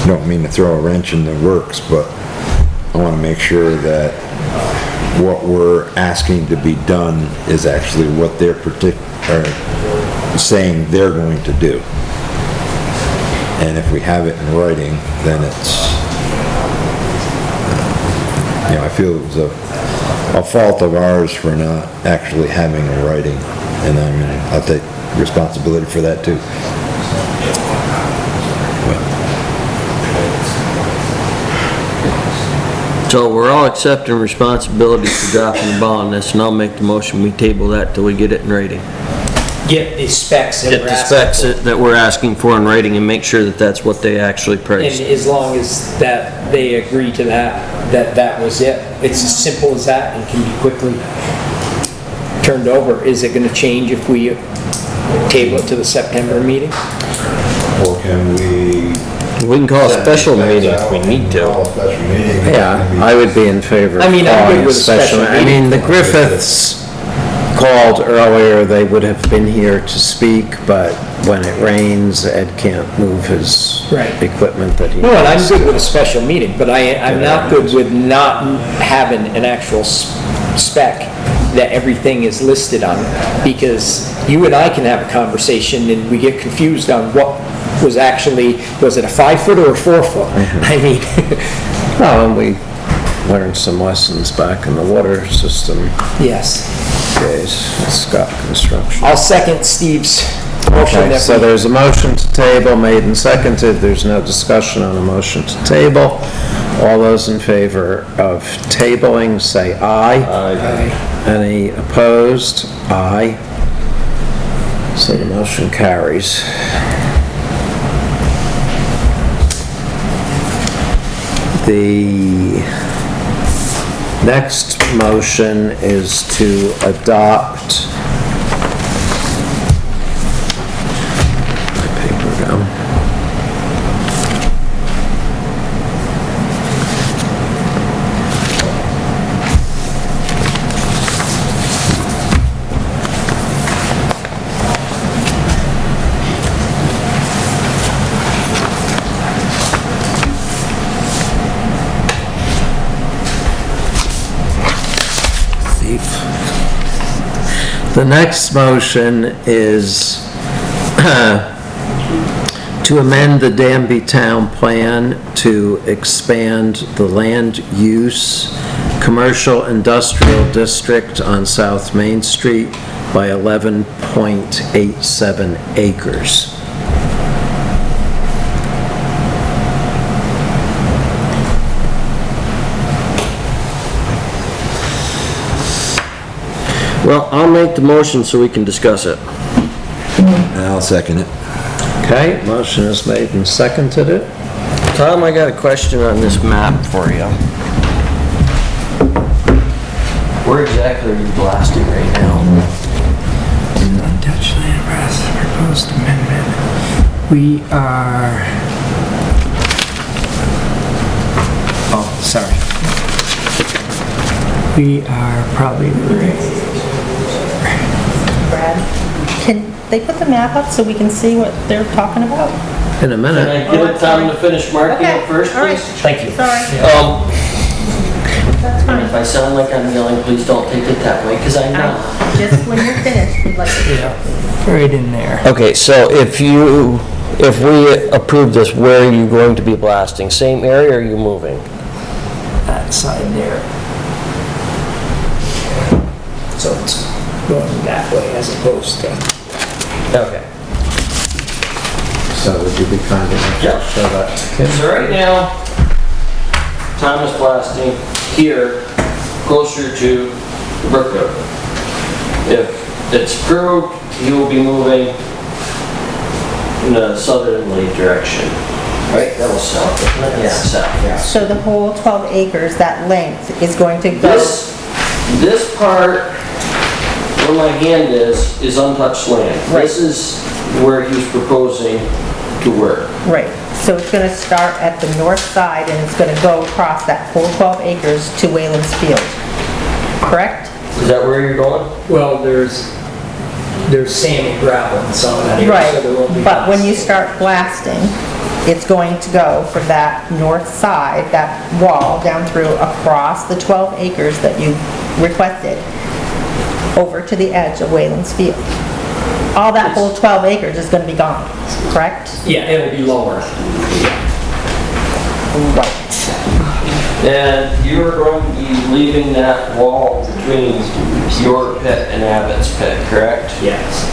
Don't mean to throw a wrench in the works, but I want to make sure that what we're asking to be done is actually what they're saying they're going to do. And if we have it in writing, then it's, you know, I feel it was a fault of ours for not actually having a writing, and I mean, I'll take responsibility for that too. So we're all accepting responsibility for dropping the ball on this, and I'll make the motion, we table that till we get it in writing. Get the specs that Get we're the asking specs for. that we're asking for in writing and make sure that that's what they actually And priced. as long as that they agree to that was it. It's as simple as that and can be quickly turned over. Is it gonna change if we table it to the September meeting? Or can we? We can call a special meeting if we need to. Yeah, I would be in favor of I mean, I'm calling good a with a special special. I mean, the Griffiths called earlier, they would have been here to speak, but when it rains, Ed can't move his Right. equipment that he No, and I'm needs good to. with a special meeting, but I'm not good with not having an actual spec that everything is listed on, because you and I can have a conversation and we get confused on what was actually, was it a 5-foot or a 4-foot? I mean. Well, and we learned some lessons back in the water system Yes. days, Scott Construction. I'll second Steve's motion. Okay, that so we- there's a motion to table made and seconded. There's no discussion on a motion to table. All those in favor of tabling, say aye. Aye. Any opposed? Aye. So the motion carries. The next motion is to adopt. My paper down. The next motion is to amend the Danby Town Plan to expand the land use commercial industrial district on South Main Street by 11.87 acres. Well, I'll make the motion so we can discuss it. I'll second it. Okay, motion is made and seconded it. Tom, I got a question on this map for you. Where exactly are you blasting right now? Untouched land, proposed amendment. We are, oh, sorry. We are probably, Brad, can they put the map up so we can see what they're talking about? In a minute. Can I get time to finish marking it first, all right. please? thank you. Sorry, that's fine. If I sound like I'm yelling, please don't take it that way, because I'm not. Just when you're finished, we'd like to. Yeah, right in there. Okay, so if we approve this, where are you going to be blasting? Same area, or are you moving? That side there. So it's going that way as opposed to. Okay. So would you be kind enough to Yep. show that to Kim? So right now, Tom is blasting here, closer to the Brook Road. If it's approved, he will be moving in the southerly direction. Right, that was south, isn't it? Yeah, south, yeah. So the whole 12 acres, that length, is going to go... This part, where my hand is untouched land. Right. This is where he's proposing to work. Right, so it's gonna start at the north side and it's gonna go across that whole 12 acres to Wayland's Field, correct? Is that where you're going? Well, there's sand and gravel and some of that area. Right, so there will be but when you start blasting, it's going to go from that north side, that wall, down through across the 12 acres that you requested, over to the edge of Wayland's Field. All that whole 12 acres is gonna be gone, correct? Yeah, it'll be lower. Right. And you're going to be leaving that wall between your pit and Abbott's pit, correct? Yes.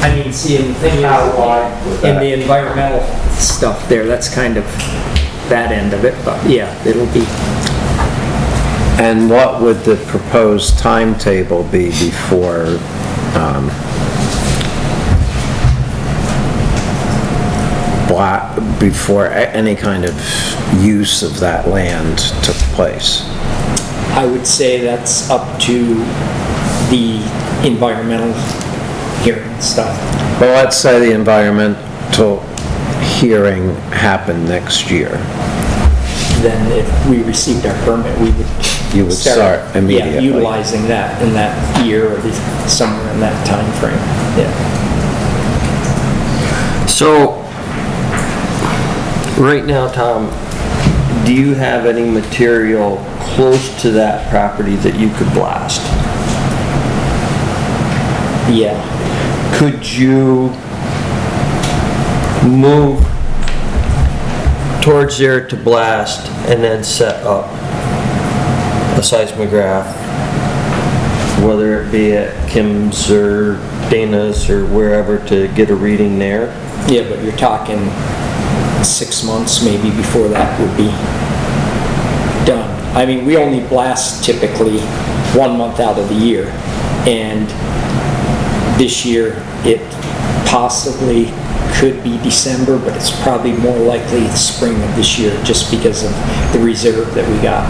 I mean, see, the thing is, in the environmental stuff there, that's kind of that end of it, but yeah, it'll be. And what would the proposed timetable be before, before any kind of use of that land took place? I would say that's up to the environmental hearing stuff. Well, let's say the environmental hearing happened next year. Then if we received our permit, we would. You would start immediately. Yeah, utilizing that in that year or somewhere in that time frame. Yeah. So, right now, Tom, do you have any material close to that property that you could blast. Yeah. Could you move towards there to blast and then set up a seismograph, whether it be at Kim's or Dana's or wherever, to get a reading there? Yeah, but you're talking 6 months maybe before that would be done. I mean, we only blast typically 1 month out of the year, and this year it possibly could be December, but it's probably more likely the spring of this year just because of the reserve that we got.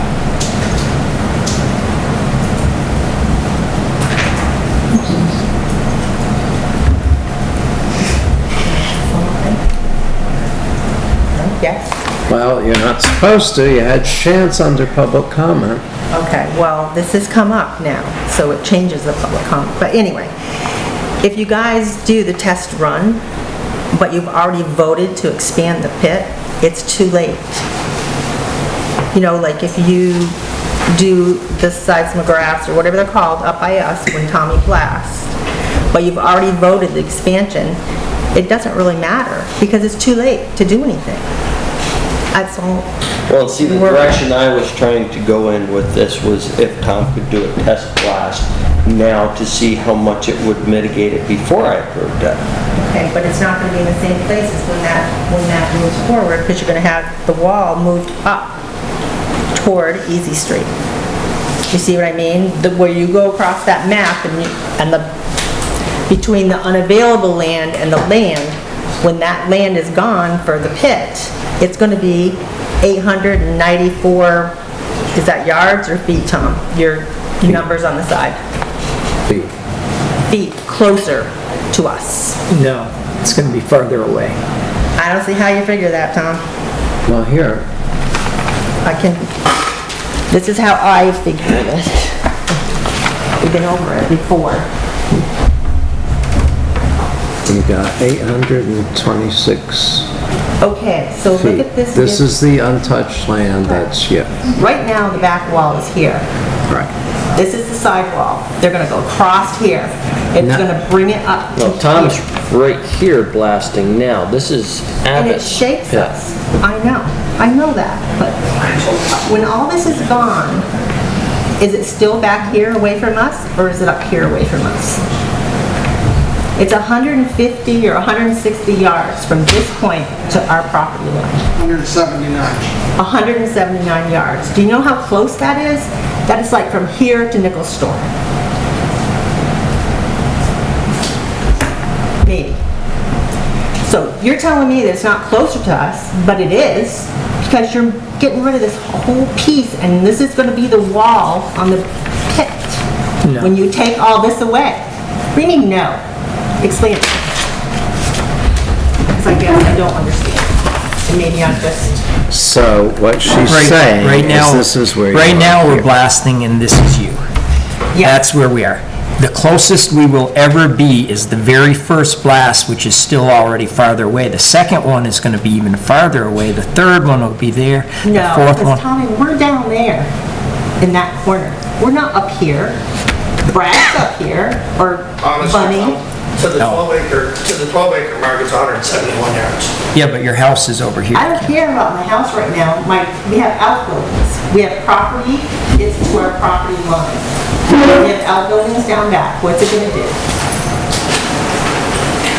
Yes? Well, you're not supposed to. You had chance under public comment. Okay, well, this has come up now, so it changes the public comment. But anyway, if you guys do the test run, but you've already voted to expand the pit, it's too late. You know, like if you do the seismographs or whatever they're called up by us when Tommy blasts, but you've already voted the expansion, it doesn't really matter because it's too late to do anything. That's all. Well, see, the direction I was trying to go in with this was if Tom could do a test blast now to see how much it would mitigate it before I approved it. Okay, but it's not going to be in the same places when that moves forward, because you're going to have the wall moved up toward Easy Street. You see what I mean? Where you go across that map between the unavailable land and the land, when that land is gone for the pit, it's going to be 894, is that yards or feet, Tom? Your numbers on the side. Feet. Feet closer to us. No, it's going to be farther away. I don't see how you figure that, Tom. Well, here, this is how I figure it. We've been over it before. you got 826 Okay, so feet. look at this. This is the untouched land that's, yeah. Right now, the back wall is here. Right. This is the side wall. They're gonna go across here. It's gonna bring it up to No, Tom's right here blasting now. This is And it Abbott's shakes pit. us. I know that, but when all this is gone, is it still back here away from us, or is it up here away from us? It's 150 or 160 yards from this point to our property line. 179 yards. Do you know how close that is? That is like from here to Nichols Store. Maybe. So you're telling me that it's not closer to us, but it is, because you're getting rid of this whole piece, and this is going to be the wall on the pit. No. When you take all this away. What do you mean no? Explain it. Because I guess I don't understand. And maybe I'm just... So what she's saying Right now, is this is where you right are now we're here. blasting and this is you. That's where we are. The closest we will ever be is the very first blast, which is still already farther away. The second one is going to be even farther away. The third one will be there. No, the fourth because one. Tommy, we're down there in that corner. We're not up here. Brad's up here, or Bunny. To the 12 acre mark, it's 171 yards. Yeah, but your house is over here. I don't care about my house right now. We have outbuildings. We have property, it's to our property line. We have outbuildings down back. What's it gonna do?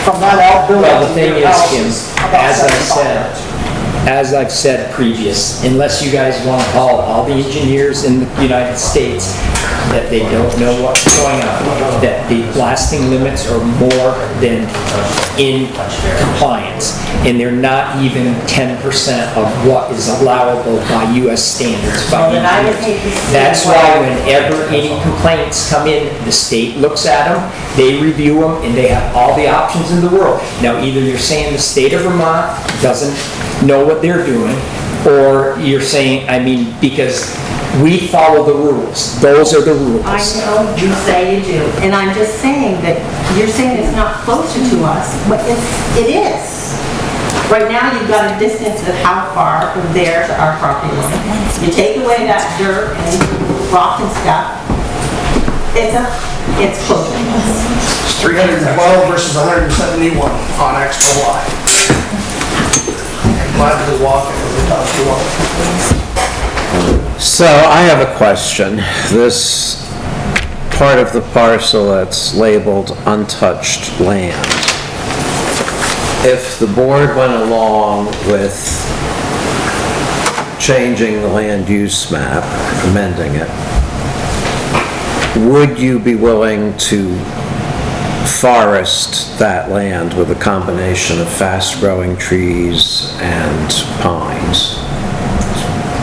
From that outbuilding. Well, the thing to your is, house Kim, about as 75 yards. I've said previous, unless you guys want to call all the engineers in the United States that they don't know what's going on, that the blasting limits are more than in compliance, and they're not even 10% of what is allowable by US standards. Well, then I would hate to see That's what- why whenever any complaints come in, the state looks at them, they review them, and they have all the options in the world. Now, either you're saying the state of Vermont doesn't know what they're doing, or you're saying, because we follow the rules. Those are the rules. I know you say you do, and I'm just saying that you're saying it's not closer to us, but it is. Right now, you've got a distance of how far from there to our property line. You take away that dirt and rock and stuff, it's close. It's 312 versus 171 on extra wide. I'm glad to walk it with the top two. So I have a question. This part of the parcel that's labeled untouched land, if the board went along with changing the land use map, amending it, would you be willing to forest that land with a combination of fast-growing trees and pines?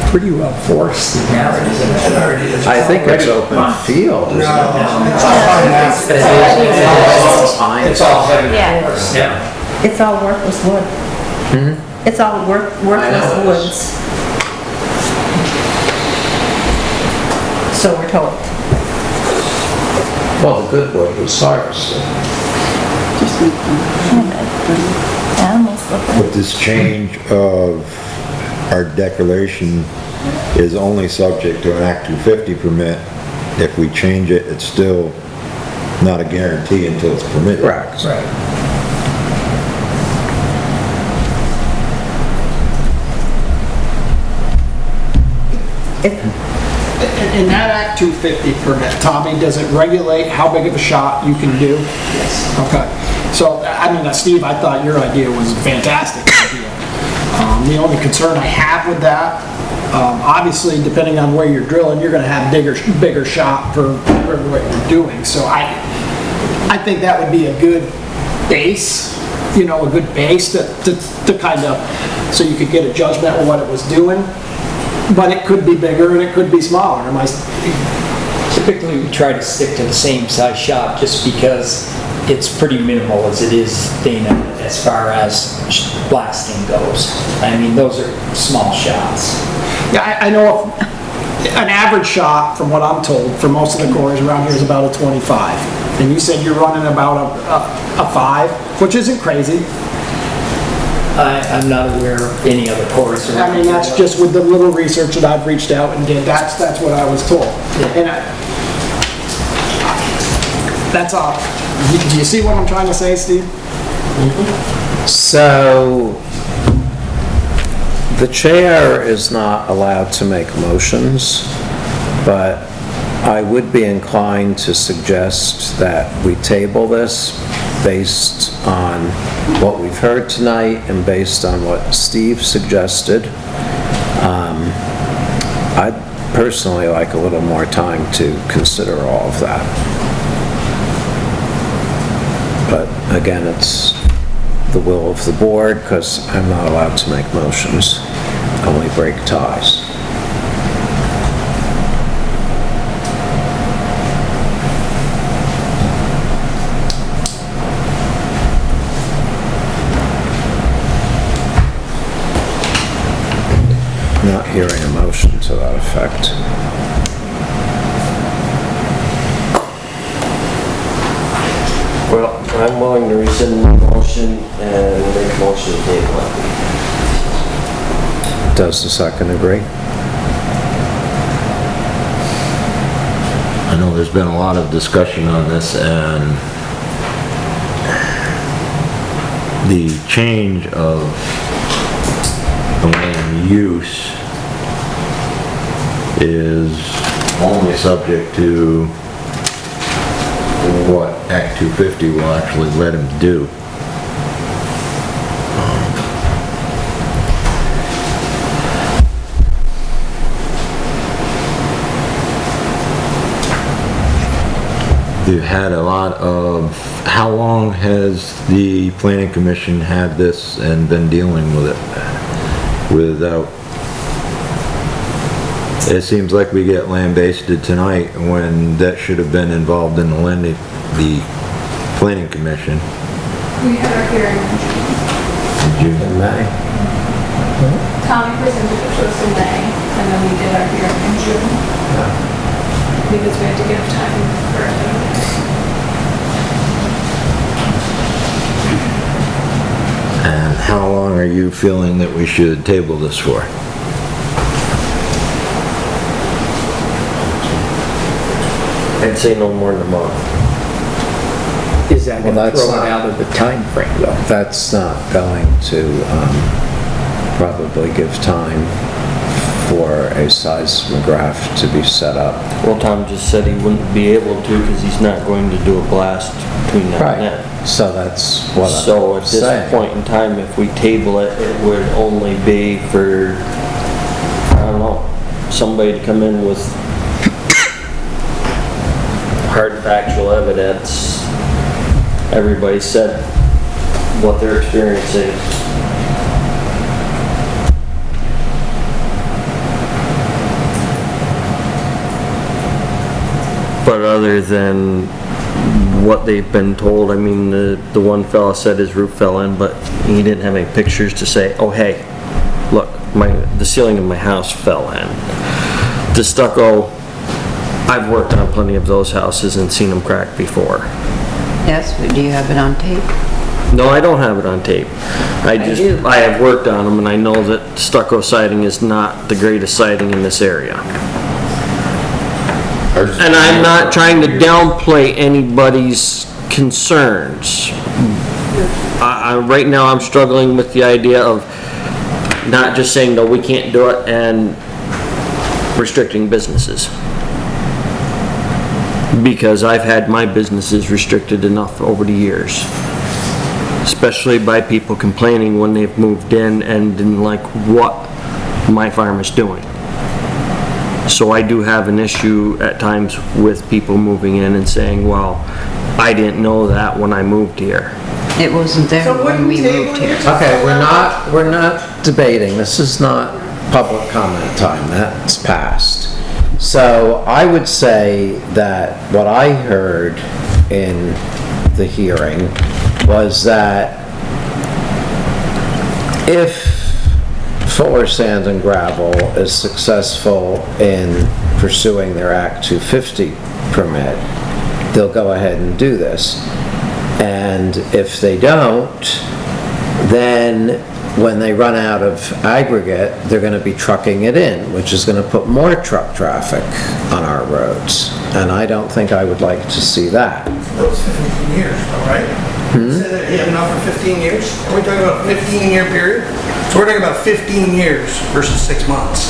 Pretty well forested now, isn't it? I think it's open field, isn't it? It's all heavy Yeah. forest. Yeah. It's all worthless wood. It's all worthless woods. So we're told. Well, the good wood was harvested. But this change of our declaration is only subject to an Act 250 permit. If we change it, it's still not a guarantee until it's permitted. Correct. Right. In that Act 250 permit, Tommy, does it regulate how big of a shot you can do? Yes. Okay. So, I mean, Steve, I thought your idea was a fantastic idea. The only concern I have with that, obviously, depending on where you're drilling, you're gonna have bigger shot for what you're doing. So I think that would be a good base, you know, a good base to kind of, so you could get a judgment of what it was doing. But it could be bigger and it could be smaller. Typically, we try to stick to the same size shot just because it's pretty minimal as it is, Dana, as far as blasting goes. I mean, those are small shots. Yeah, I know an average shot, from what I'm told, for most of the quarries around here is about a 25. And you said you're running about a 5, which isn't crazy. I'm not aware of any other quarries around. I mean, that's just with the little research that I've reached out and did, that's what I was told. And that's all. Do you see what I'm trying to say, Steve? So, the chair is not allowed to make motions, but I would be inclined to suggest that we table this based on what we've heard tonight and based on what Steve suggested. I'd personally like a little more time to consider all of that. But again, it's the will of the board because I'm not allowed to make motions, only break ties. Not hearing a motion to that effect. Well, I'm willing to rescind my motion and make a motion to table it. Does the second agree? I know there's been a lot of discussion on this, and the change of the land use is only subject to what Act 250 will actually let him do. We've had a lot of, how long has the planning commission had this and been dealing with it without, it seems like we get lambasted tonight when that should have been involved in the planning commission. We had our hearing in June. In May. Tommy presented it to us in May, and then we did our hearing in June. Because we had to give time for it. And how long are are you feeling that we should table this for? I'd say no more than a month. Is that Well, gonna that's throw it not- out of the time frame though? That's not going to probably give time for a seismograph to be set up. Well, Tom just said he wouldn't be able to because he's not going to do a blast between now and then. So that's what So I'm at this saying. point in time, if we table it, it would only be for, I don't know, somebody to come in with hard factual evidence. Everybody said what they're experiencing. But other than what they've been told, I mean, the one fella said his roof fell in, but he didn't have any pictures to say, oh, hey, look, the ceiling of my house fell in. The stucco, I've worked on plenty of those houses and seen them crack before. Yes, but do you have it on tape? No, I don't have it on tape. I have worked on them and I know that stucco siding is not the greatest siding in this area. And I'm not trying to downplay anybody's concerns. Right now, I'm struggling with the idea of not just saying, no, we can't do it, and restricting businesses. Because I've had my businesses restricted enough over the years. Especially by people complaining when they've moved in and didn't like what my farm is doing. So I do have an issue at times with people moving in and saying, well, I didn't know that when I moved here. It wasn't there when we moved here. Okay, we're not debating. This is not public comment time. That's passed. So I would say that what I heard in the hearing was that if Fuller Sand and Gravel is successful in pursuing their Act 250 permit, they'll go ahead and do this. And if they don't, then when they run out of aggregate, they're going to be trucking it in, which is going to put more truck traffic on our roads. And I don't think I would like to see that. That was 15 years, though, right? Said that he had enough for 15 years? Are we talking about a 15-year period? So we're talking about 15 years versus 6 months.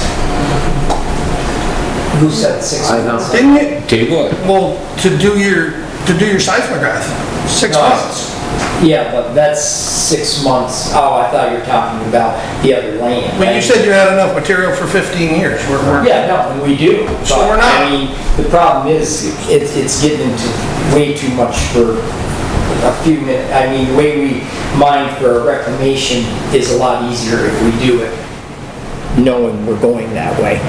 Who said 6 months? Didn't you? Table it. Well, to do your seismograph, 6 months. Yeah, but that's 6 months. Oh, I thought you were talking about the other land. When you said you had enough material for 15 years. Yeah, no, and we do. So But, we're not. I mean, the problem is, it's getting into way too much for a few minutes. I mean, the way we mine for reclamation is a lot easier if we do it knowing we're going that way.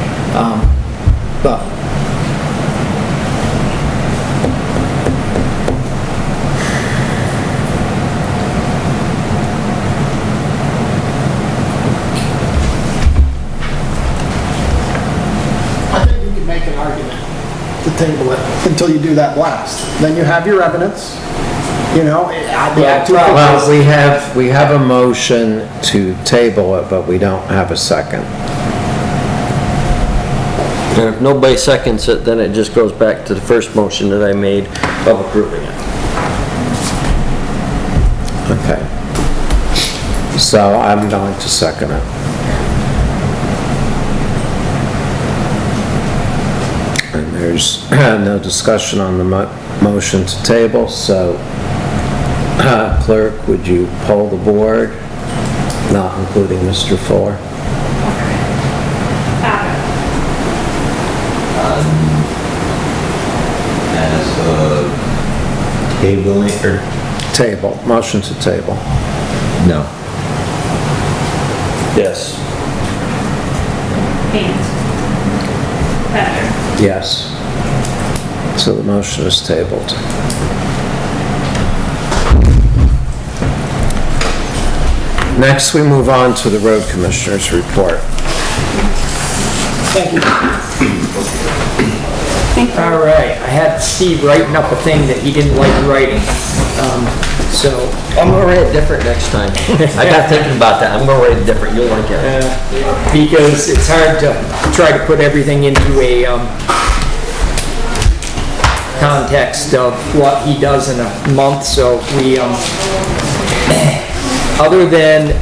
But I think you can make an argument to table it until you do that blast. Then you have your evidence, you know. Well, we have a motion to table it, but we don't have a second. And if nobody seconds it, then it just goes back to the first motion that I made of approving it. Okay. So I'm going to second it. And there's no discussion on the motion to table, so clerk, would you poll the board, not including Mr. Fuller? As of tabling or? Table, motion to table. No. Yes. Haines. Better. Yes. So the motion is tabled. Next, we move on to the road commissioner's report. Thank you. All right, I had Steve writing up a thing that he didn't like writing. So, I'm gonna write it different next time. I got thinking about that. I'm gonna write it different. You'll like it. because it's hard to try to put everything into a context of what he does in a month, so we, other than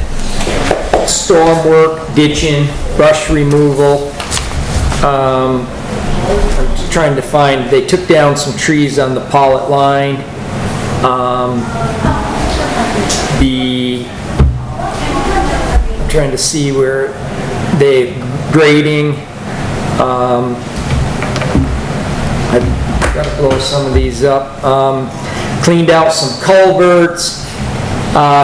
storm work, ditching, brush removal, I'm just trying to find, they took down some trees on the Pollitt line. I'm trying to see where they grading. I've got to blow some of these up. Cleaned out some culverts.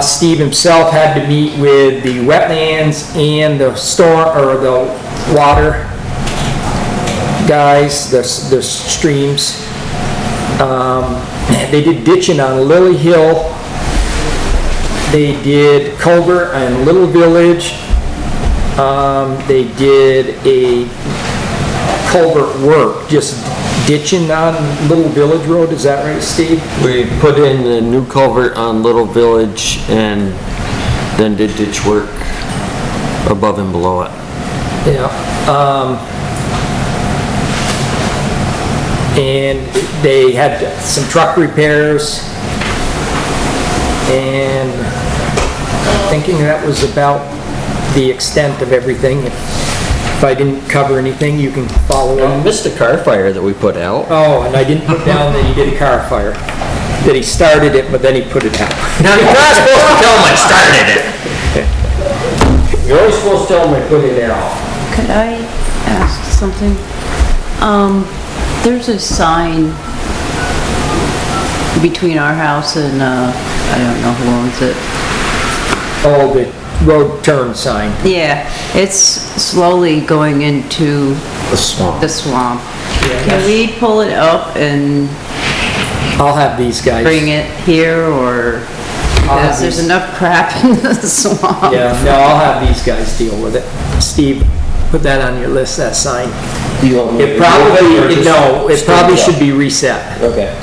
Steve himself had to meet with the wetlands and the storm, or the water guys, the streams. They did ditching on Lily Hill. They did culvert on Little Village. They did a culvert work, just ditching on Little Village Road. Is that right, Steve? We put in the new culvert on Little Village and then did ditch work above and below it. Yeah. And they had some truck repairs, and I'm thinking that was about the extent of everything. If I didn't cover anything, you can follow up. I missed a car fire that we put out. Oh, and I didn't put down that he did a car fire. That he started it, but then he put it out. Now, you're not supposed to tell them I started it. You're always supposed to tell them I put it out. Could I ask something? There's a sign between our house and, I don't know who owns it. Oh, the road turn sign. Yeah, it's slowly going into The swamp. the swamp. Yeah, Can we pull it up and I'll have these guys. bring it here, or, because there's enough crap in the swamp? Yeah, no, I'll have these guys deal with it. Steve, put that on your list, that sign. Do you want me to It probably, remove it or just no, it stay probably up? should be reset. Okay.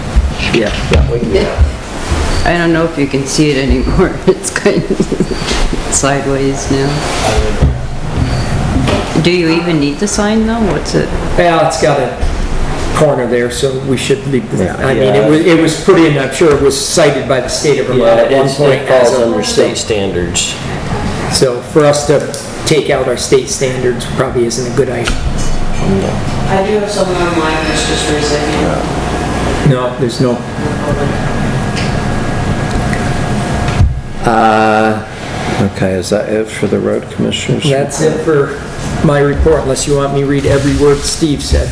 Yeah. Yeah, we can do that. I don't know if you can see it anymore. It's kind of sideways now. Do you even need the sign though? What's it? Well, it's got a corner there, so we should leave the, Yeah. I mean, it was put in, I'm sure it was cited by the state of Vermont at one point. It falls as a- under state standards. So for us to take out our state standards probably isn't a good idea. I do have someone online that's just raising it. No, there's no, Okay, is that it for the road commissioners? that's it for my report, unless you want me to read every word Steve said.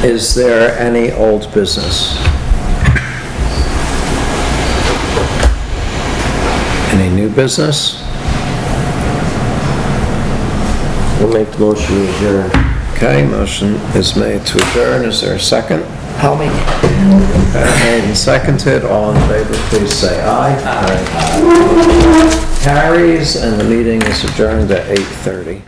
Is there any old business? Any new business? We'll make the motion to adjourn. Okay, motion is made to adjourn. Is there a second? I'll make it. Okay, made and seconded. All in favor, please say aye. Aye. Carries, and the meeting is adjourned at 8:30.